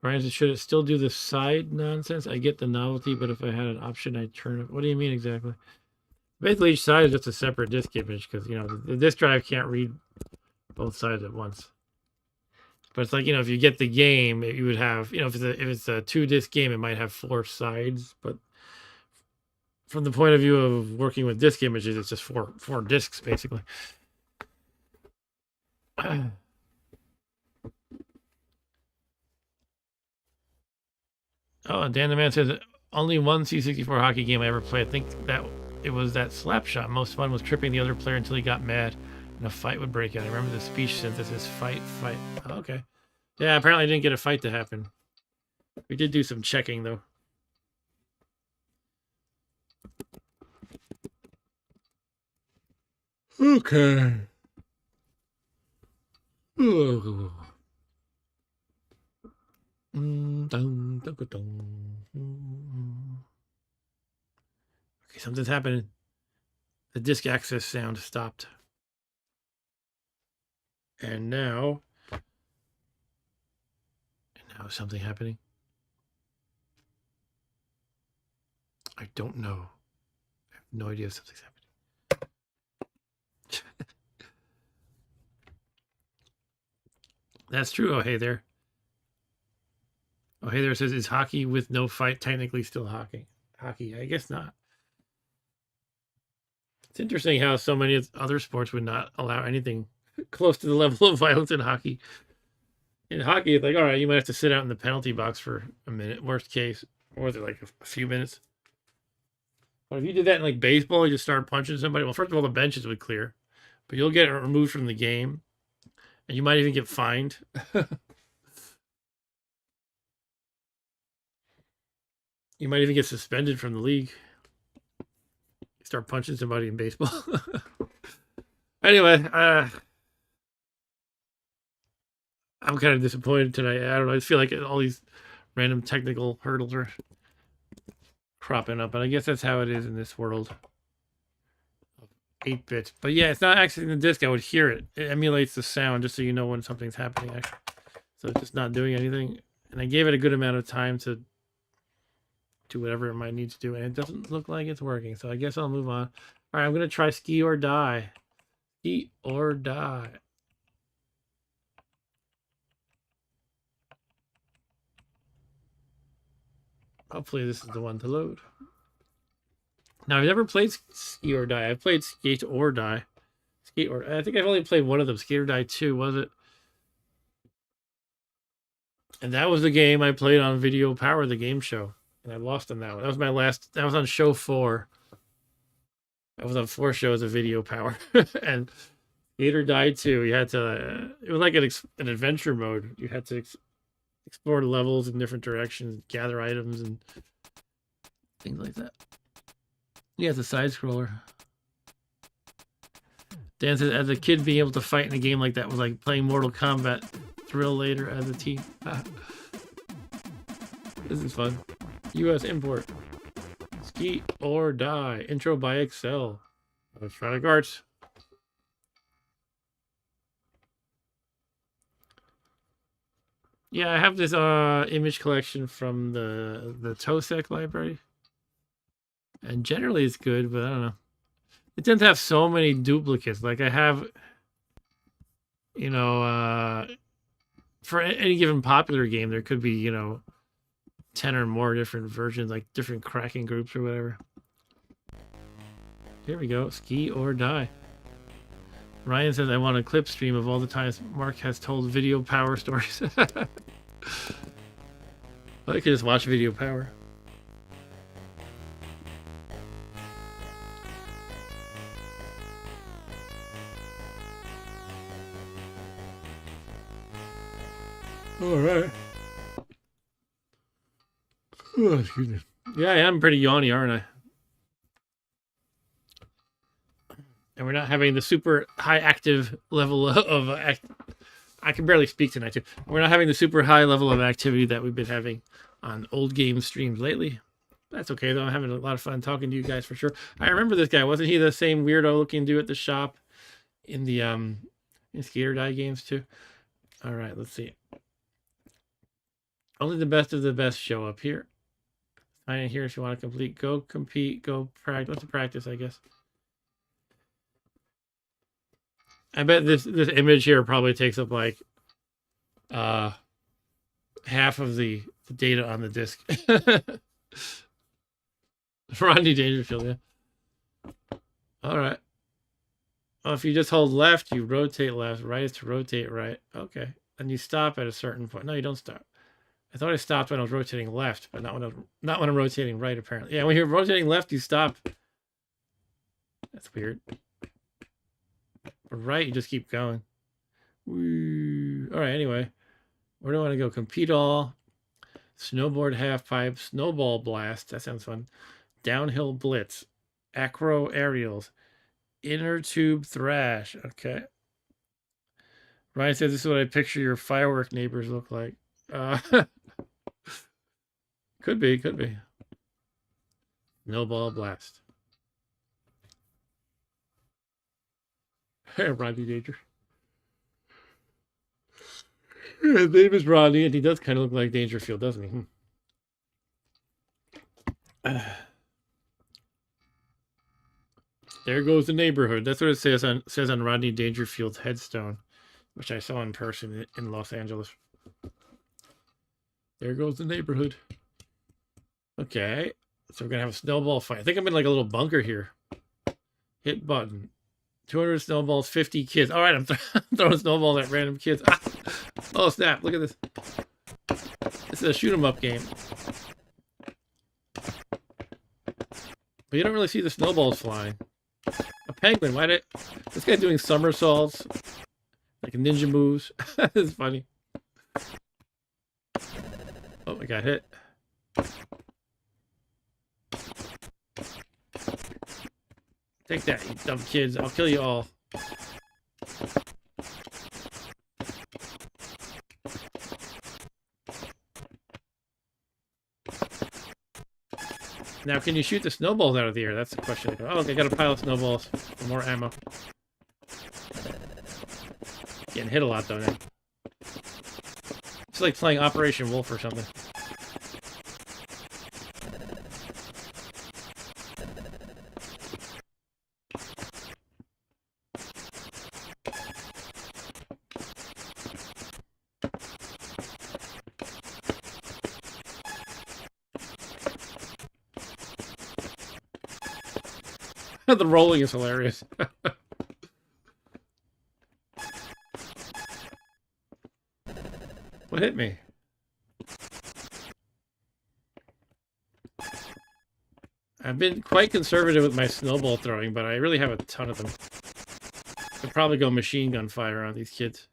Ryan says, should it still do the side nonsense? I get the novelty, but if I had an option, I'd turn it. What do you mean exactly? Basically, each side is just a separate disk image because, the disk drive can't read both sides at once. But it's like, if you get the game, you would have, if it's a 2-disc game, it might have 4 sides. But from the point of view of working with disk images, it's just four disks, basically. Oh, Dan the Man says, only one C64 hockey game I ever played. I think that it was that Slapshot. Most fun was tripping the other player until he got mad and a fight would break out. I remember the speech synthesis, fight. Oh, okay. Yeah, apparently I didn't get a fight to happen. We did do some checking, though. Okay. Oh. Okay, something's happening. The disk access sound stopped. And now is something happening? I don't know. I have no idea if something's happening. That's true. Oh, hey there. Oh, hey, there it says, is hockey with no fight technically still hockey? Hockey, I guess not. It's interesting how so many other sports would not allow anything close to the level of violence in hockey. In hockey, it's like, all right, you might have to sit out in the penalty box for a minute, worst case. Or was it like a few minutes? But if you did that in like baseball, you just start punching somebody. Well, first of all, the benches would clear, but you'll get removed from the game, and you might even get fined. You might even get suspended from the league. You start punching somebody in baseball. Anyway, I'm kind of disappointed tonight. I don't know. I just feel like all these random technical hurdles are cropping up, and I guess that's how it is in this world of 8-bit. But yeah, it's not accessing the disc. I would hear it. It emulates the sound just so you know when something's happening, actually. So it's just not doing anything. And I gave it a good amount of time to do whatever it might need to do, and it doesn't look like it's working. So I guess I'll move on. All right, I'm going to try Ski or Die. Ski or Die. Hopefully this is the one to load. Now, I've never played Ski or Die. I've played Skate or Die. Skate or I think I've only played one of them. Skate or Die 2, was it? And that was the game I played on Video Power, the game show. And I lost on that one. That was my last. That was on show 4. I was on 4 shows of Video Power. And Skate or Die 2, you had to. It was like an adventure mode. You had to explore the levels in different directions, gather items, and things like that. Yeah, it's a side scroller. Dan says, as a kid, being able to fight in a game like that was like playing Mortal Kombat Thrill later as a teen. This is fun. U.S. import. Ski or Die. Intro by Excel. Electronic Arts. Yeah, I have this image collection from the TOSEC library. And generally it's good, but I don't know. It tends to have so many duplicates. Like I have, you know, for any given popular game, there could be, 10 or more different versions, like different cracking groups or whatever. Here we go. Ski or Die. Ryan says, I want a clip stream of all the times Mark has told Video Power stories. I could just watch Video Power. All right. Oh, excuse me. Yeah, I am pretty yawny, aren't I? And we're not having the super high active level of I can barely speak tonight too. We're not having the super high level of activity that we've been having on old game streams lately. That's okay though. I'm having a lot of fun talking to you guys for sure. I remember this guy. Wasn't he the same weirdo looking dude at the shop in the in Skate or Die games too? All right, let's see. Only the best of the best show up here. Sign in here if you want to complete. Go compete. Go practice. What's the practice, I guess? I bet this image here probably takes up like half of the data on the disk. Rodney Dangerfield, yeah. All right. Oh, if you just hold left, you rotate left. Right is to rotate right. Okay. And you stop at a certain point. No, you don't stop. I thought I stopped when I was rotating left, but not when I'm rotating right, apparently. Yeah, when you're rotating left, you stop. That's weird. But right, you just keep going. Woo. All right, anyway. Where do I want to go? Compete all. Snowboard half pipe. Snowball blast. That sounds fun. Downhill blitz. Acro aerials. Inner tube thrash. Okay. Ryan says this is what I picture your firework neighbors look like. Could be. Snowball blast. Rodney Danger. His name is Rodney, and he does kind of look like Dangerfield, doesn't he? There goes the neighborhood. That's what it says on Rodney Dangerfield's headstone, which I saw in person in Los Angeles. There goes the neighborhood. Okay. So we're going to have a snowball fight. I think I'm in like a little bunker here. Hit button. 200 snowballs, 50 kids. All right, I'm throwing snowballs at random kids. Ah! Oh, snap. Look at this. This is a shoot 'em up game. But you don't really see the snowballs flying. A penguin. Why did this guy doing somersaults? Like ninja moves. It's funny. Oh, I got hit. Take that, you dumb kids. I'll kill you all. Now, can you shoot the snowballs out of the air? That's the question. Oh, okay, I got a pile of snowballs for more ammo. Getting hit a lot, though, now. It's like playing Operation Wolf or something. The rolling is hilarious. What hit me? I've been quite conservative with my snowball throwing, but I really have a ton of them. I'd probably go machine gun fire on these kids.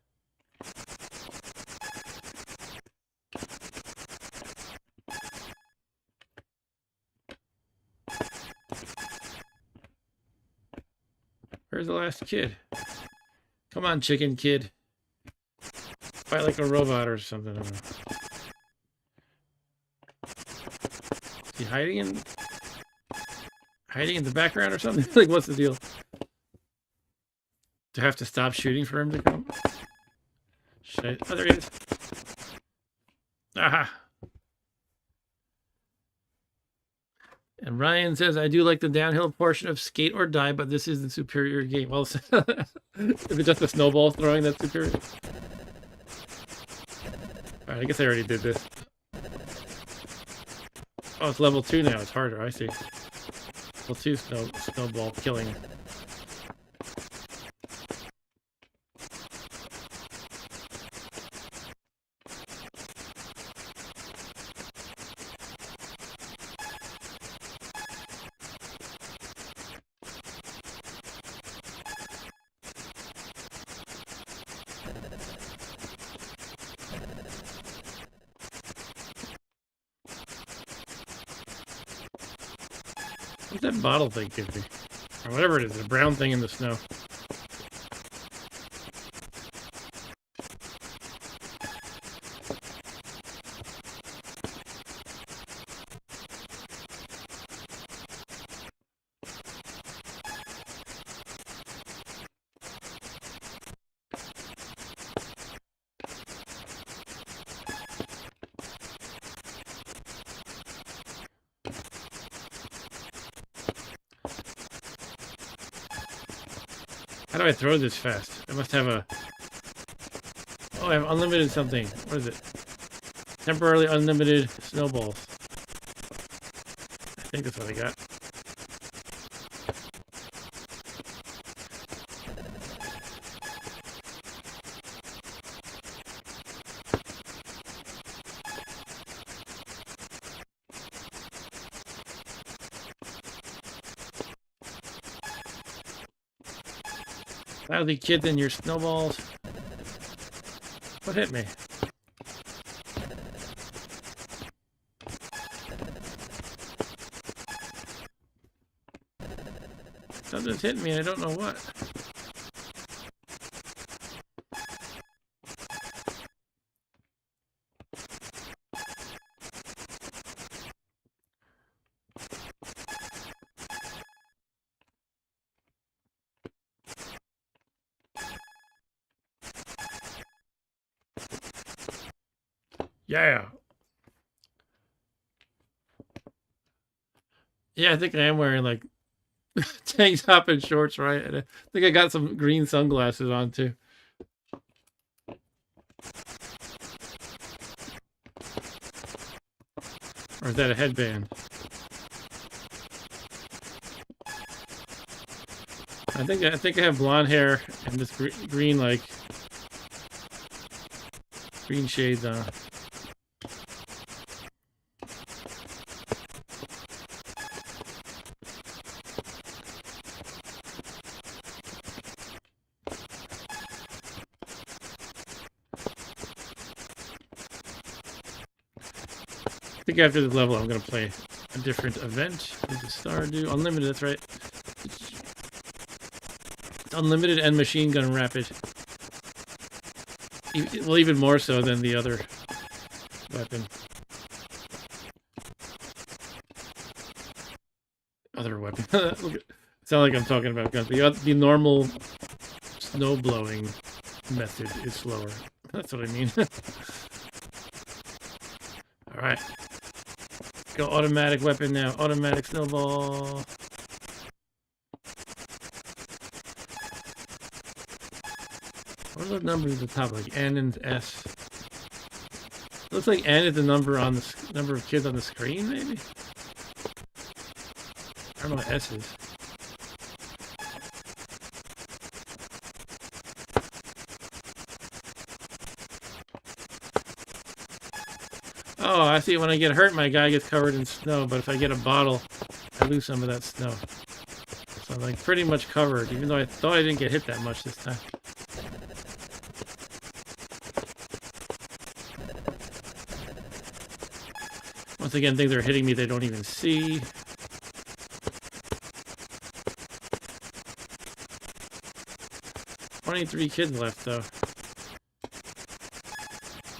Where's the last kid? Come on, chicken kid. Fight like a robot or something. I don't know. Is he hiding in the background or something? Like, what's the deal? Do I have to stop shooting for him to come? Shit. Oh, there he is. Aha! And Ryan says, I do like the downhill portion of Skate or Die, but this is the superior game. Well, is it just the snowball throwing that's superior? Alright, I guess I already did this. Oh, it's level 2 now. It's harder. I see. Level 2 snowball killing. What's that bottle thing give me? Or whatever it is, the brown thing in the snow. How do I throw this fast? I must have a... Oh, I have unlimited something. What is it? Temporarily unlimited snowballs. I think that's what I got. Lousy kids and your snowballs. What hit me? Something's hit me, I don't know what. Yeah. Yeah, I think I am wearing like tank top and shorts, right? And I think I got some green sunglasses on too. Or is that a headband? I think I have blonde hair and this green like green shades on. I think after this level, I'm gonna play a different event with the Stardew Unlimited. That's right. It's unlimited and machine gun rapid. Well, even more so than the other weapon. Other weapon. Look at, sound like I'm talking about guns. The normal snow blowing method is slower. That's what I mean. All right. Go automatic weapon now. Automatic snowball. What are the numbers at the top? Like N and S. Looks like N is the number on the number of kids on the screen, maybe. I don't know what S is. Oh, I see. When I get hurt, my guy gets covered in snow. But if I get a bottle, I lose some of that snow. So I'm like pretty much covered, even though I thought I didn't get hit that much this time. Once again, things are hitting me they don't even see. Only 3 kids left, though.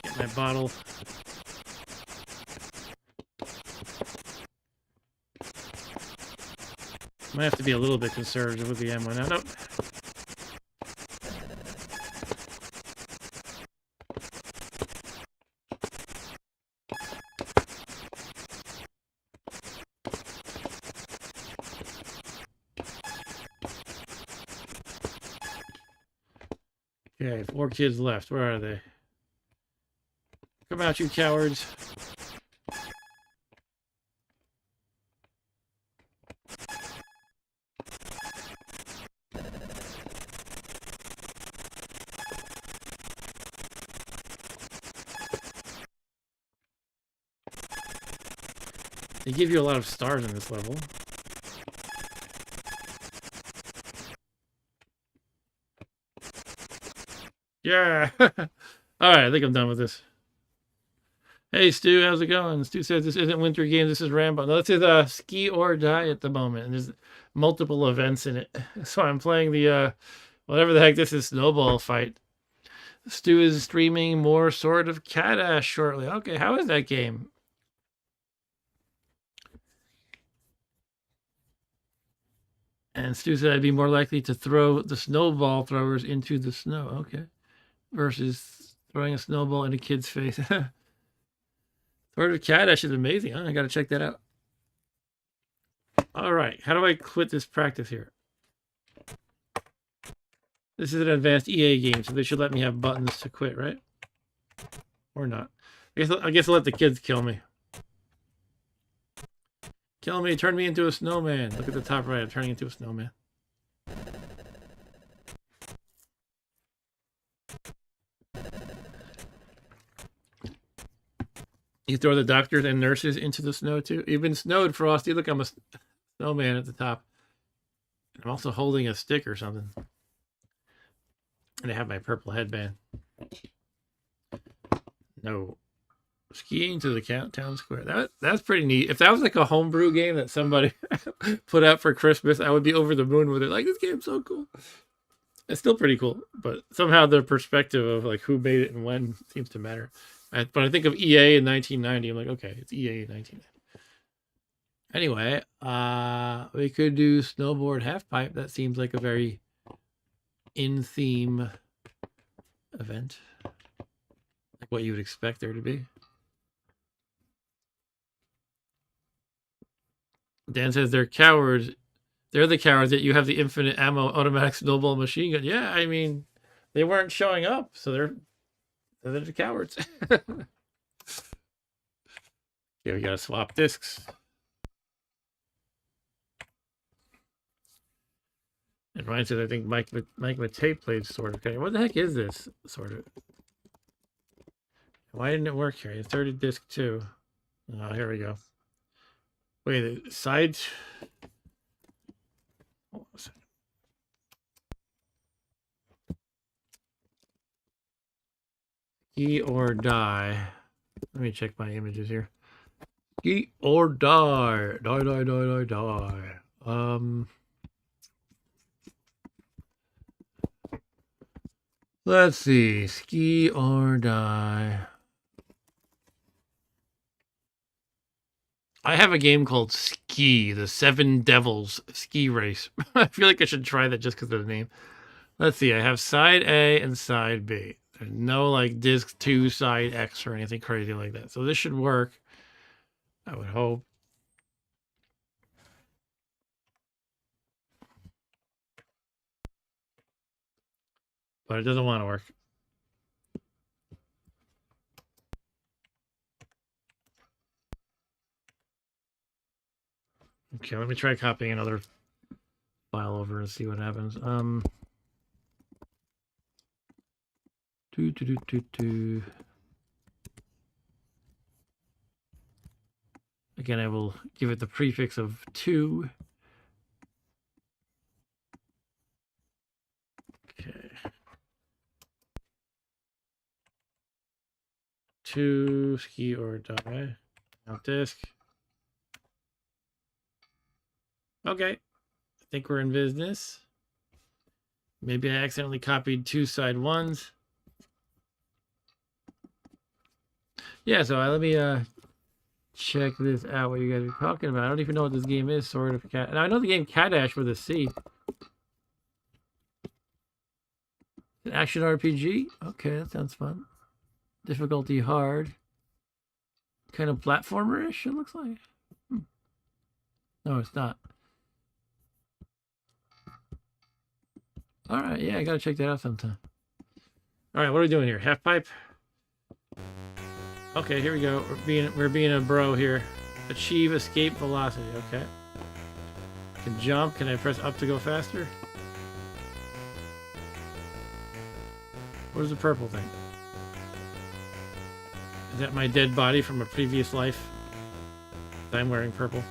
Get my bottle. Might have to be a little bit conservative with the ammo now. Nope. Okay, 4 kids left. Where are they? Come out, you cowards. They give you a lot of stars in this level. Yeah! Alright, I think I'm done with this. Hey, Stu, how's it going? Stu says this isn't Winter Games, this is Rambo. No, this is Ski or Die at the moment, and there's multiple events in it. So I'm playing the, whatever the heck this is, Snowball Fight. Stu is streaming more Sword of Kadash shortly. Okay, how is that game? And Stu said I'd be more likely to throw the snowball throwers into the snow. Okay. Versus throwing a snowball in a kid's face. Sword of Kadash is amazing. Huh? I got to check that out. All right. How do I quit this practice here? This is an advanced EA game, so they should let me have buttons to quit, right? Or not. I guess I'll let the kids kill me. Kill me, turn me into a snowman. Look at the top right, I'm turning into a snowman. You throw the doctors and nurses into the snow too? You've been snowed, Frosty. Look, I'm a snowman at the top. I'm also holding a stick or something. And I have my purple headband. No. Skiing to the town square. That's pretty neat. If that was like a homebrew game that somebody put out for Christmas, I would be over the moon with it. Like, this game's so cool. It's still pretty cool, but somehow the perspective of like who made it and when seems to matter. But I think of EA in 1990. I'm like, okay, it's EA in 1990. Anyway, we could do snowboard halfpipe. That seems like a very in-theme event, like what you would expect there to be. Dan says they're cowards. They're the cowards that you have the infinite ammo automatic snowball machine gun. Yeah, I mean, they weren't showing up, so they're the cowards. Okay, we gotta swap discs. It reminds me, I think Mike Matei played Sword of Kane. What the heck is this? Sort of. Why didn't it work here? I started disc 2. Oh, here we go. Wait, side. Hold on a second. Ski or die. Let me check my images here. Ski or die. Die, die, die, die, die. Let's see. Ski or die. I have a game called Ski, the Seven Devils ski race. I feel like I should try that just because of the name. Let's see. I have side A and side B. There's no like disc 2 side X or anything crazy like that. So this should work. I would hope. But it doesn't want to work. Okay, let me try copying another file over and see what happens. Again, I will give it the prefix of 2. Okay. 2, ski or die. Now disk. Okay. I think we're in business. Maybe I accidentally copied 2 side 1s. Yeah, so let me check this out, what you guys are talking about. I don't even know what this game is, Sword of Cat. And I know the game Kadash with a C. An action RPG? Okay, that sounds fun. Difficulty hard. Kind of platformer-ish, it looks like. No, it's not. Alright, yeah, I gotta check that out sometime. Alright, what are we doing here? Half pipe? Okay, here we go. We're being a bro here. Achieve escape velocity. Okay. Can jump. Can I press up to go faster? What is the purple thing? Is that my dead body from a previous life? I'm wearing purple.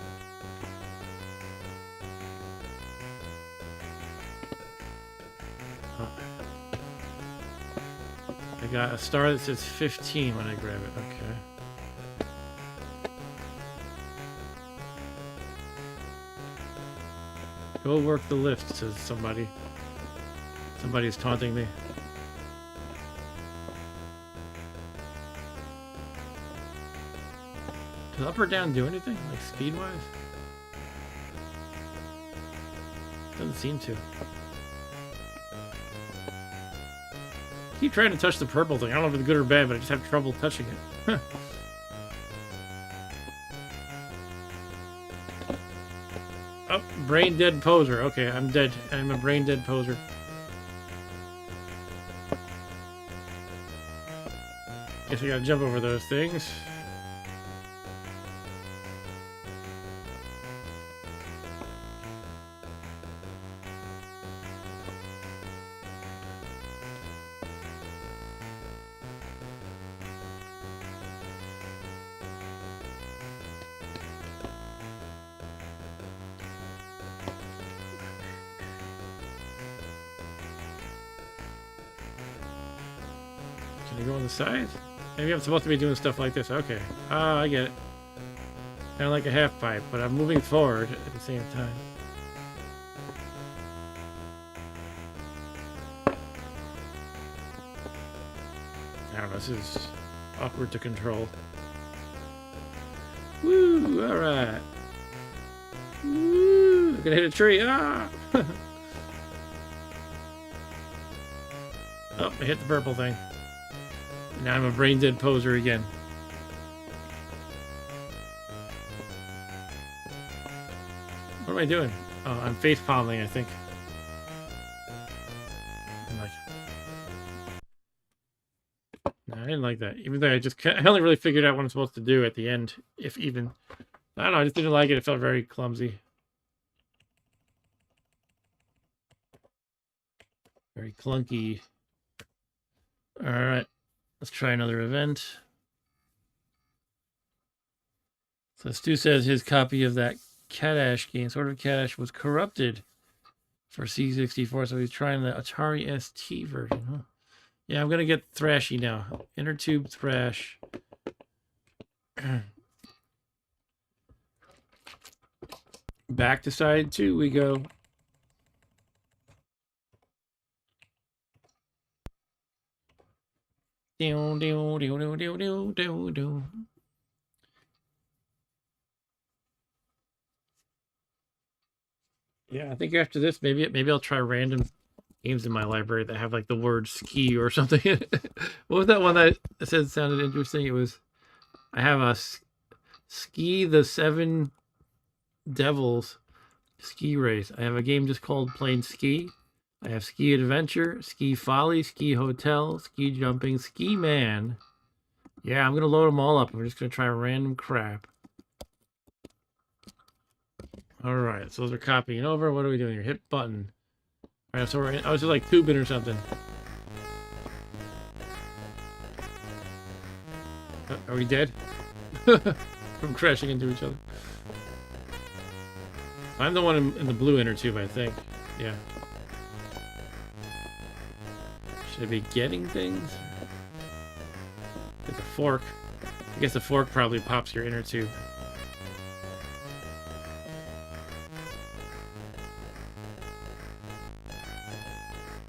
I got a star that says 15 when I grab it. Okay. Go work the lift, says somebody. Somebody's taunting me. Does up or down do anything? Like speed-wise? Doesn't seem to. Keep trying to touch the purple thing. I don't know if it's good or bad, but I just have trouble touching it. Oh, brain dead poser. Okay, I'm dead. I'm a brain dead poser. Guess I gotta jump over those things. Can I go on the side? Maybe I'm supposed to be doing stuff like this. Okay. Ah, I get it. Kind of like a half pipe, but I'm moving forward at the same time. I don't know, this is awkward to control. Woo! Alright. Woo! I'm gonna hit a tree. Ah! Oh, I hit the purple thing. Now I'm a brain dead poser again. What am I doing? Oh, I'm face palming, I think. I'm like... I didn't like that. Even though I only really figured out what I'm supposed to do at the end, if even. I don't know, I just didn't like it. It felt very clumsy. Very clunky. Alright. Let's try another event. So Stu says his copy of that Cat-Ash game, Sword of Cat-Ash, was corrupted for C64, so he's trying the Atari ST version. Huh? Yeah, I'm going to get thrashy now. Inner tube thrash. Back to side 2 we go. Do, do, do, do, do, do, do, do. Yeah, I think after this, maybe I'll try random games in my library that have like the word ski or something. What was that one that said sounded interesting? It was, I have a Ski the Seven Devils ski race. I have a game just called plain Ski. I have Ski Adventure, Ski Folly, Ski Hotel, Ski Jumping, Ski Man. Yeah, I'm gonna load them all up. We're just gonna try random crap. All right, so those are copying over. What are we doing here? Hit button. All right, so we're in, I was just like tubing or something. Are we dead? From crashing into each other. I'm the one in the blue inner tube, I think. Yeah. Should I be getting things? Get the fork. I guess the fork probably pops your inner tube.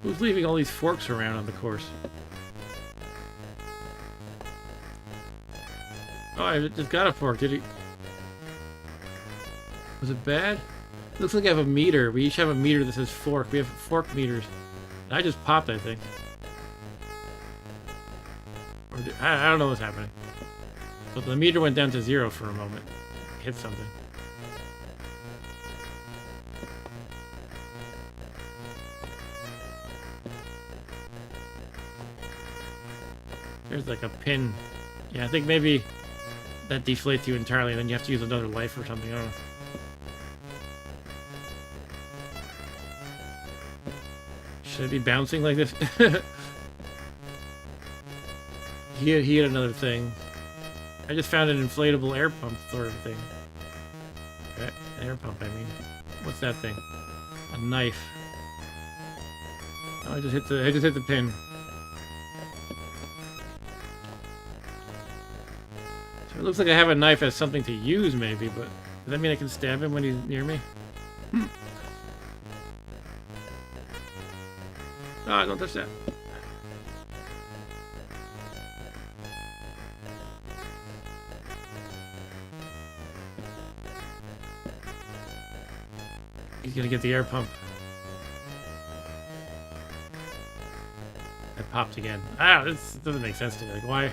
Who's leaving all these forks around on the course? Oh, I just got a fork. Did he? Was it bad? Looks like I have a meter. We each have a meter that says fork. We have fork meters. I just popped, I think. Or I don't know what's happening. So the meter went down to 0 for a moment. Hit something. There's like a pin. Yeah, I think maybe that deflates you entirely and then you have to use another life or something. I don't know. Should I be bouncing like this? He hit another thing. I just found an inflatable air pump sort of thing. Okay, an air pump, I mean. What's that thing? A knife. Oh, I just hit the pin. So it looks like I have a knife as something to use, maybe, but does that mean I can stab him when he's near me? Ah, don't touch that. He's gonna get the air pump. It popped again. Ah, this doesn't make sense to me. Like, why?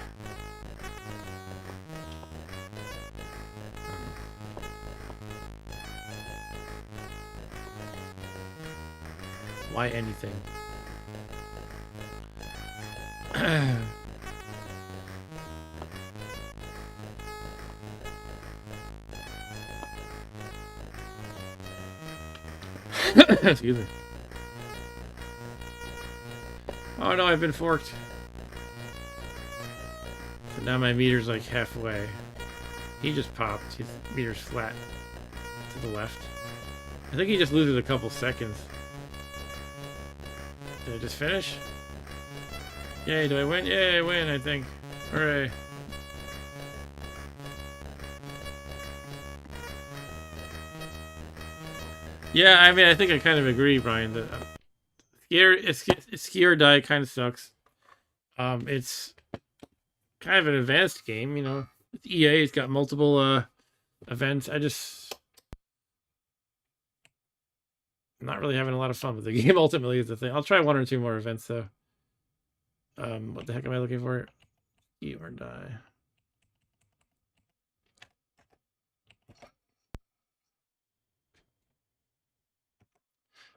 Why anything? Excuse me. Oh no, I've been forked. So now my meter's like halfway. He just popped. His meter's flat to the left. I think he just loses a couple seconds. Did I just finish? Yay, do I win? Yay, I win, I think. Hooray. Yeah, I mean, I think I kind of agree, Brian. That Ski or Die kind of sucks. It's kind of an advanced game, you know. It's EA, it's got multiple events. I'm not really having a lot of fun with the game. Ultimately, is the thing. I'll try 1 or 2 more events though. What the heck am I looking for? Ski or Die.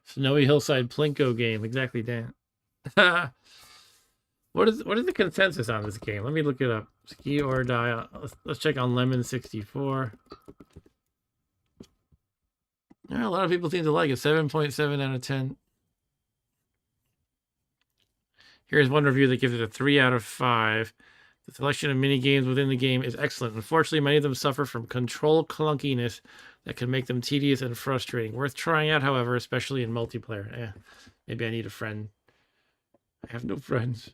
Snowy Hillside Plinko game. Exactly, Dan. What is the consensus on this game? Let me look it up. Ski or die. Let's check on Lemon 64. Yeah, a lot of people seem to like it. 7.7 out of 10. Here's one review that gives it a 3 out of 5. The selection of mini games within the game is excellent. Unfortunately, many of them suffer from control clunkiness that can make them tedious and frustrating. Worth trying out, however, especially in multiplayer. Maybe I need a friend. I have no friends.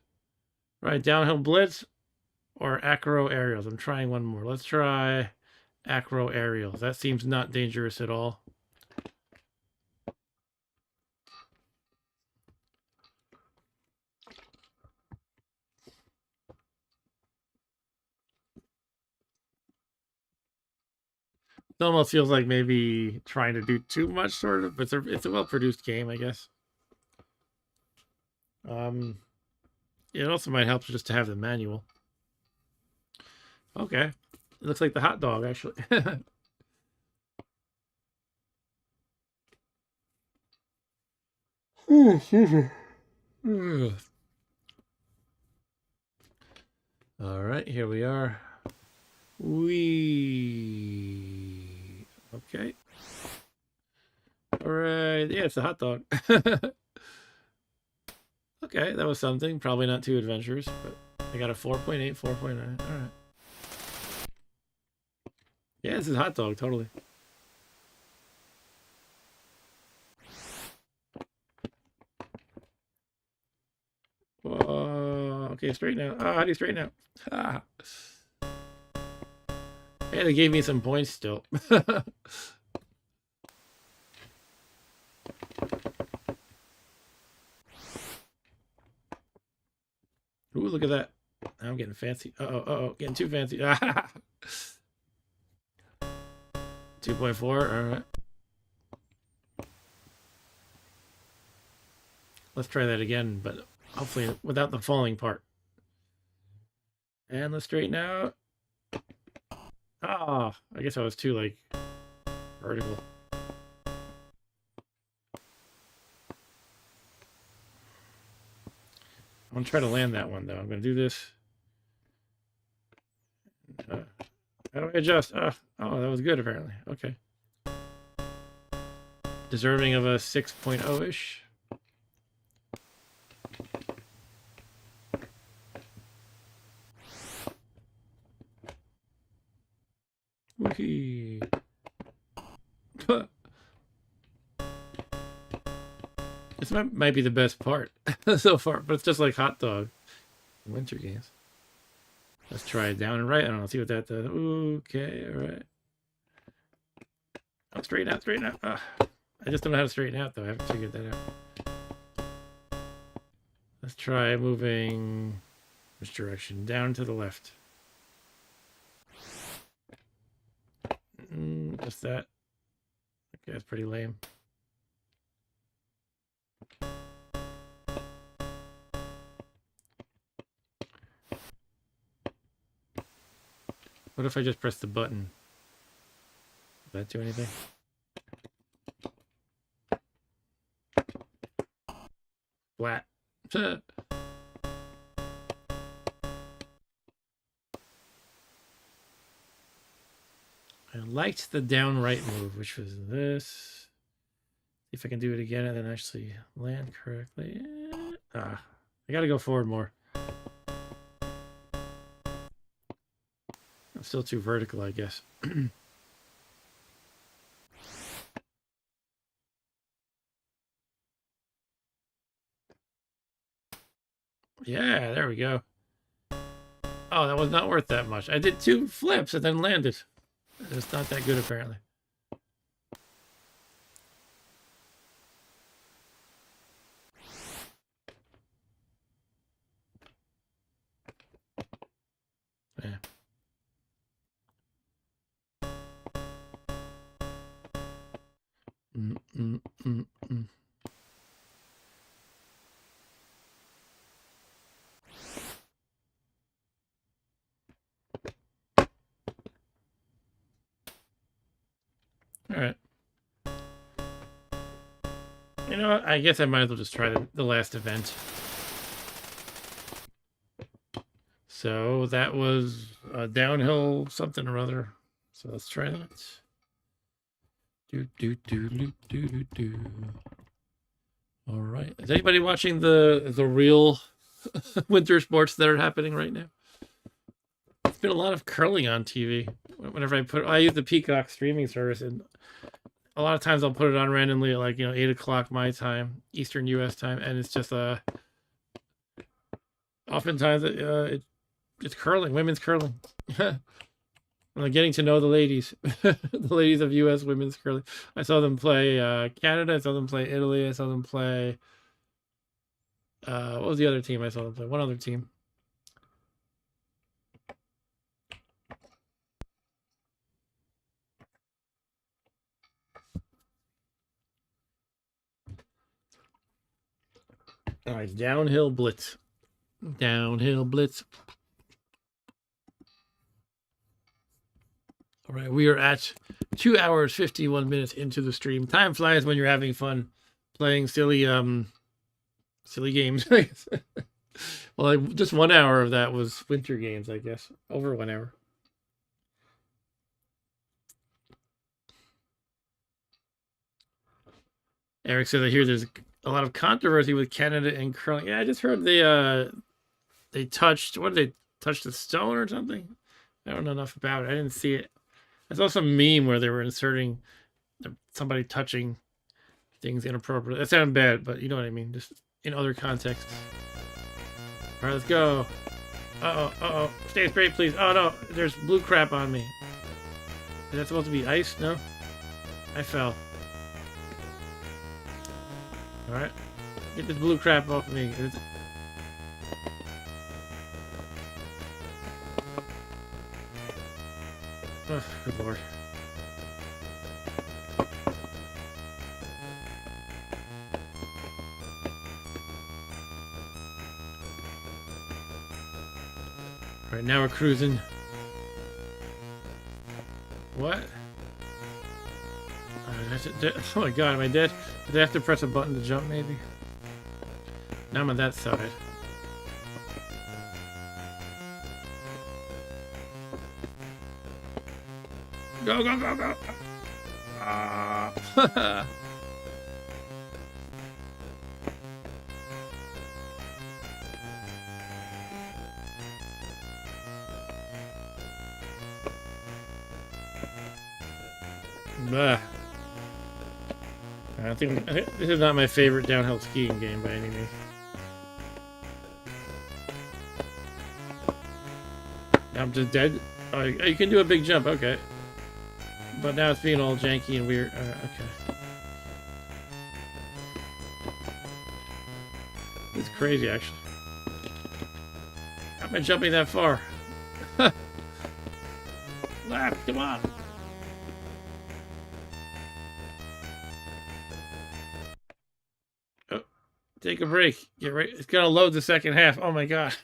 Right, Downhill Blitz or Acro Aerials. I'm trying one more. Let's try Acro Aerials. That seems not dangerous at all. It almost feels like maybe trying to do too much, sort of. But it's a well-produced game, I guess. It also might help just to have the manual. Okay. It looks like the hot dog, actually. All right, here we are. Okay. All right. Yeah, it's a hot dog. Okay, that was something. Probably not too adventurous, but I got a 4.8, 4.9. All right. Yeah, this is a hot dog, totally. Okay, straighten out. How do you straighten out? Ah. Hey, they gave me some points still. Ooh, look at that. I'm getting fancy. Uh-oh, getting too fancy. 2.4, all right. Let's try that again, but hopefully without the falling part. And let's straighten out. I guess I was too, like, vertical. I'm going to try to land that one, though. I'm going to do this. How do I adjust? Oh, that was good, apparently. Okay. Deserving of a 6.0-ish. Whee. This might be the best part so far, but it's just like hot dog in winter games. Let's try it down and right. I don't know. See what that does. Okay, all right. Oh, straighten out, straighten out. I just don't know how to straighten out, though. I haven't figured that out. Let's try moving which direction? Down to the left. Just that. Okay, that's pretty lame. What if I just press the button? Does that do anything? Flat. I liked the down right move, which was this. See if I can do it again and then actually land correctly. I gotta go forward more. I'm still too vertical, I guess. Yeah, there we go. Oh, that was not worth that much. I did 2 flips and then landed. It's not that good, apparently. Yeah. All right. You know what? I guess I might as well just try the last event. So that was downhill something or other. So let's try that. Do do do do do do do. All right. Is anybody watching the real winter sports that are happening right now? It's been a lot of curling on TV. Whenever I use the Peacock streaming service, and a lot of times I'll put it on randomly at like 8 o'clock my time, Eastern U.S. time, and it's just oftentimes it's curling, women's curling. I'm getting to know the ladies, the ladies of U.S. women's curling. I saw them play Canada. I saw them play Italy. I saw them play. What was the other team I saw them play? One other team. All right, downhill blitz. Downhill blitz. All right, we are at 2 hours 51 minutes into the stream. Time flies when you're having fun playing silly games. Well, just 1 hour of that was winter games, I guess. Over 1 hour. Eric says, I hear there's a lot of controversy with Canada and curling. Yeah, I just heard they touched, what did they touch, the stone or something? I don't know enough about it. I didn't see it. I saw some meme where they were inserting somebody touching things inappropriately. That sounded bad, but you know what I mean. Just in other contexts. All right, let's go. Uh-oh. Stay straight, please. Oh, no. There's blue crap on me. Is that supposed to be ice? No? I fell. All right. Get this blue crap off me. Oh, good lord. All right, now we're cruising. What? Oh my god, am I dead? Did I have to press a button to jump, maybe? Now I'm on that side. Go, go, go, go! Ah. Bah. I think this is not my favorite downhill skiing game by any means. I'm just dead. Oh, you can do a big jump, okay. But now it's being all janky and weird. Okay. It's crazy, actually. How am I jumping that far? Lap, come on. Oh, take a break. Get right. It's gonna load the second half. Oh my god.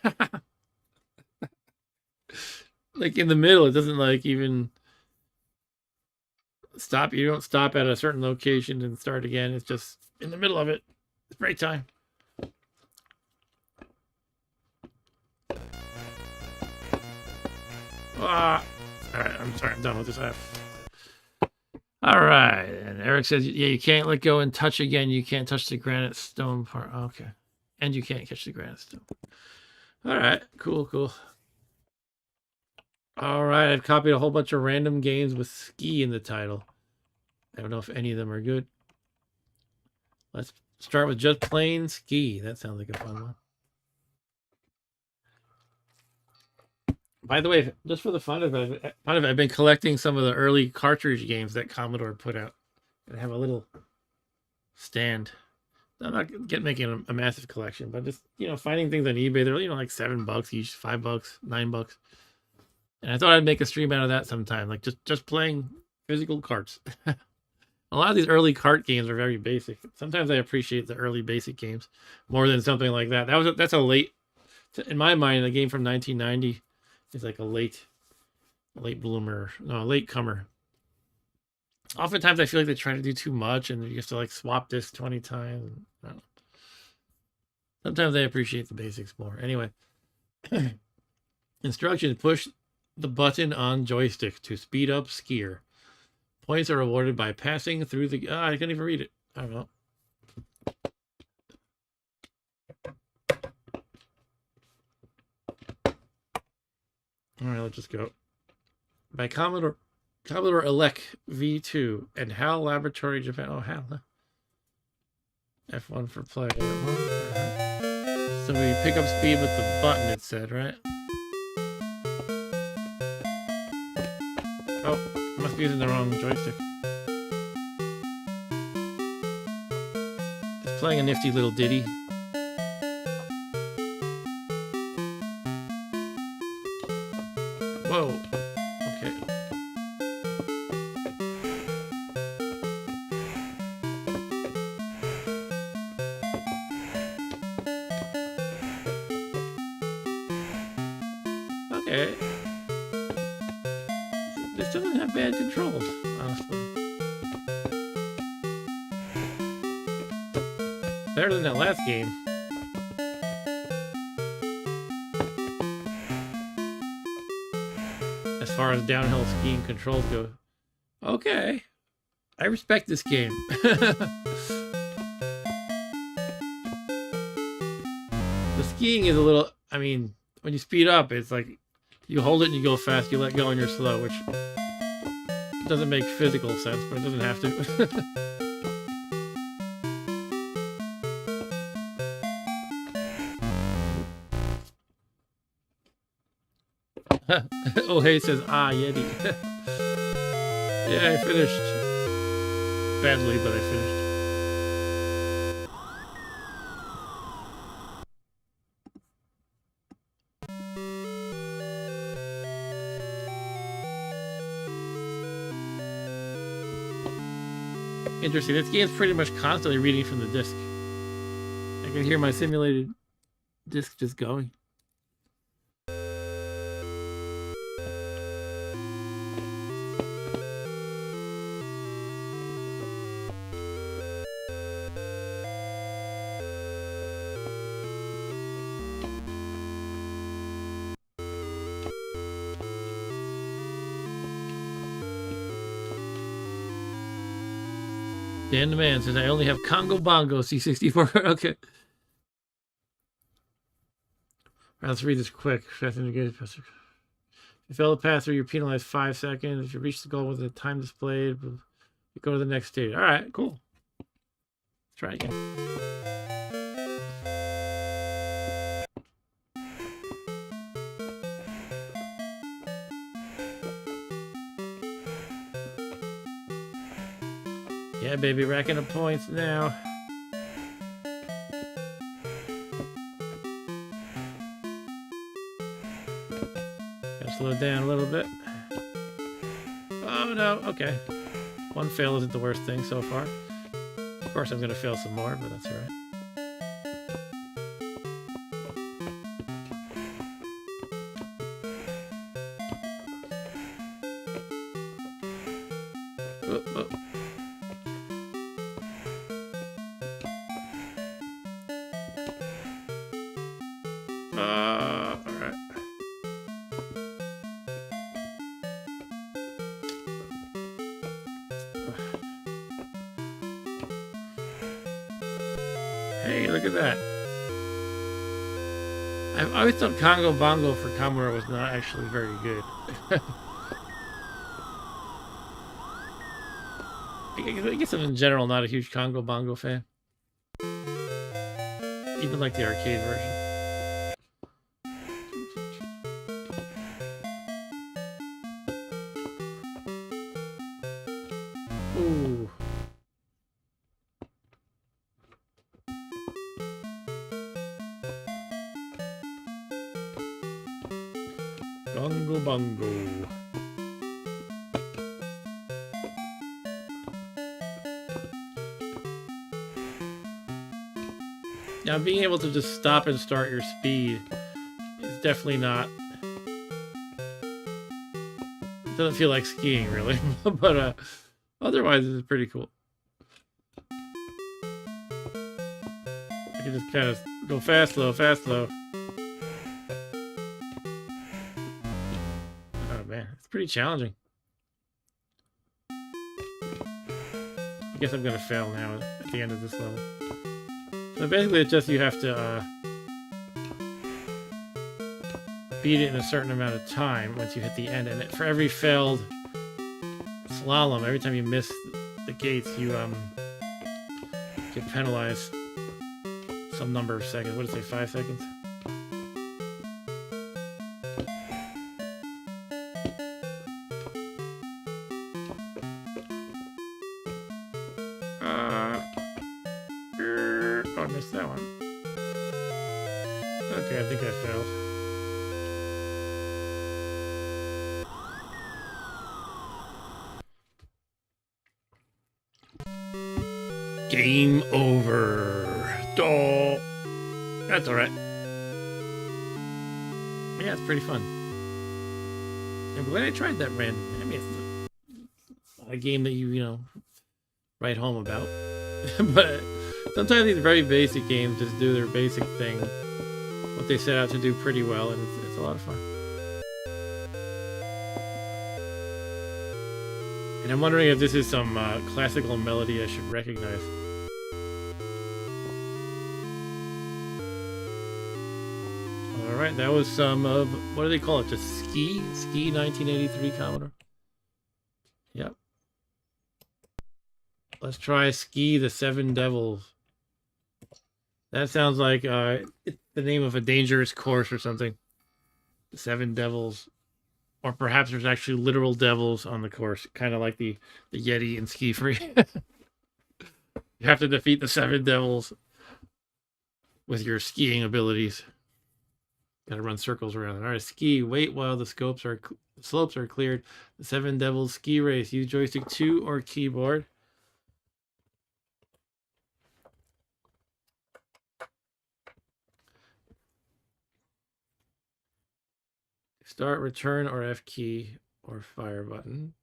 Like in the middle, it doesn't like even stop. You don't stop at a certain location and start again. It's just in the middle of it. It's break time. All right, I'm sorry. I'm done with this app. All right, and Eric says, yeah, you can't let go and touch again. You can't touch the granite stone part. Okay, and you can't catch the granite stone. All right, cool. All right, I've copied a whole bunch of random games with ski in the title. I don't know if any of them are good. Let's start with just plain ski. That sounds like a fun one. By the way, just for the fun of it, I've been collecting some of the early cartridge games that Commodore put out. And I have a little stand. I'm not making a massive collection, but just, finding things on eBay. They're, like $7 each, $5, $9. And I thought I'd make a stream out of that sometime, like just playing physical carts. A lot of these early cart games are very basic. Sometimes I appreciate the early basic games more than something like that. That's a late, in my mind, a game from 1990 is like a late bloomer, no, a late comer. Oftentimes I feel like they try to do too much and you have to like swap discs 20 times. Sometimes I appreciate the basics more. Anyway. Instructions: push the button on joystick to speed up skier. Points are awarded by passing through the... I can't even read it. I don't know. All right, let's just go. By Commodore Elec V2 and HAL Laboratory Japan. Oh, HAL, huh? F1 for play. So we pick up speed with the button, it said, right? Oh, I must be using the wrong joystick. Just playing a nifty little ditty. Whoa. Okay. Okay. This doesn't have bad controls, honestly. Better than that last game. As far as downhill skiing controls go. Okay. I respect this game. The skiing is a little... I mean, when you speed up, it's like... You hold it and you go fast, you let go and you're slow, which... doesn't make physical sense, but it doesn't have to. Oh, hey, says, Yeti. Yeah, I finished. Badly, but I finished. Interesting. This game's pretty much constantly reading from the disc. I can hear my simulated disc just going. Dan the Man says, I only have Congo Bongo C64. Okay. All right, let's read this quick. If you fail to pass through, you're penalized 5 seconds. If you reach the goal with the time displayed, you go to the next stage. All right, cool. Let's try again. Yeah, baby, racking up points now. Gotta slow down a little bit. Oh, no. Okay. One fail isn't the worst thing so far. Of course, I'm going to fail some more, but that's all right. Hey, look at that. I've always thought Congo Bongo for Commodore was not actually very good. I guess I'm in general not a huge Congo Bongo fan. Even like the arcade version. Ooh. Congo Bongo. Now, being able to just stop and start your speed is definitely not... It doesn't feel like skiing, really. But otherwise, it's pretty cool. I can just kind of go fast, slow, fast, slow. It's pretty challenging. I guess I'm gonna fail now at the end of this level. So basically it's just you have to beat it in a certain amount of time once you hit the end, and for every failed slalom, every time you miss the gates, you get penalized some number of seconds. What did it say, 5 seconds? Oh, I missed that one. Okay, I think I failed. Game over. Oh, that's all right. Yeah, it's pretty fun. I'm glad I tried that randomly. I mean, it's not a game that you write home about. But sometimes these very basic games just do their basic thing, what they set out to do pretty well, and it's a lot of fun. And I'm wondering if this is some classical melody I should recognize. Alright, that was some of, what do they call it? Just Ski 1983 Commodore. Yep. Let's try Ski the Seven Devils. That sounds like it's the name of a dangerous course or something. The Seven Devils. Or perhaps there's actually literal devils on the course, kind of like the Yeti in Ski Free. You have to defeat the 7 devils with your skiing abilities. Gotta run circles around it. Alright, ski. Wait while the slopes are cleared. The 7 devils ski race. Use joystick 2 or keyboard. Start, return, or F key, or fire button.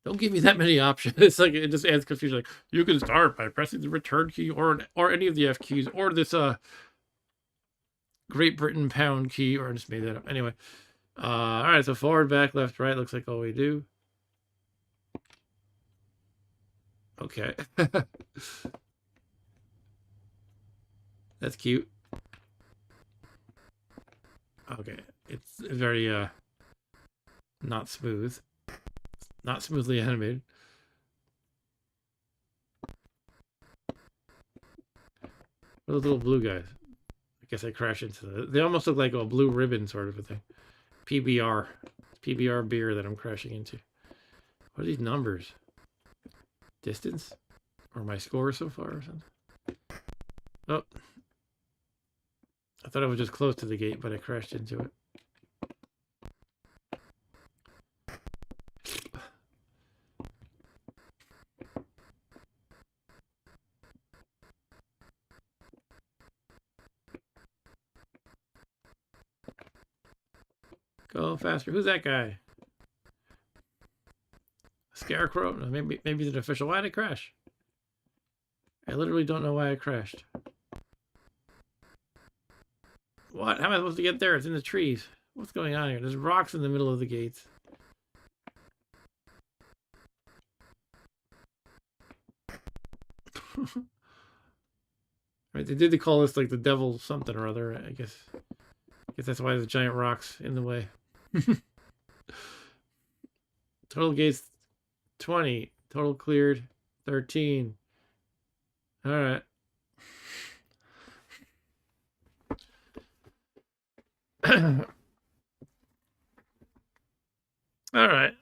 Don't give me that many options. It's like it just adds confusion. Like you can start by pressing the return key, or any of the F keys, or this Great Britain pound key, or I just made that up. Anyway, all right. So forward, back, left, right. Looks like all we do. Okay, that's cute. Okay, it's very not smooth, not smoothly animated. What are those little blue guys? I guess I crashed into them. They almost look like a blue ribbon sort of a thing. PBR. It's PBR beer that I'm crashing into. What are these numbers? Distance? Or my score so far or something? Oh. I thought I was just close to the gate, but I crashed into it. Go faster. Who's that guy? Scarecrow? No, maybe it's an official. Why did I crash? I literally don't know why I crashed. What? How am I supposed to get there? It's in the trees. What's going on here? There's rocks in the middle of the gates. Right, they did call this like the devil something or other. I guess that's why there's giant rocks in the way. Total gates 20. Total cleared 13. All right. All right.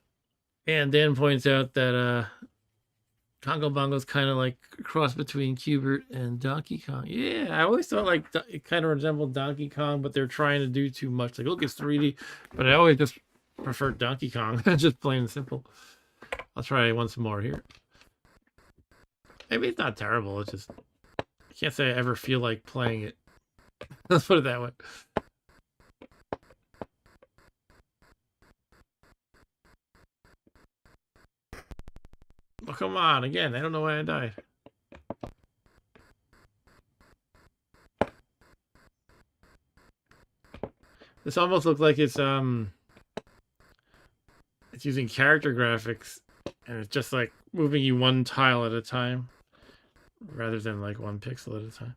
And Dan points out that Congo Bongo's kind of like a cross between Q*bert and Donkey Kong. Yeah, I always thought like it kind of resembled Donkey Kong, but they're trying to do too much. Like, look, it's 3D, but I always just prefer Donkey Kong, just plain and simple. I'll try once more here. Maybe it's not terrible. It's just I can't say I ever feel like playing it. Let's put it that way. Oh, come on, again. I don't know why I died. This almost looks like it's It's using character graphics, and it's just like moving you one tile at a time, rather than like one pixel at a time.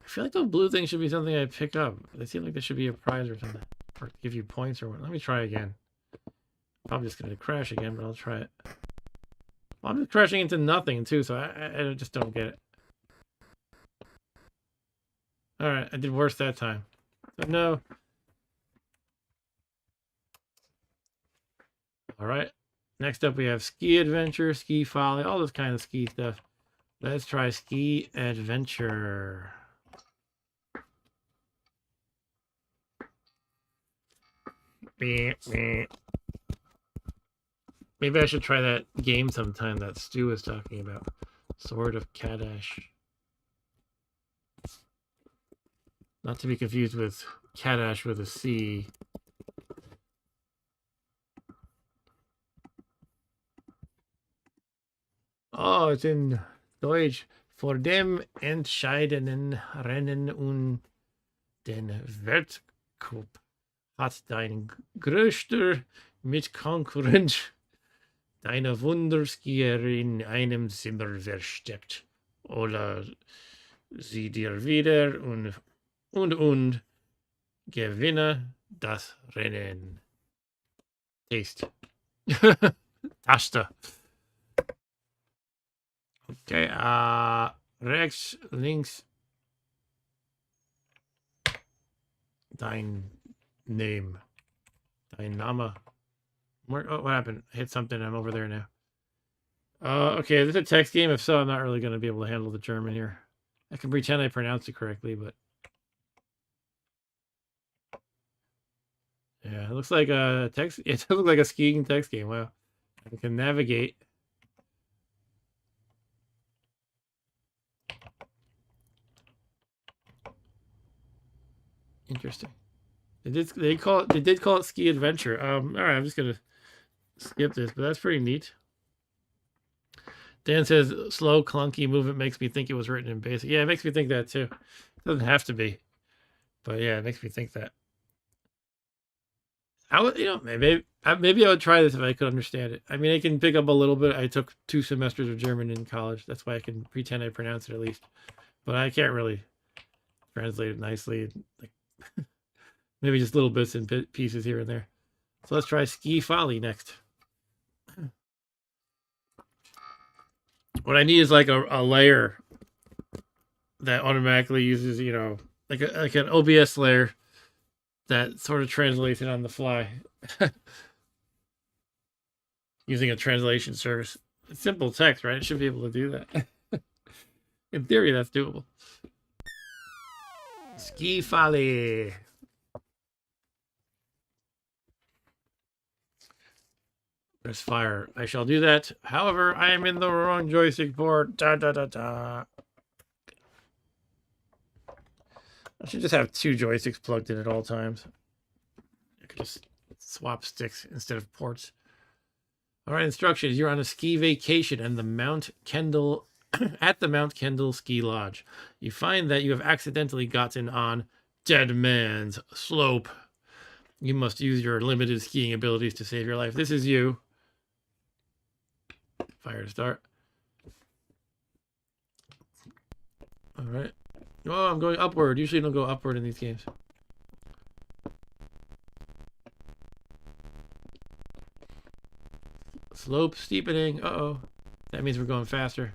I feel like those blue things should be something I pick up. They seem like they should be a prize or something, or give you points or what. Let me try again. I'm just gonna crash again, but I'll try it. Well, I'm just crashing into nothing too, so I just don't get it. All right, I did worse that time. So no. All right. Next up, we have Ski Adventure, Ski Folly, all this kind of ski stuff. Let's try Ski Adventure. Maybe I should try that game sometime that Stu was talking about. Sword of Kadash. Not to be confused with Kadash with a C. Oh, it's in Deutsch. For dem entscheidenden Rennen und den Weltcup hat dein größter Mitkonkurrent deine Wunderskier in einem Zimmer versteckt. Oder sie dir wieder und gewinne das Rennen. Taste. Taste. Okay, rechts, links. Dein name. Dein Name. Where, oh, what happened? I hit something. I'm over there now. Okay, is this a text game? If so, I'm not really going to be able to handle the German here. I can pretend I pronounced it correctly, but... yeah, it looks like a text... it does look like a skiing text game. Wow. I can navigate. Interesting. They did call it Ski Adventure. All right, I'm just gonna skip this, but that's pretty neat. Dan says slow, clunky movement makes me think it was written in BASIC. Yeah, it makes me think that too. It doesn't have to be, but yeah, it makes me think that. I would, maybe I would try this if I could understand it. I mean, I can pick up a little bit. I took 2 semesters of German in college. That's why I can pretend I pronounce it at least, but I can't really translate it nicely. Like maybe just little bits and pieces here and there. So let's try Ski Folly next. What I need is like a layer that automatically uses, like an OBS layer that sort of translates it on the fly. Using a translation service. It's simple text, right? It should be able to do that. In theory, that's doable. Ski Folly. There's fire. I shall do that. However, I am in the wrong joystick port. Da da da da. I should just have 2 joysticks plugged in at all times. I could just swap sticks instead of ports. All right, instructions. You're on a ski vacation and the Mount Kendall at the Mount Kendall Ski Lodge. You find that you have accidentally gotten on Dead Man's Slope. You must use your limited skiing abilities to save your life. This is you. Fire to start. All right. Oh, I'm going upward. Usually you don't go upward in these games. Slope steepening. Uh-oh. That means we're going faster.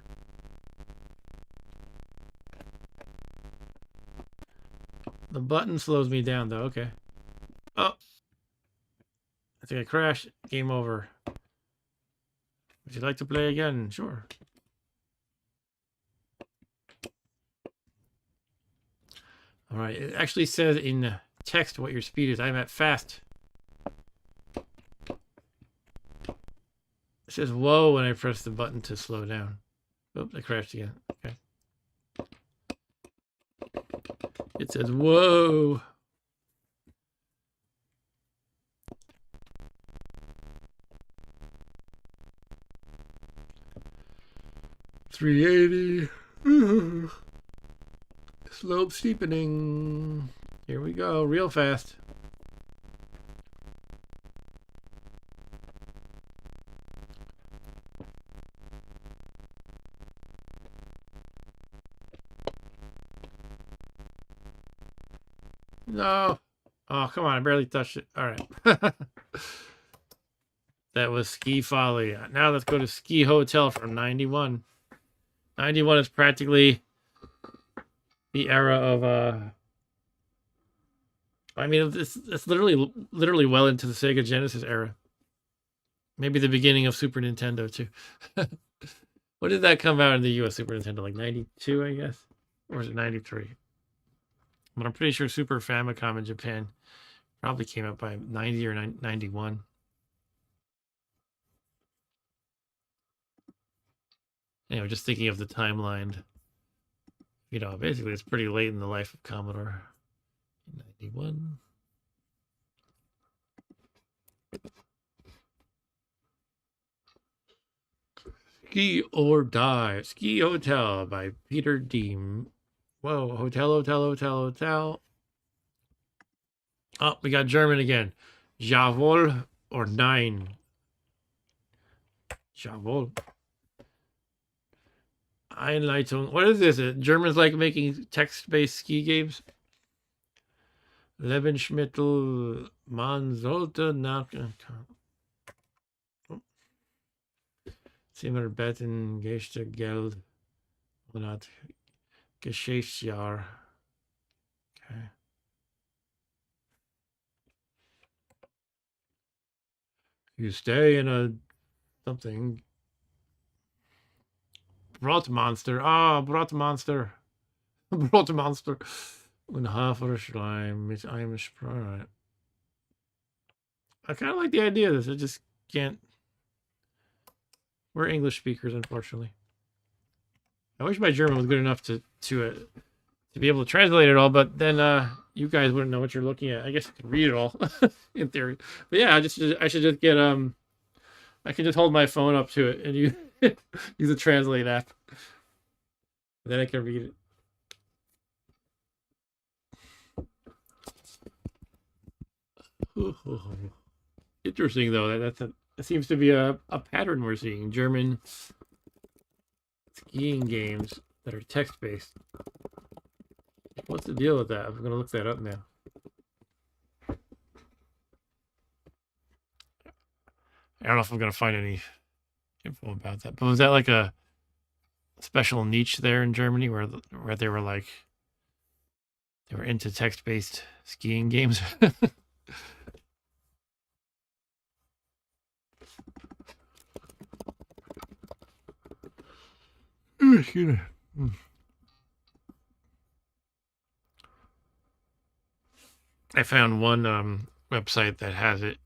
The button slows me down, though. Okay. Oh. I think I crashed. Game over. Would you like to play again? Sure. All right. It actually says in text what your speed is. I'm at fast. It says whoa when I press the button to slow down. Oops, I crashed again. Okay. It says whoa. 380. Slope steepening. Here we go, real fast. No. Oh, come on. I barely touched it. All right. That was Ski Folly. Now let's go to Ski Hotel from 91. 91 is practically the era of I mean, it's literally well into the Sega Genesis era. Maybe the beginning of Super Nintendo too. When did that come out in the US Super Nintendo? Like 92, I guess? Or is it 93? But I'm pretty sure Super Famicom in Japan probably came out by 90 or 91. Anyway, just thinking of the timeline. You know, basically it's pretty late in the life of Commodore. 91. Ski or Die. Ski Hotel by Peter Deem. Whoa, hotel. Oh, we got German again. Jawohl or Nein. Jawohl. Einleitung. What is this? Germans like making text-based ski games? Lebensmittel. Man sollte nach... Zimmer, Betten, Geste, Geld. Monat. Geschäftsjahr. Okay. You stay in a something. Brotmonster. Ah, Brotmonster. Brotmonster. Und Haferschleim mit einem Sprite. I kind of like the idea of this. I just can't. We're English speakers, unfortunately. I wish my German was good enough to be able to translate it all, but then you guys wouldn't know what you're looking at. I guess I could read it all in theory. But yeah, I should just get I can just hold my phone up to it and you use a translate app. Then I can read it. Interesting though, that seems to be a pattern we're seeing. German skiing games that are text-based. What's the deal with that? I'm gonna look that up now. I don't know if I'm gonna find any info about that. But was that like a special niche there in Germany where they were like they were into text-based skiing games? I found one website that has it,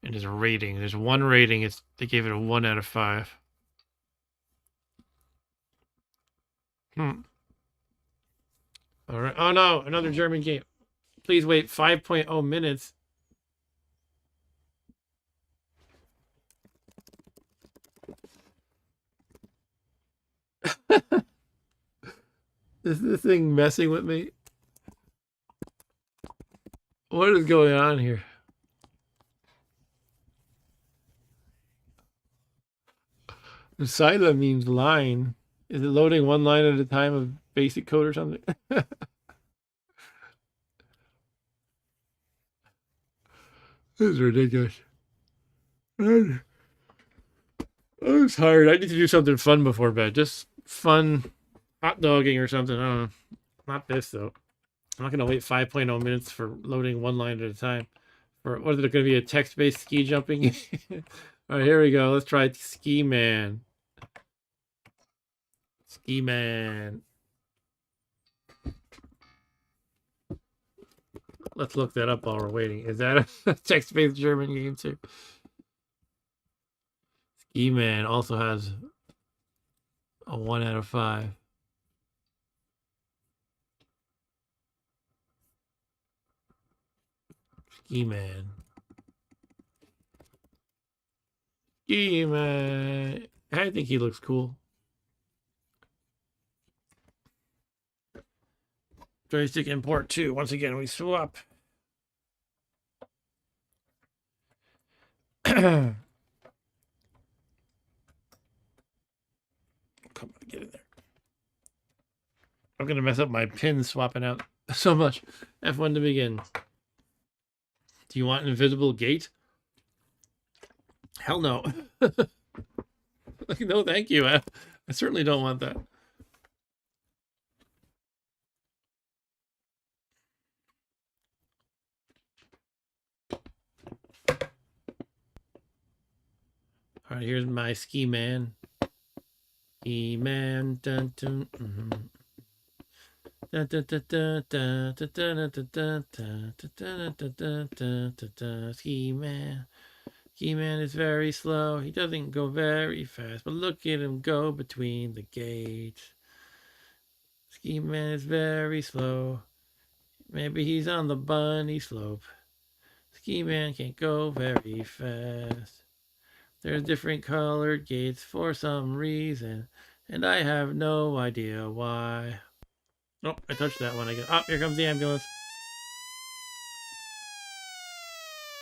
and there's a rating. There's one rating. They gave it a 1 out of 5. All right. Oh no, another German game. Please wait 5.0 minutes. Is this thing messing with me? What is going on here? Sila means line. Is it loading one line at a time of basic code or something? This is ridiculous. I'm tired. I need to do something fun before bed. Just fun hot dogging or something. I don't know. Not this, though. I'm not going to wait 5.0 minutes for loading one line at a time. Or what is it going to be, a text-based ski jumping? All right, here we go. Let's try Ski Man. Ski Man. Let's look that up while we're waiting. Is that a text-based German game too? Ski Man also has a 1 out of 5. Ski Man. Ski Man. I think he looks cool. Joystick import 2. Once again, we swap. Come on, get in there. I'm going to mess up my pins swapping out so much. F1 to begin. Do you want an invisible gate? Hell no. No, thank you. I certainly don't want that. All right, here's my ski man. Ski man. Dun, dun, Ski man. Ski man is very slow. He doesn't go very fast, but look at him go between the gates. Ski man is very slow. Maybe he's on the bunny slope. Ski man can't go very fast. There's different colored gates for some reason, and I have no idea why. Oh, I touched that one. Oh, here comes the ambulance.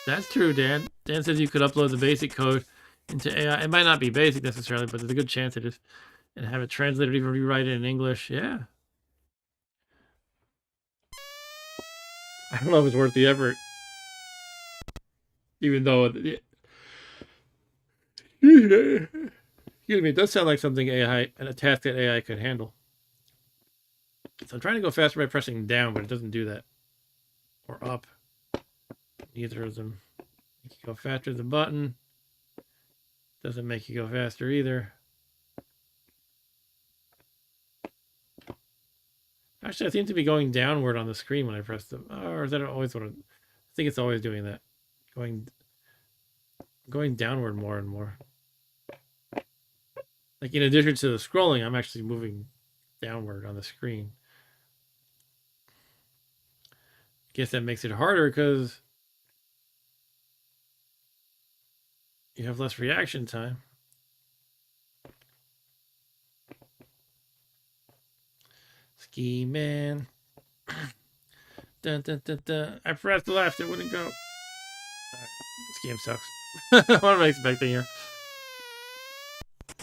That's true, Dan. Dan says you could upload the basic code into AI. It might not be basic necessarily, but there's a good chance it is. And have it translated, even rewrite it in English. Yeah. I don't know if it's worth the effort. Even though... Excuse me, it does sound like something AI, and a task that AI could handle. So I'm trying to go faster by pressing down, but it doesn't do that. Or up. Neither of them make you go faster. The button doesn't make you go faster either. Actually, I seem to be going downward on the screen when I press them. Or is that always what I think it's always doing that. Going downward more and more. Like in addition to the scrolling, I'm actually moving downward on the screen. Guess that makes it harder because you have less reaction time. Ski man. Dun, dun, dun, dun. I pressed left, it wouldn't go. Right. This game sucks. What am I expecting here?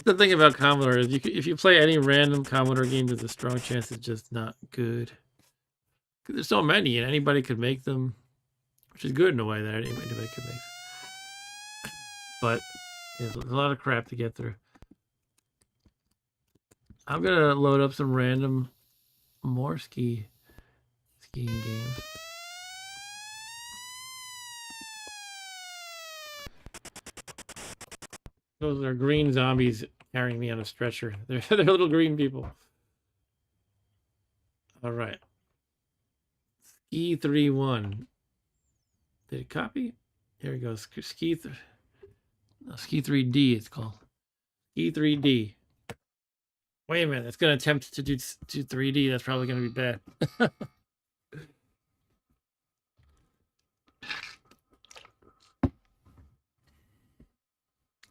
The thing about Commodore is if you play any random Commodore game, there's a strong chance it's just not good. There's so many, and anybody could make them, which is good in a way that anybody could make them. But there's a lot of crap to get through. I'm gonna load up some random more skiing games. Those are green zombies carrying me on a stretcher. They're little green people. All right. Ski 3-1. Did it copy? Here we go. Ski 3D it's called. Ski 3D. Wait a minute. It's going to attempt to do 3D. That's probably going to be bad.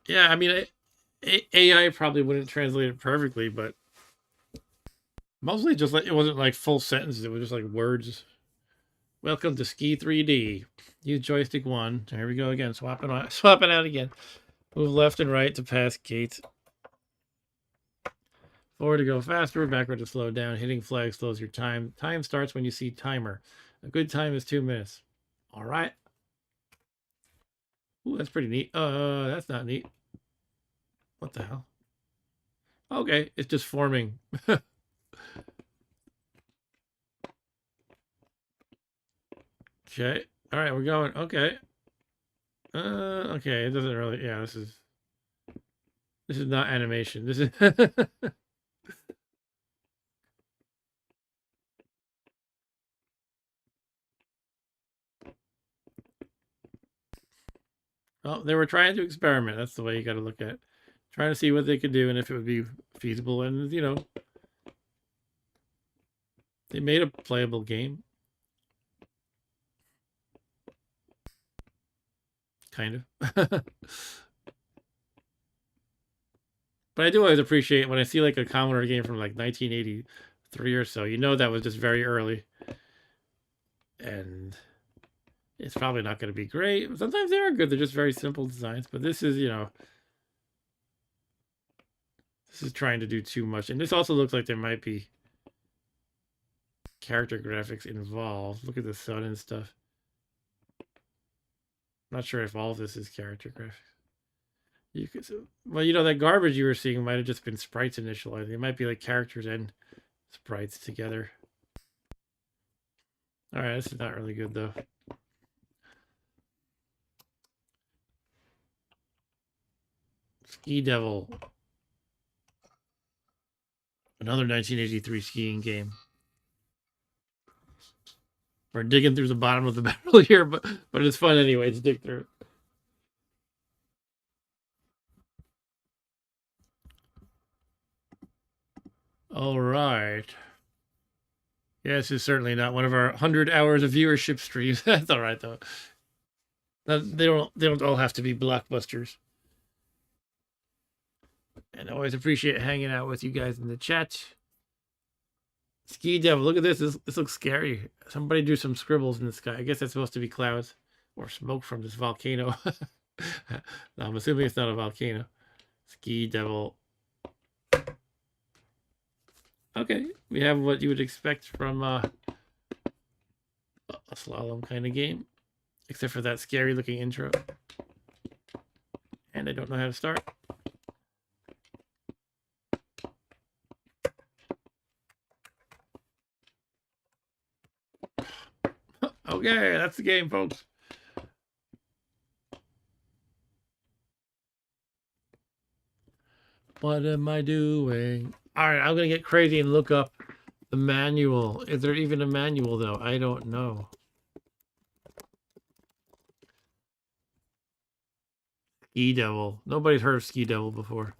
Yeah, I mean, AI probably wouldn't translate it perfectly, but mostly just like it wasn't like full sentences. It was just like words. Welcome to Ski 3D. Use joystick 1. Here we go again. Swapping out again. Move left and right to pass gates. Forward to go faster. Backward to slow down. Hitting flag slows your time. Time starts when you see timer. A good time is 2 minutes. All right. Ooh, that's pretty neat. That's not neat. What the hell? Okay, it's just forming. Okay. All right, we're going. Okay. Okay, it doesn't really. Yeah, this is not animation. This is. Well, they were trying to experiment. That's the way you got to look at it. Trying to see what they could do and if it would be feasible. And, you know, they made a playable game. Kind of. But I do always appreciate when I see like a Commodore game from like 1983 3 or so. You know that was just very early. And it's probably not going to be great. Sometimes they are good. They're just very simple designs. But this is, this is trying to do too much. And this also looks like there might be character graphics involved. Look at the sun and stuff. Not sure if all of this is character graphics. You could, well, that garbage you were seeing might have just been sprites initialized. It might be like characters and sprites together. All right, this is not really good though. Ski Devil. Another 1983 skiing game. We're digging through the bottom of the barrel here, but it's fun anyway to dig through. All right. Yeah, this is certainly not one of our 100 hours of viewership streams. That's all right though. They don't all have to be blockbusters. And I always appreciate hanging out with you guys in the chat. Ski Devil, look at this. This looks scary. Somebody do some scribbles in the sky. I guess that's supposed to be clouds or smoke from this volcano. No, I'm assuming it's not a volcano. Ski Devil. Okay, we have what you would expect from a slalom kind of game, except for that scary looking intro. And I don't know how to start. Okay, that's the game, folks. What am I doing? All right, I'm going to get crazy and look up the manual. Is there even a manual, though? I don't know. Ski Devil. Nobody's heard of Ski Devil before.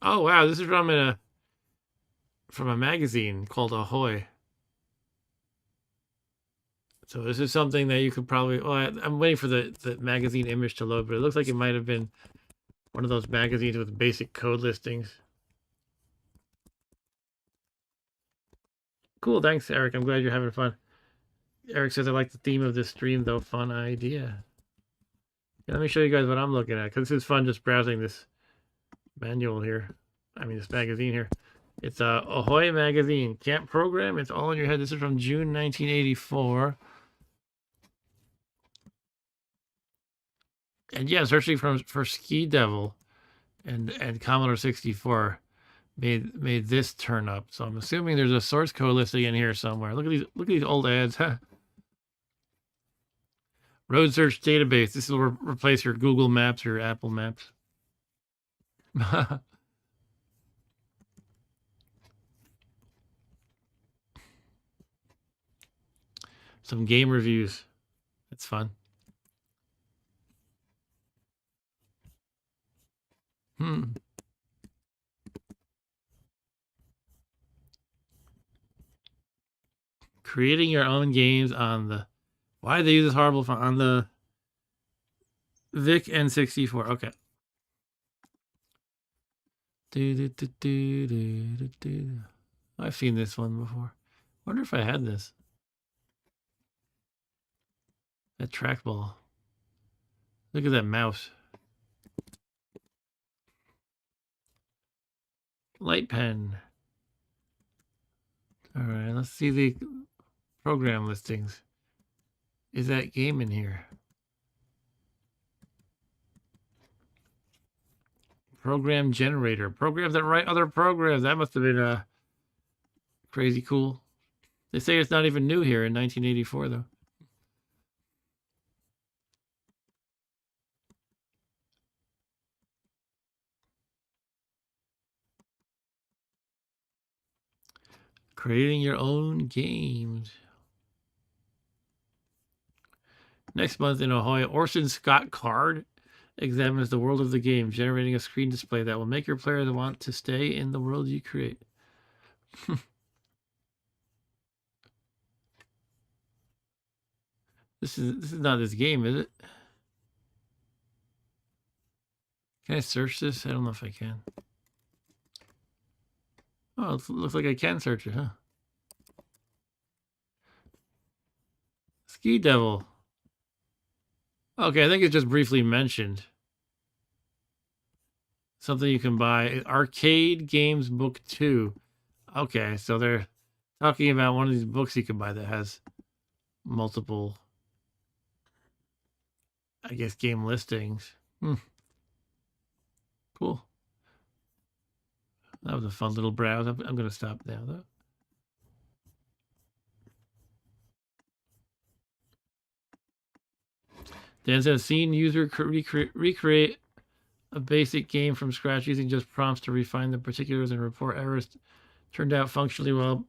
Oh, wow. This is from a magazine called Ahoy. So this is something that you could probably... Well, I'm waiting for the magazine image to load, but it looks like it might have been one of those magazines with basic code listings. Cool, thanks, Eric. I'm glad you're having fun. Eric says, I like the theme of this stream, though. Fun idea. Yeah, let me show you guys what I'm looking at, because this is fun just browsing this manual here. I mean, this magazine here. It's a Ahoy magazine. Can't program. It's all in your head. This is from June 1984. And yeah, searching for Ski Devil and Commodore 64 made this turn up. So I'm assuming there's a source code listing in here somewhere. Look at these old ads. Road search database. This will replace your Google Maps or Apple Maps. Some game reviews. That's fun. Creating your own games on the... Why did they use this horrible font? On the VIC N64. Okay. I've seen this one before. Wonder if I had this. That trackball. Look at that mouse. Light pen. All right, let's see the program listings. Is that game in here? Program generator. Programs that write other programs. That must have been crazy cool. They say it's not even new here in 1984, though. Creating your own games. Next month in Ohio, Orson Scott Card examines the world of the game, generating a screen display that will make your players want to stay in the world you create. This is not this game, is it? Can I search this? I don't know if I can. Oh, it looks like I can search it, huh? Ski Devil. Okay, I think it's just briefly mentioned. Something you can buy. Arcade Games Book 2. Okay, so they're talking about one of these books you can buy that has multiple, I guess, game listings. Cool. That was a fun little browse. I'm going to stop now, though. Dan says, seen user recreate a basic game from scratch using just prompts to refine the particulars and report errors. Turned out functionally well,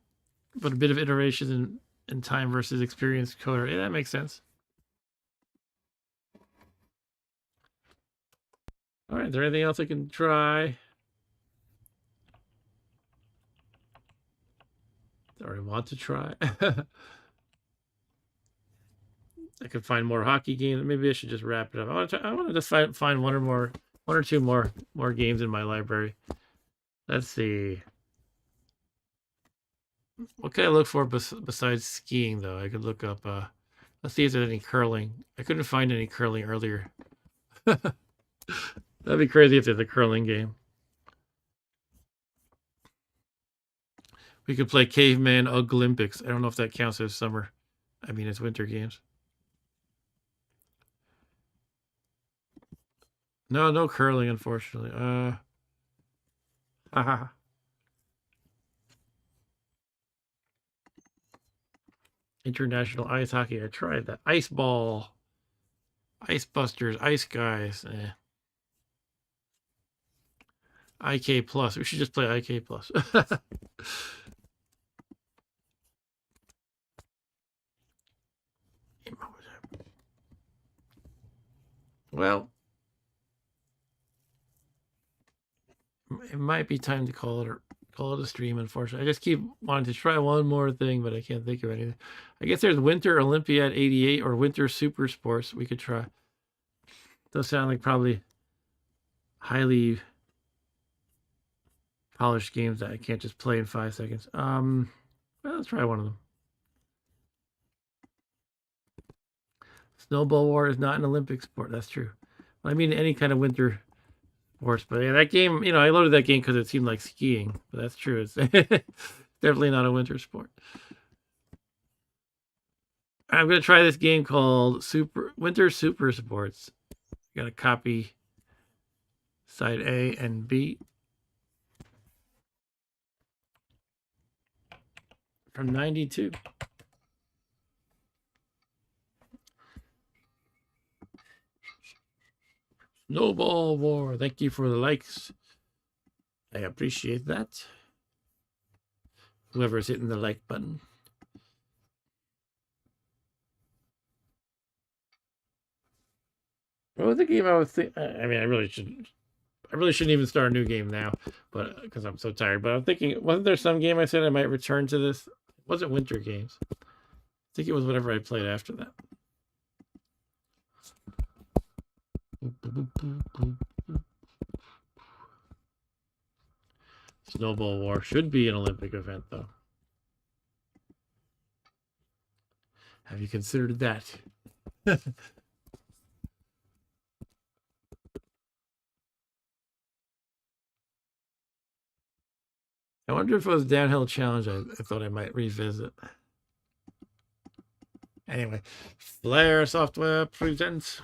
but a bit of iteration in time versus experienced coder. Yeah, that makes sense. All right, is there anything else I can try? Or I want to try? I could find more hockey games. Maybe I should just wrap it up. I want to just find one or two more games in my library. Let's see. What can I look for besides skiing, though? I could look up. Let's see if there's any curling. I couldn't find any curling earlier. That'd be crazy if there's a curling game. We could play Caveman Olympics. I don't know if that counts as summer. I mean, it's winter games. No curling, unfortunately. Haha. International ice hockey. I tried that. Ice ball. Ice busters. Ice guys. IK plus. We should just play IK plus. Well, it might be time to call it a stream, unfortunately. I just keep wanting to try one more thing, but I can't think of anything. I guess there's Winter Olympiad 88 or Winter Supersports we could try. Those sound like probably highly polished games that I can't just play in 5 seconds. Well, let's try one of them. Snowball War is not an Olympic sport. That's true. I mean, any kind of winter sports. But yeah, that game, I loaded that game because it seemed like skiing. But that's true. It's definitely not a winter sport. I'm going to try this game called Winter Supersports. Got a copy side A and B. From 92. Snowball War. Thank you for the likes. I appreciate that. Whoever's hitting the like button. What was the game I was thinking? I mean, I really shouldn't even start a new game now, but because I'm so tired. But I'm thinking, wasn't there some game I said I might return to this? It wasn't Winter Games. I think it was whatever I played after that. Snowball War should be an Olympic event, though. Have you considered that? I wonder if it was Downhill Challenge I thought I might revisit. Anyway, Flare Software presents.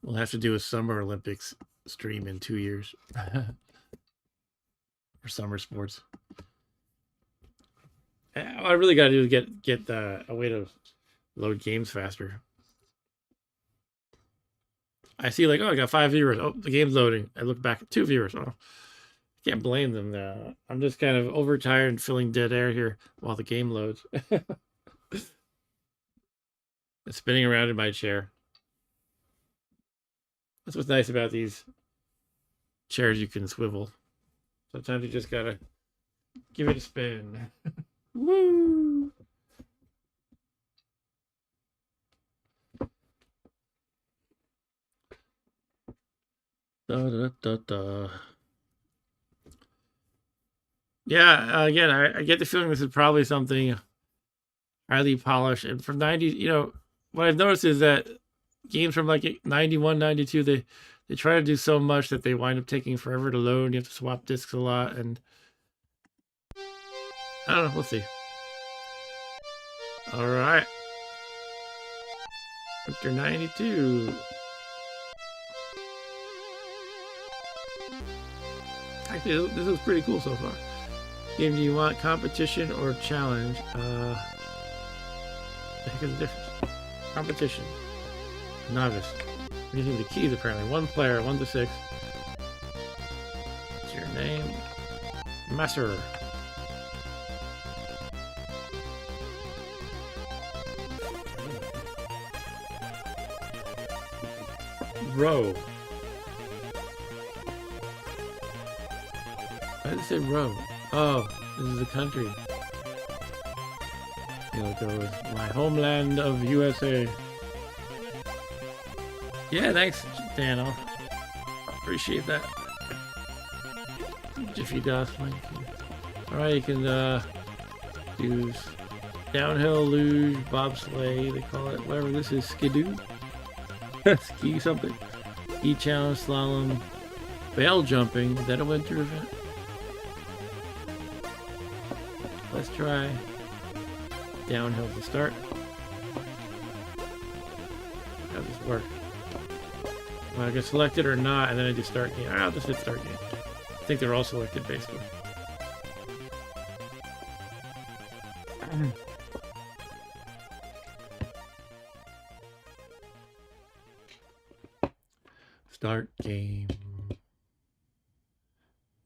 We'll have to do a Summer Olympics stream in 2 years. For summer sports. What I really got to do is get a way to load games faster. I see like, oh, I got 5 viewers. Oh, the game's loading. I look back at 2 viewers. Oh, can't blame them. I'm just kind of overtired and filling dead air here while the game loads. It's spinning around in my chair. That's what's nice about these chairs you can swivel. Sometimes you just gotta give it a spin. Woo! Da, da, da, da. Yeah, again, I get the feeling this is probably something highly polished. And from 90, what I've noticed is that games from like 91, 92, they try to do so much that they wind up taking forever to load. You have to swap discs a lot. And I don't know. We'll see. All right. Winter 92. Actually, this is pretty cool so far. Game, do you want competition or challenge? The heck is the difference? Competition. Novice. We're using the keys apparently. 1 player, 1 to 6. What's your name? Master. Row. Why did it say row? Oh, this is a country. Here it goes. My homeland of USA. Yeah, thanks, Dano. Appreciate that. Jiffy Dust link. Alright, you can do downhill, luge, bobsleigh, they call it. Whatever this is, skidoo. Ski something. Ski challenge, slalom, bale jumping. Is that a winter event? Let's try downhill to start. How does this work? Well, I get selected or not, and then I do start game. I'll just hit start game. I think they're all selected basically. Start game.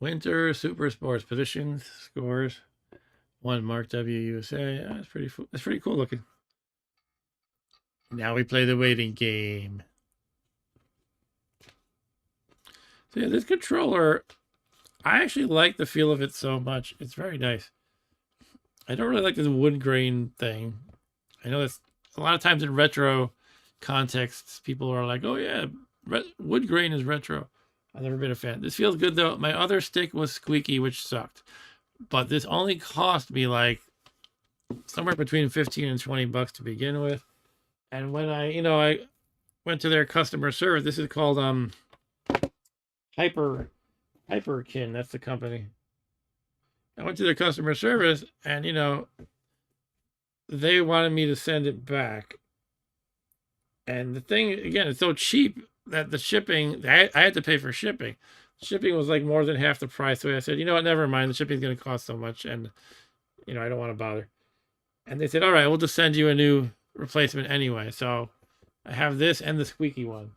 Winter Supersports positions, scores. 1 Mark W USA. Oh, that's pretty cool looking. Now we play the waiting game. So yeah, this controller, I actually like the feel of it so much. It's very nice. I don't really like this wood grain thing. I know that's a lot of times in retro contexts, people are like, "Oh yeah, wood grain is retro." I've never been a fan. This feels good though. My other stick was squeaky, which sucked. But this only cost me like somewhere between 15 and 20 bucks to begin with. And when I went to their customer service, this is called Hyperkin, that's the company. I went to their customer service and they wanted me to send it back. And the thing again, it's so cheap that the shipping, I had to pay for shipping. Shipping was like more than half the price. So I said, you know what, never mind. The shipping's going to cost so much. And, I don't want to bother. And they said, all right, we'll just send you a new replacement anyway. So I have this and the squeaky one.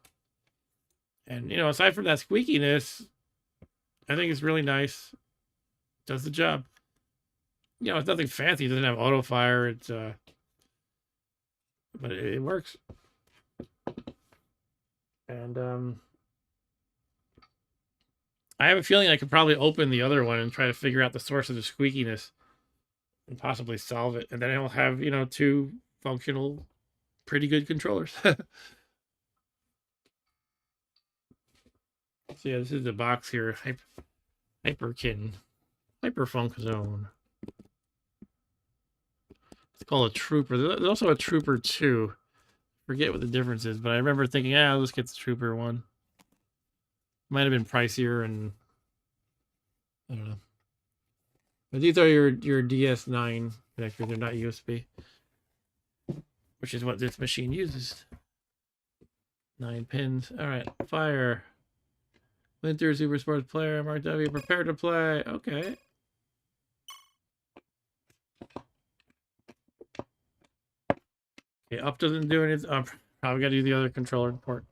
And, aside from that squeakiness, I think it's really nice. Does the job. It's nothing fancy. It doesn't have auto fire. It's, but it works. And, I have a feeling I could probably open the other one and try to figure out the source of the squeakiness and possibly solve it. And then I'll have, 2 functional, pretty good controllers. So yeah, this is the box here. Hyperkin. Hyperfunk Zone. It's called a Trooper. There's also a Trooper 2. Forget what the difference is, but I remember thinking, I'll just get the Trooper one. Might have been pricier, and I don't know. But these are your DS9 connectors. They're not USB, which is what this machine uses. 9 pins. All right, fire. Winter Supersports player. Mark W. Prepare to play. Okay. Okay, up doesn't do anything. Probably got to use the other controller port.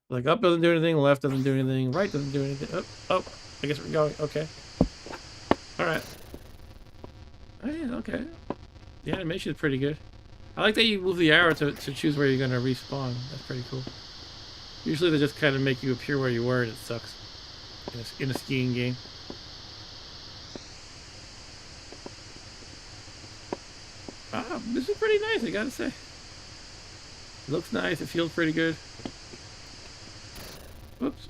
Like up doesn't do anything, left doesn't do anything, right doesn't do anything. Oh, I guess we're going. Okay. All right. Oh, yeah, okay. The animation is pretty good. I like that you move the arrow to choose where you're going to respawn. That's pretty cool. Usually they just kind of make you appear where you were, and it sucks in a skiing game. This is pretty nice, I gotta say. It looks nice. It feels pretty good. Whoops.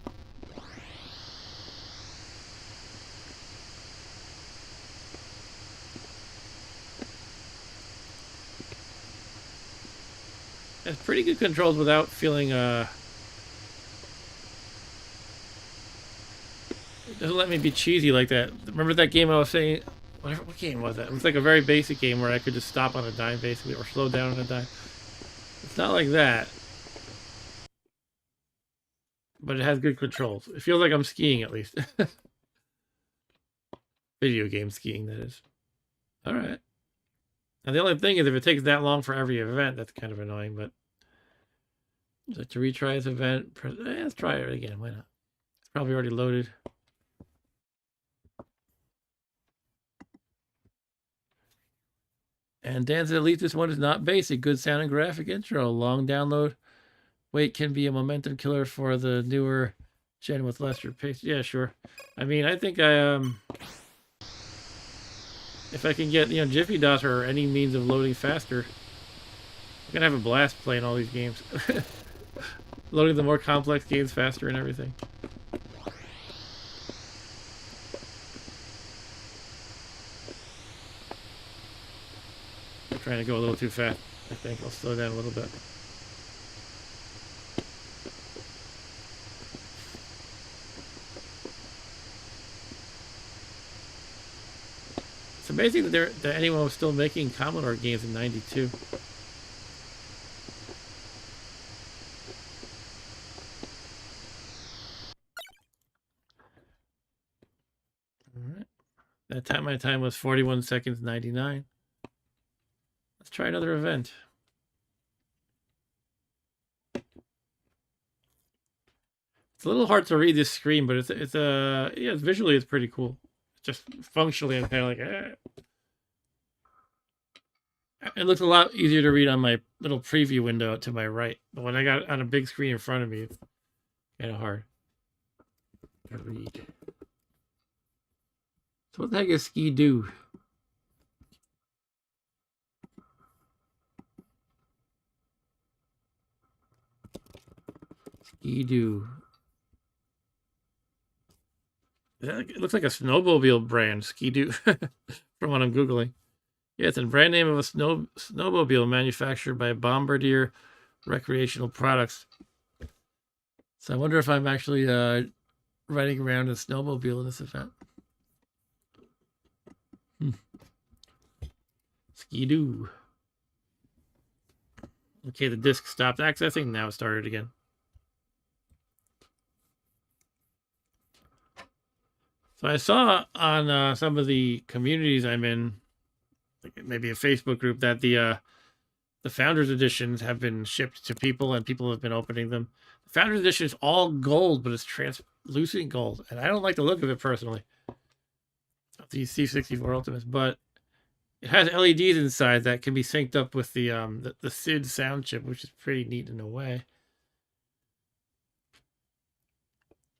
It's pretty good controls without feeling it doesn't let me be cheesy like that. Remember that game I was saying? What game was that? It was like a very basic game where I could just stop on a dime basically, or slow down on a dime. It's not like that, but it has good controls. It feels like I'm skiing at least. Video game skiing, that is. All right. Now the only thing is, if it takes that long for every event, that's kind of annoying. But so to retry this event, let's try it again. Why not? It's probably already loaded. And Dan said, at least this one is not basic. Good sound and graphic intro. Long download wait can be a momentum killer for the newer gen with lesser pace. Yeah, sure. I mean, I think if I can get, Jiffy DOS or any means of loading faster, I'm gonna have a blast playing all these games. Loading the more complex games faster and everything. I'm trying to go a little too fast. I think I'll slow down a little bit. It's amazing that anyone was still making Commodore games in '92. All right. That time, my time was 41 seconds 99. Let's try another event. It's a little hard to read this screen, but it's visually it's pretty cool. Just functionally, I'm kind of like, It looks a lot easier to read on my little preview window to my right. But when I got it on a big screen in front of me, it's kind of hard to read. So what the heck is Ski-Doo? Ski-Doo. It looks like a snowmobile brand, Ski-Doo, from what I'm Googling. Yeah, it's a brand name of a snowmobile manufactured by Bombardier Recreational Products. So I wonder if I'm actually riding around a snowmobile in this event. Ski-Doo. Okay, the disc stopped accessing. Now it started again. So I saw on some of the communities I'm in, like maybe a Facebook group, that the Founders Editions have been shipped to people and people have been opening them. The Founders Edition is all gold, but it's translucent gold. And I don't like the look of it personally. Of these C64 Ultimates, but it has LEDs inside that can be synced up with the SID sound chip, which is pretty neat in a way.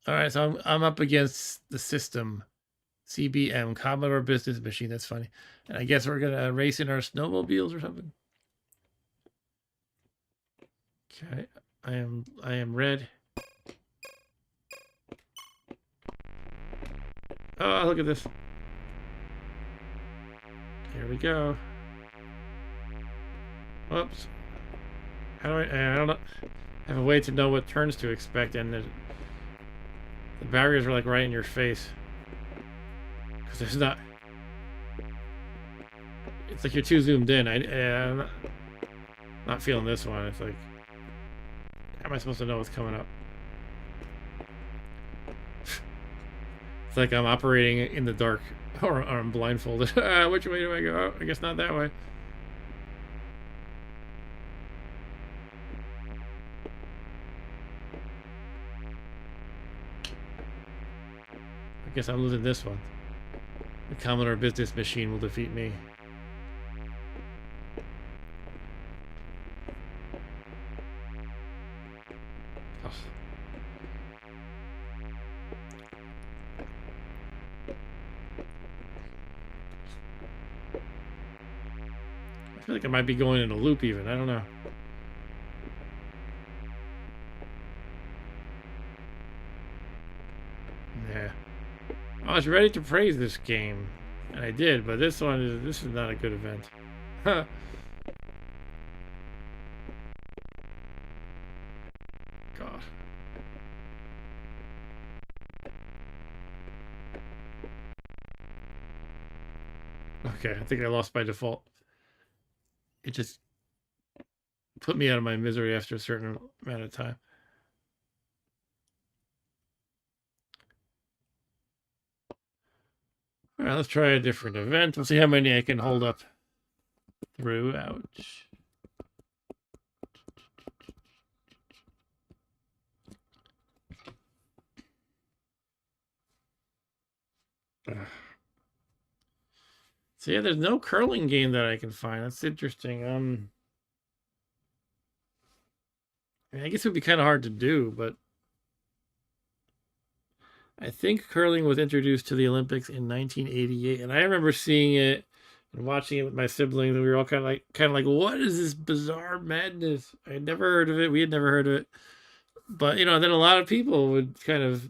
All right, so I'm up against the system, CBM, Commodore Business Machine. That's funny. And I guess we're gonna race in our snowmobiles or something. Okay, I am red. Oh, look at this. Here we go. Whoops. How do I don't know. I have a way to know what turns to expect, and the barriers are like right in your face. Because there's not. It's like you're too zoomed in. I'm not feeling this one. It's like, how am I supposed to know what's coming up? It's like I'm operating in the dark, or I'm blindfolded. Which way do I go? Oh, I guess not that way. I guess I'm losing this one. The Commodore Business Machine will defeat me. Oh. feel like I might be going in a loop even. I don't know. Yeah. I was ready to praise this game. And I did, but this is not a good event. Huh. God. Okay, I think I lost by default. It just put me out of my misery after a certain amount of time. All right, let's try a different event. We'll see how many I can hold up through. Ouch. So yeah, there's no curling game that I can find. That's interesting. I mean, I guess it would be kind of hard to do, but I think curling was introduced to the Olympics in 1988, and I remember seeing it and watching it with my siblings, and we were all kind of like, what is this bizarre madness? I had never heard of it. We had never heard of it, but you know, then a lot of people would kind of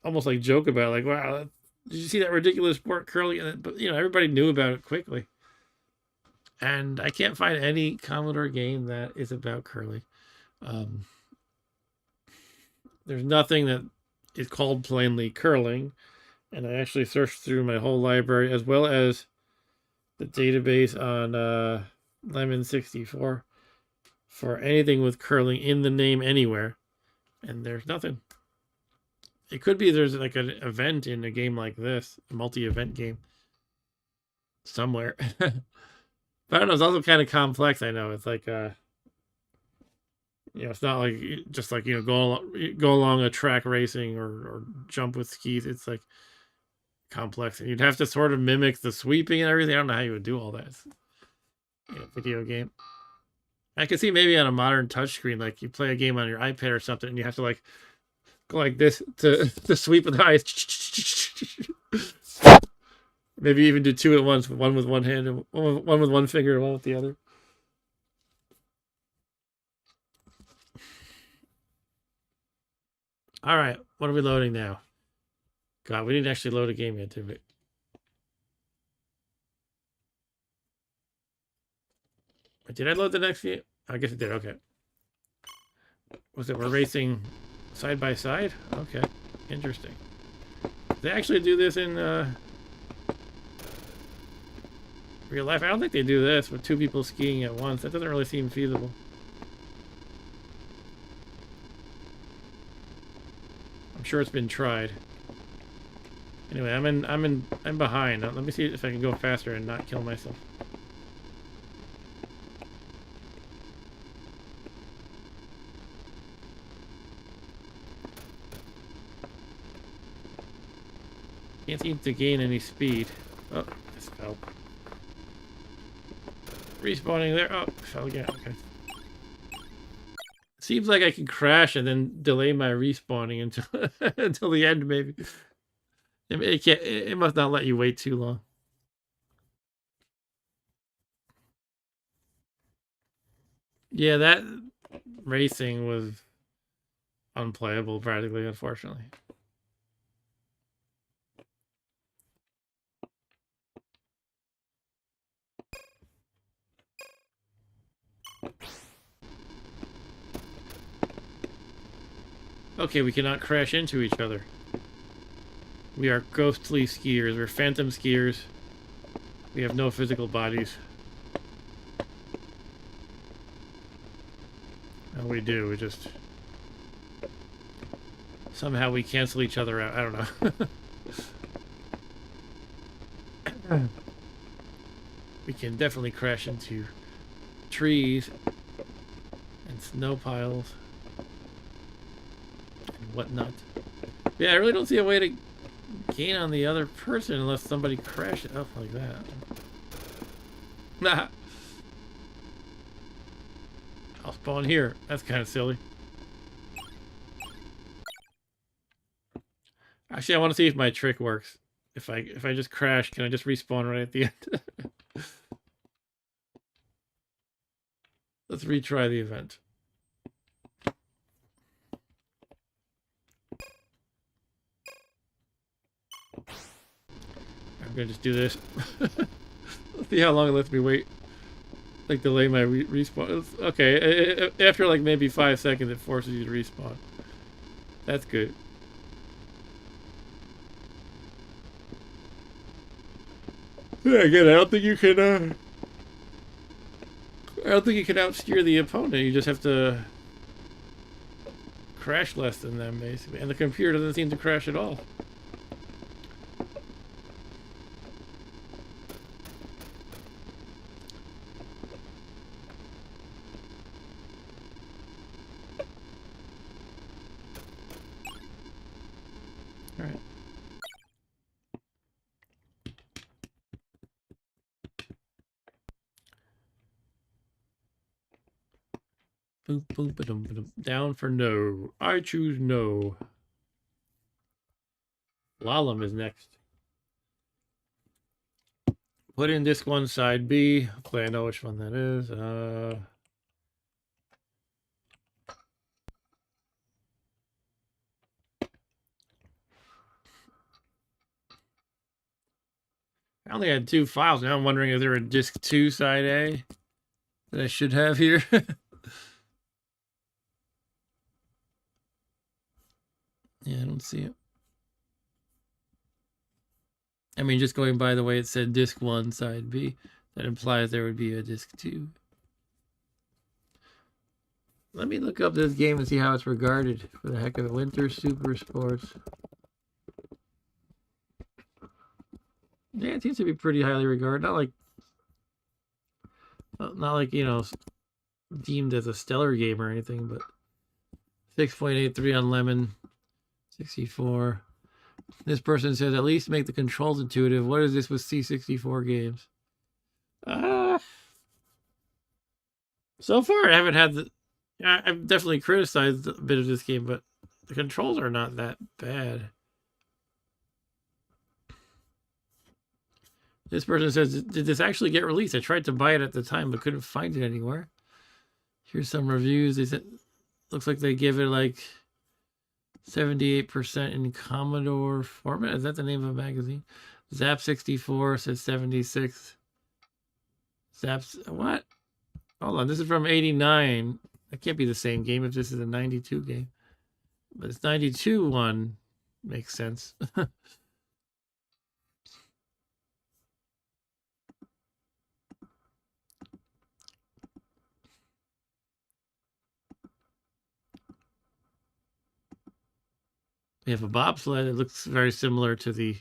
almost like joke about, it, like, wow, did you see that ridiculous sport curling? But you know, everybody knew about it quickly. And I can't find any Commodore game that is about curling. There's nothing that is called plainly curling. And I actually searched through my whole library as well as the database on Lemon 64 for anything with curling in the name anywhere. And there's nothing. It could be there's like an event in a game like this, a multi-event game somewhere. But I don't know, it's also kind of complex. I know it's like, you know, it's not like just like, you know, go along a track racing or jump with skis. It's like complex, and you'd have to sort of mimic the sweeping and everything. I don't know how you would do all that. It's, you know, video game. I could see maybe on a modern touchscreen, like you play a game on your iPad or something, and you have to like go like this to sweep with the eyes. Maybe even do two at once, one with one hand, and one with one finger, and one with the other. All right, what are we loading now? God, we didn't actually load a game yet, did we? Did I load the next game? I guess it did, okay. Was it we're racing side by side? Okay, interesting. They actually do this in real life. I don't think they do this with two people skiing at once. That doesn't really seem feasible. I'm sure it's been tried. Anyway, I'm behind. Let me see if I can go faster and not kill myself. Can't seem to gain any speed. Oh, I fell. Respawning there. Oh, fell again. Okay. Seems like I can crash and then delay my respawning until until the end, maybe. It can't. It must not let you wait too long. Yeah, that racing was unplayable practically, unfortunately. Okay, we cannot crash into each other. We are ghostly skiers. We're phantom skiers. We have no physical bodies. And we do. We just... somehow we cancel each other out. I don't know. We can definitely crash into trees and snow piles and whatnot. Yeah, I really don't see a way to gain on the other person unless somebody crashes up like that. Nah. I'll spawn here. That's kind of silly. Actually, I want to see if my trick works. If I just crash, can I just respawn right at the end? Let's retry the event. I'm gonna just do this. Let's see how long it lets me wait. Like delay my respawn. Okay, after like maybe 5 seconds, it forces you to respawn. That's good. Yeah, again, I don't think you can. I don't think you can outsteer the opponent. You just have to crash less than them, basically. And the computer doesn't seem to crash at all. All right. Boom, boom, ba-dum, ba-dum. Down for no. I choose no. Slalom is next. Put in disc 1, side B. Hopefully I know which one that is. I only had 2 files. Now I'm wondering if there a disc 2, side A that I should have here. Yeah, I don't see it. I mean, just going by the way it said disc 1, side B, that implies there would be a disc 2. Let me look up this game and see how it's regarded for the heck of it. Winter Supersports. Yeah, it seems to be pretty highly regarded. Not like, you know, deemed as a stellar game or anything, but 6.83 on Lemon, 64. This person says, at least make the controls intuitive. What is this with C64 games? So far, I haven't had the... I've definitely criticized a bit of this game, but the controls are not that bad. This person says, did this actually get released? I tried to buy it at the time, but couldn't find it anywhere. Here's some reviews. They said, looks like they give it like 78% in Commodore format. Is that the name of a magazine? Zap64 says 76. Zaps, what? Hold on, this is from 89. That can't be the same game if this is a 92 game. But it's 92 one. Makes sense. We have a bobsled. It looks very similar to the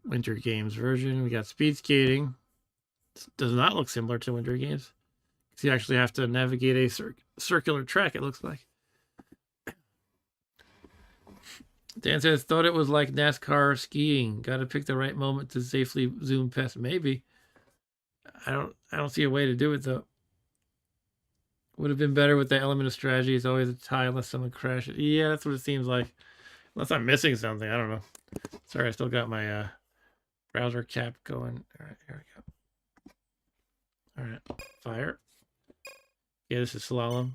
Winter Games version. We got speed skating. It does not look similar to Winter Games. You actually have to navigate a circular track, it looks like. Dan says, thought it was like NASCAR skiing. Got to pick the right moment to safely zoom past. Maybe. I don't see a way to do it, though. Would have been better with the element of strategy. It's always a tie unless someone crashes. Yeah, that's what it seems like. Unless I'm missing something. I don't know. Sorry, I still got my browser cap going. All right, here we go. All right, fire. Yeah, this is slalom.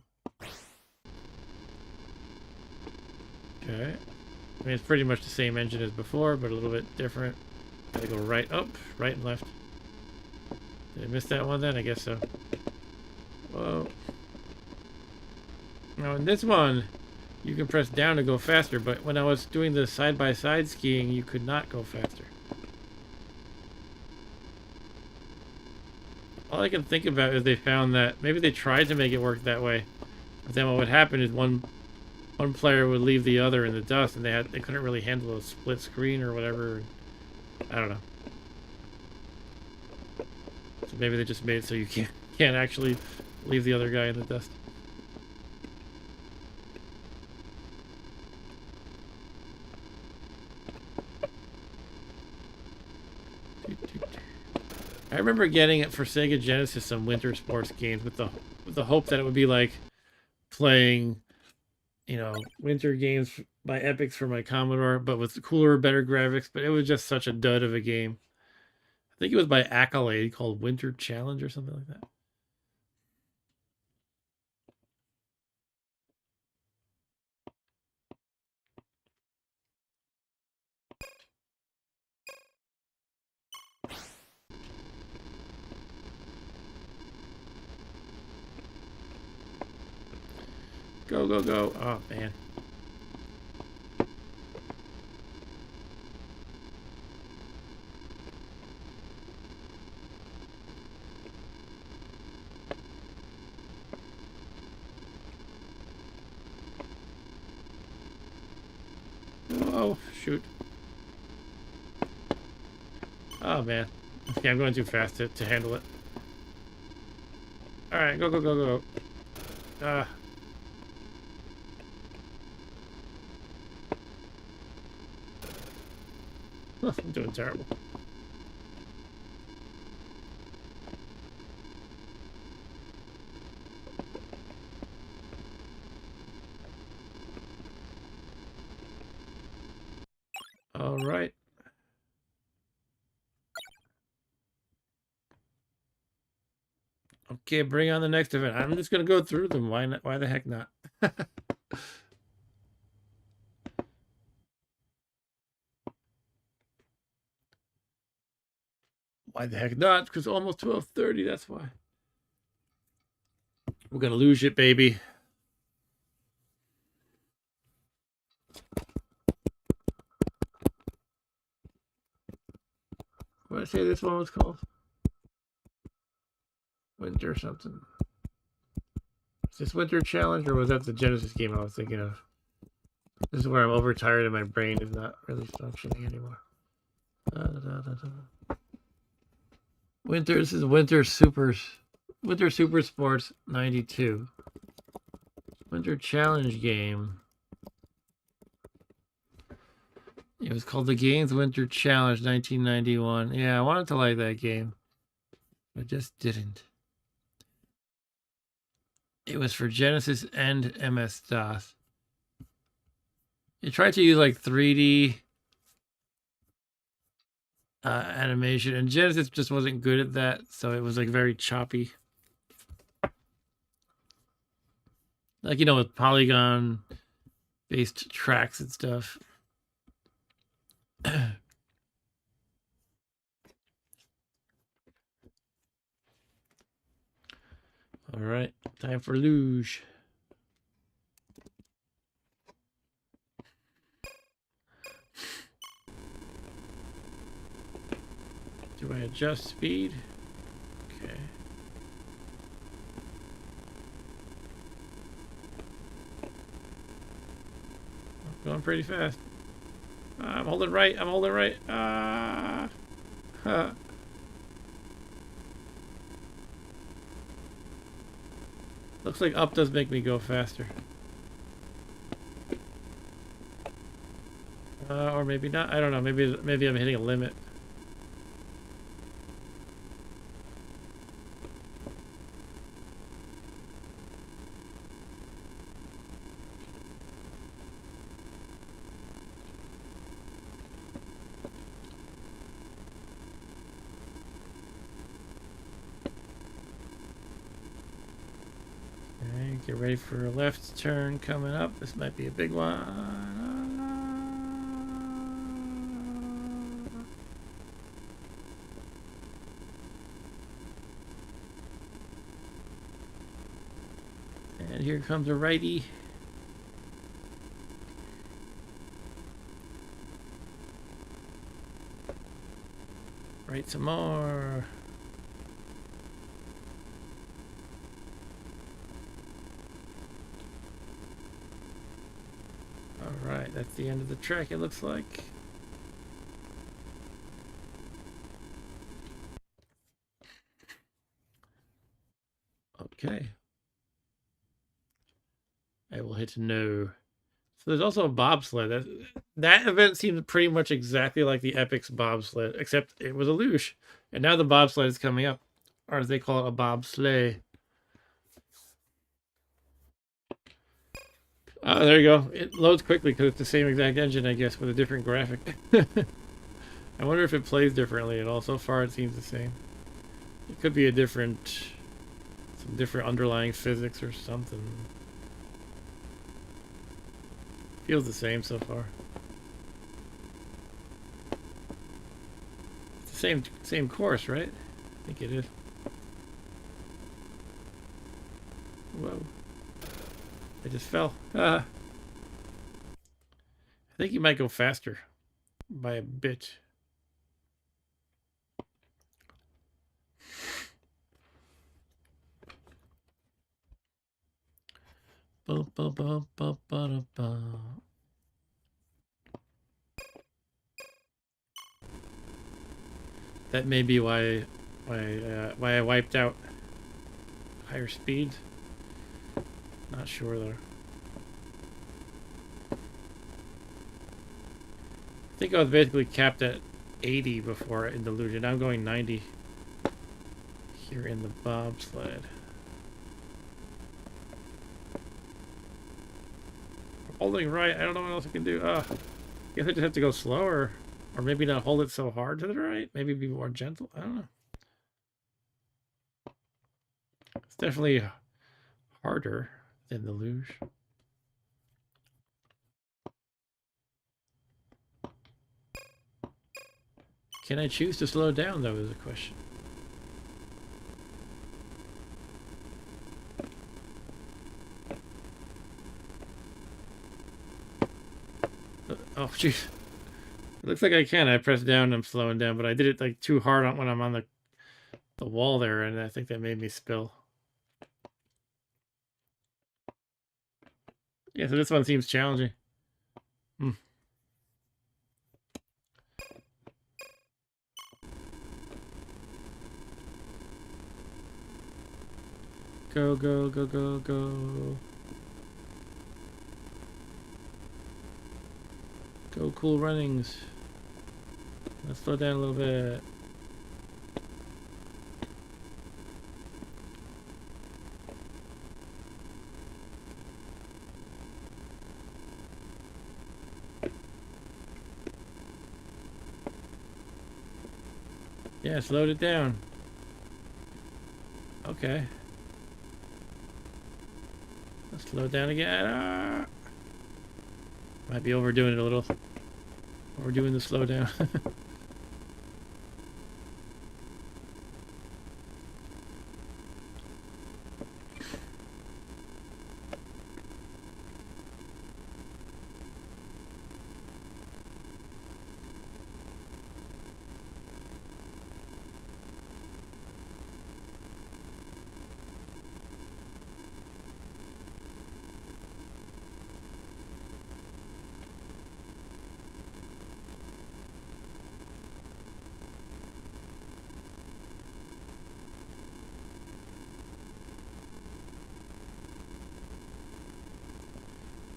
Okay. I mean, it's pretty much the same engine as before, but a little bit different. Gotta go right up, right and left. Did I miss that one then? I guess so. Whoa. Now in this one, you can press down to go faster, but when I was doing the side-by-side skiing, you could not go faster. All I can think about is they found that maybe they tried to make it work that way, but then what would happen is one player would leave the other in the dust, and they couldn't really handle a split screen or whatever. I don't know. So maybe they just made it so you can't actually leave the other guy in the dust. I remember getting it for Sega Genesis, some Winter Sports games with the hope that it would be like playing, you know, winter games by Epyx for my Commodore, but with cooler, better graphics. But it was just such a dud of a game. I think it was by Accolade called Winter Challenge or something like that. Go, go, go. Oh, man. Oh, shoot. Oh, man. Okay, I'm going too fast to handle it. Alright, go, go, go, go. I'm doing terrible. All right. Okay, bring on the next event. I'm just gonna go through them. Why not? Why the heck not? Why the heck not? Because almost 12:30. That's why. We're gonna lose it, baby. What did I say this one was called? Winter something. Is this Winter Challenge, or was that the Genesis game I was thinking of? This is where I'm overtired and my brain is not really functioning anymore. Winter. This is Winter Supersports 92. Winter Challenge game. It was called the Games Winter Challenge 1991. Yeah, I wanted to like that game. I just didn't. It was for Genesis and MS-DOS. It tried to use like 3D animation, and Genesis just wasn't good at that, so it was like very choppy. Like, you know, with polygon based tracks and stuff. All right, time for luge. Do I adjust speed? Okay. I'm going pretty fast. I'm holding right. I'm holding right. Huh. Looks like up does make me go faster. Or maybe not. I don't know. Maybe I'm hitting a limit. Get ready for a left turn coming up. This might be a big one. And here comes a righty. Right some more. Alright, that's the end of the track, it looks like. Okay. I will hit no. So there's also a bobsled. That event seems pretty much exactly like the Epyx bobsled, except it was a luge. And now the bobsled is coming up. Or as they call it, a bobsleigh. There you go. It loads quickly because it's the same exact engine, I guess, with a different graphic. I wonder if it plays differently at all. So far, it seems the same. It could be some different underlying physics or something. Feels the same so far. It's the same course, right? I think it is. Whoa. I just fell. I think you might go faster by a bit. That may be why I wiped out. Higher speed. Not sure though. I think I was basically capped at 80 before in Delusion. Now I'm going 90 here in the bobsled. Holding right, I don't know what else I can do. Guess I just have to go slower. Or maybe not hold it so hard to the right. Maybe be more gentle. I don't know. It's definitely harder than the luge. Can I choose to slow down, though, is the question. Oh, jeez. It looks like I can. I pressed down and I'm slowing down, but I did it like too hard when I'm on the wall there, and I think that made me spill. Yeah, so this one seems challenging. Go, go, go, go, go. Go, cool runnings. Let's slow down a little bit. Yeah, slowed it down. Okay. Let's slow it down again. Might be overdoing it a little. Overdoing the slowdown.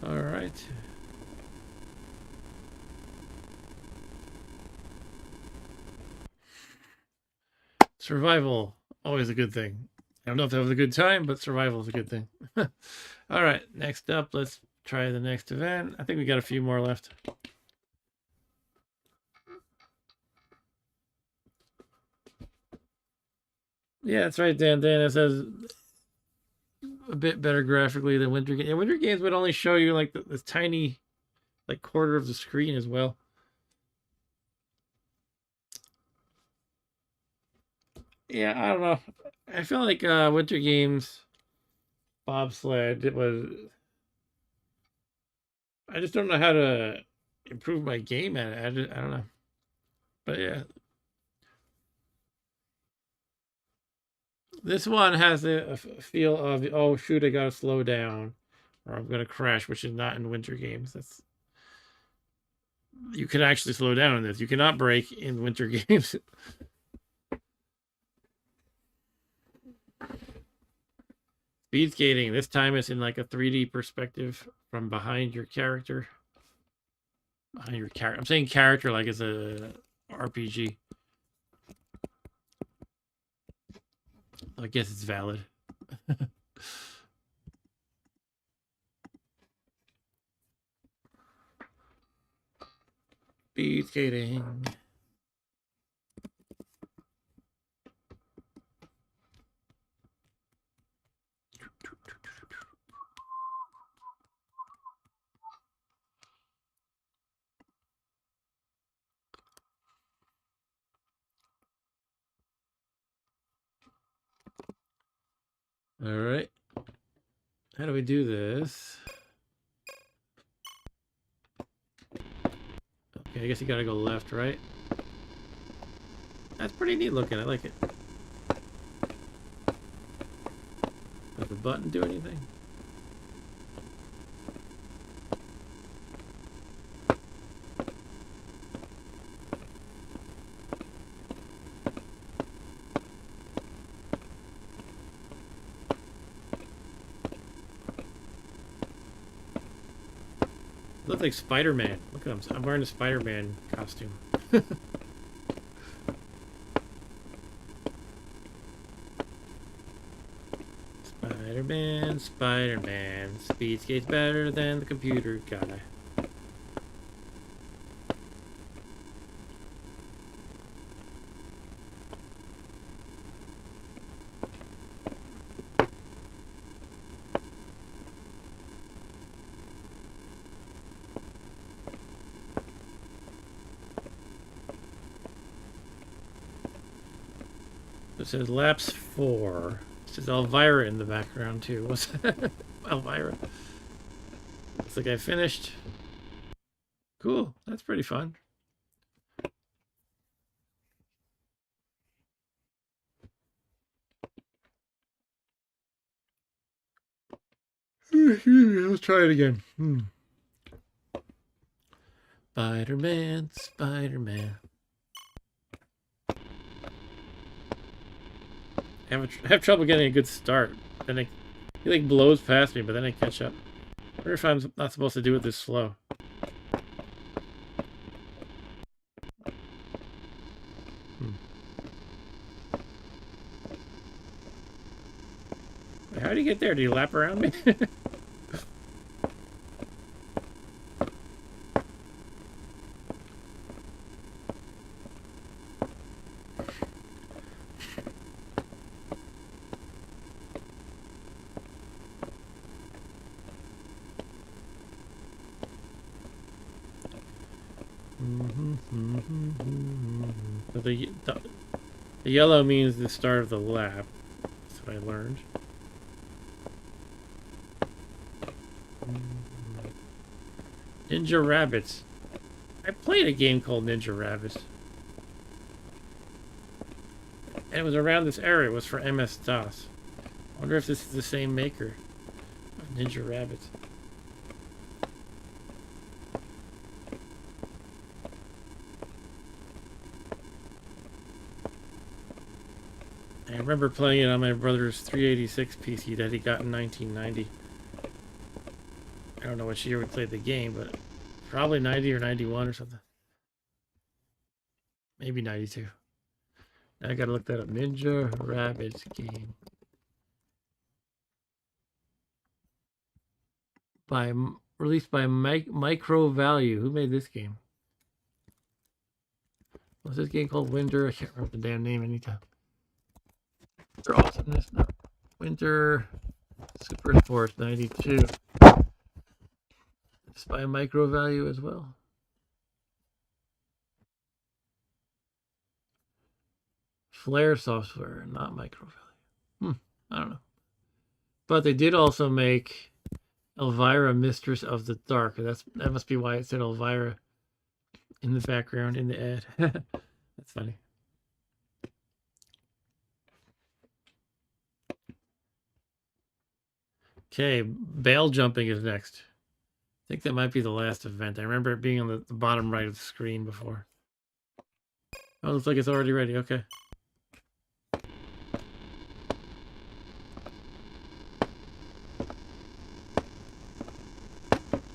All right. Survival, always a good thing. I don't know if that was a good time, but survival is a good thing. All right, next up, let's try the next event. I think we got a few more left. Yeah, that's right, Dan. Dan, it says a bit better graphically than Winter Games. Yeah, Winter Games would only show you like this tiny, like quarter of the screen as well. Yeah, I don't know. I feel like Winter Games Bobsled, it was. I just don't know how to improve my game at it. I don't know. But yeah. This one has a feel of, oh shoot, I gotta slow down or I'm gonna crash, which is not in Winter Games. That's you can actually slow down in this. You cannot brake in Winter Games. Speed skating, this time it's in like a 3D perspective from behind your character. Behind your character. I'm saying character like it's a RPG. I guess it's valid. Speed skating. All right. How do we do this? Okay, I guess you gotta go left, right? That's pretty neat looking. I like it. Does the button do anything? Looks like Spider-Man. Look at him. I'm wearing a Spider-Man costume. Spider-Man, Spider-Man. Speed skates better than the computer guy. It says laps 4. It says Elvira in the background too. What's that? Elvira. Looks like I finished. Cool. That's pretty fun. Let's try it again. Spider-Man, Spider-Man. I have trouble getting a good start. Then he like blows past me, but then I catch up. I wonder if I'm not supposed to do it this slow. How did you get there? Did you lap around me? So the yellow means the start of the lap. That's what I learned. Ninja Rabbits. I played a game called Ninja Rabbits. And it was around this era. It was for MS-DOS. I wonder if this is the same maker of Ninja Rabbits. I remember playing it on my brother's 386 PC that he got in 1990. I don't know which year we played the game, but probably 90 or 91 or something. Maybe 92. Now I gotta look that up. Ninja Rabbits game. Released by Micro Value. Who made this game? What's this game called? Winter. I can't remember the damn name anytime. For awesomeness. No. Winter Supersports 92. It's by Micro Value as well. Flare software, not Micro Value. I don't know. But they did also make Elvira, Mistress of the Dark. That must be why it said Elvira in the background in the ad. That's funny. Okay, bail jumping is next. I think that might be the last event. I remember it being on the bottom right of the screen before. Oh, looks like it's already ready. Okay.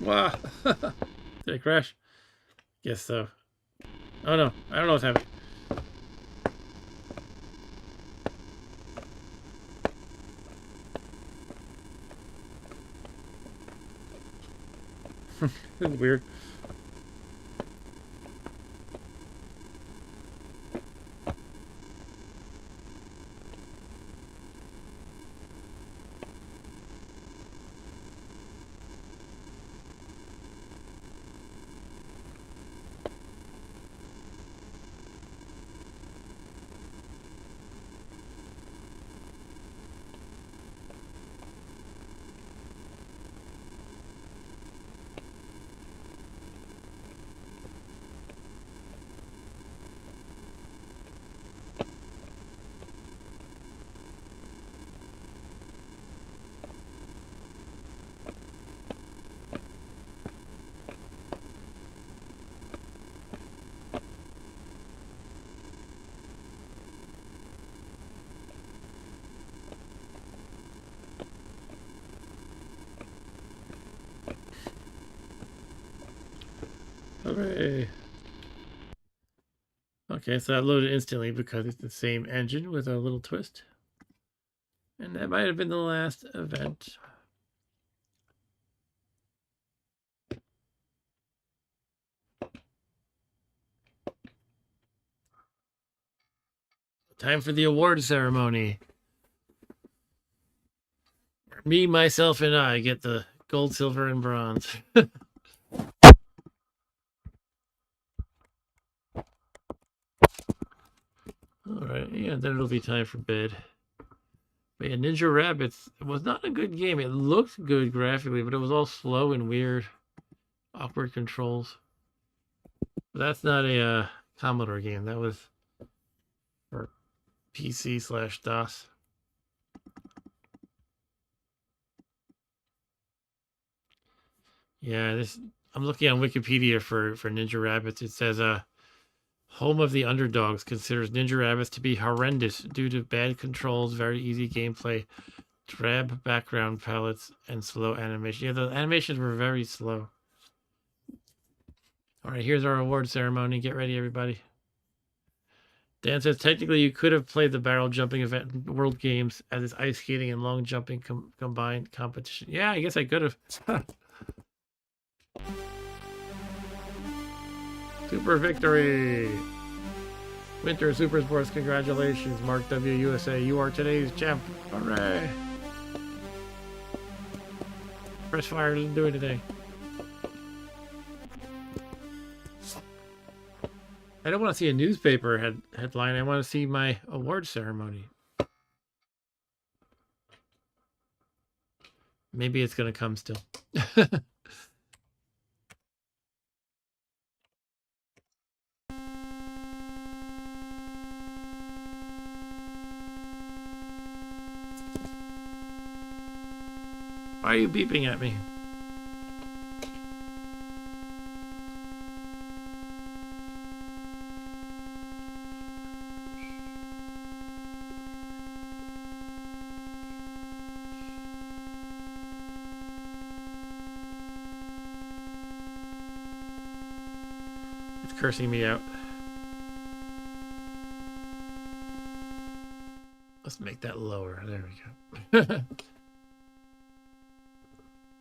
Wow. Did I crash? Guess so. Oh no, I don't know what's happening. This is weird. Hooray. Okay, so that loaded instantly because it's the same engine with a little twist. And that might have been the last event. Time for the award ceremony. Me, myself, and I get the gold, silver, and bronze. Alright, yeah, then it'll be time for bed. But yeah, Ninja Rabbits was not a good game. It looked good graphically, but it was all slow and weird. Awkward controls. But that's not a Commodore game. That was for PC/DOS. Yeah, this I'm looking on Wikipedia for Ninja Rabbits. It says Home of the Underdogs considers Ninja Rabbits to be horrendous due to bad controls, very easy gameplay, drab background palettes, and slow animation. Yeah, the animations were very slow. All right, here's our award ceremony. Get ready, everybody. Dan says, technically, you could have played the barrel jumping event in World Games as it's ice skating and long jumping combined competition. Yeah, I guess I could have. Super victory! Winter Supersports, congratulations, Mark W. USA. You are today's champ. Hooray! Press fire doesn't do it today. I don't want to see a newspaper headline. I want to see my award ceremony. Maybe it's going to come still. Why are you beeping at me? It's cursing me out. Let's make that lower. There we go.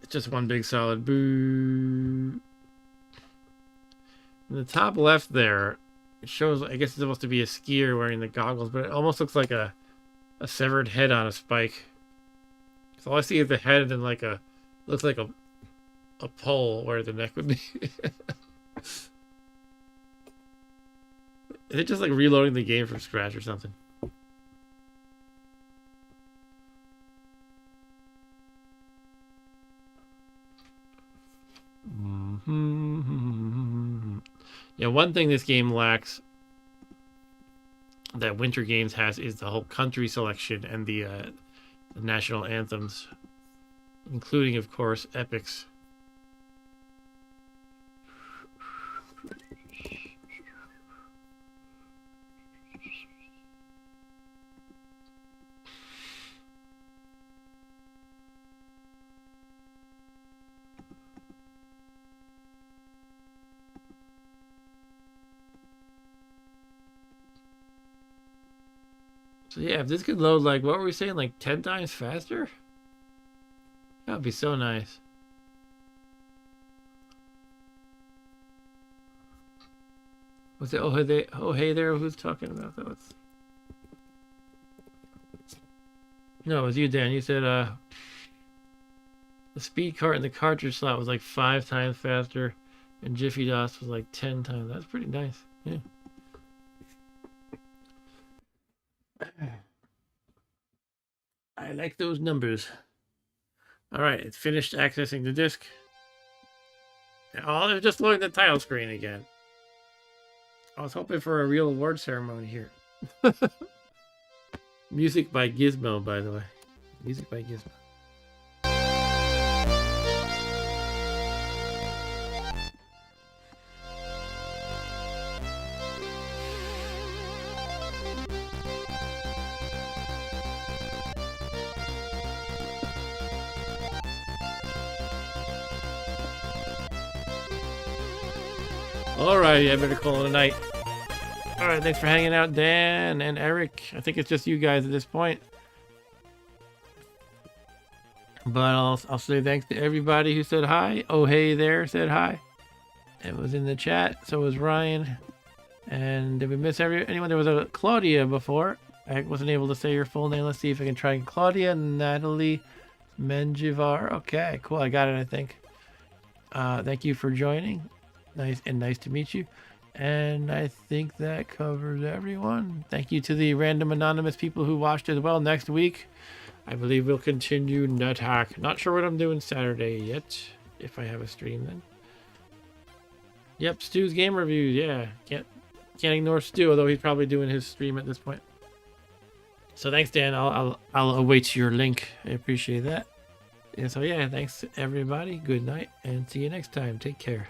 It's just one big solid boo. In the top left there, it shows, I guess it's supposed to be a skier wearing the goggles, but it almost looks like a severed head on a spike. So all I see is the head and then like looks like a pole where the neck would be. Is it just like reloading the game from scratch or something? Yeah, one thing this game lacks that Winter Games has is the whole country selection and the national anthems, including, of course, Epyx. So yeah, if this could load like, what were we saying, like 10 times faster? That would be so nice. Was it oh hey there who's talking about that? No, it was you, Dan. You said the speed cart in the cartridge slot was like 5 times faster and Jiffy DOS was like 10 times. That's pretty nice. Yeah. I like those numbers. All right, it's finished accessing the disk. Oh, they're just loading the title screen again. I was hoping for a real award ceremony here. Music by Gizmo, by the way. Music by Gizmo. Alrighty, I better call it a night. Alright, thanks for hanging out, Dan and Eric. I think it's just you guys at this point. But I'll say thanks to everybody who said hi. Oh, hey there said hi. It was in the chat. So was Ryan. And did we miss anyone? There was a Claudia before. I wasn't able to say your full name. Let's see if I can try. Claudia Natalie Menjivar. Okay, cool. I got it, I think. Thank you for joining. Nice to meet you. And I think that covers everyone. Thank you to the random anonymous people who watched as well. Next week, I believe we'll continue NetHack. Not sure what I'm doing Saturday yet. If I have a stream then. Yep, Stu's game reviews. Yeah, can't ignore Stu, although he's probably doing his stream at this point. So thanks, Dan. I'll await your link. I appreciate that. And so yeah, thanks everybody. Good night, and see you next time. Take care.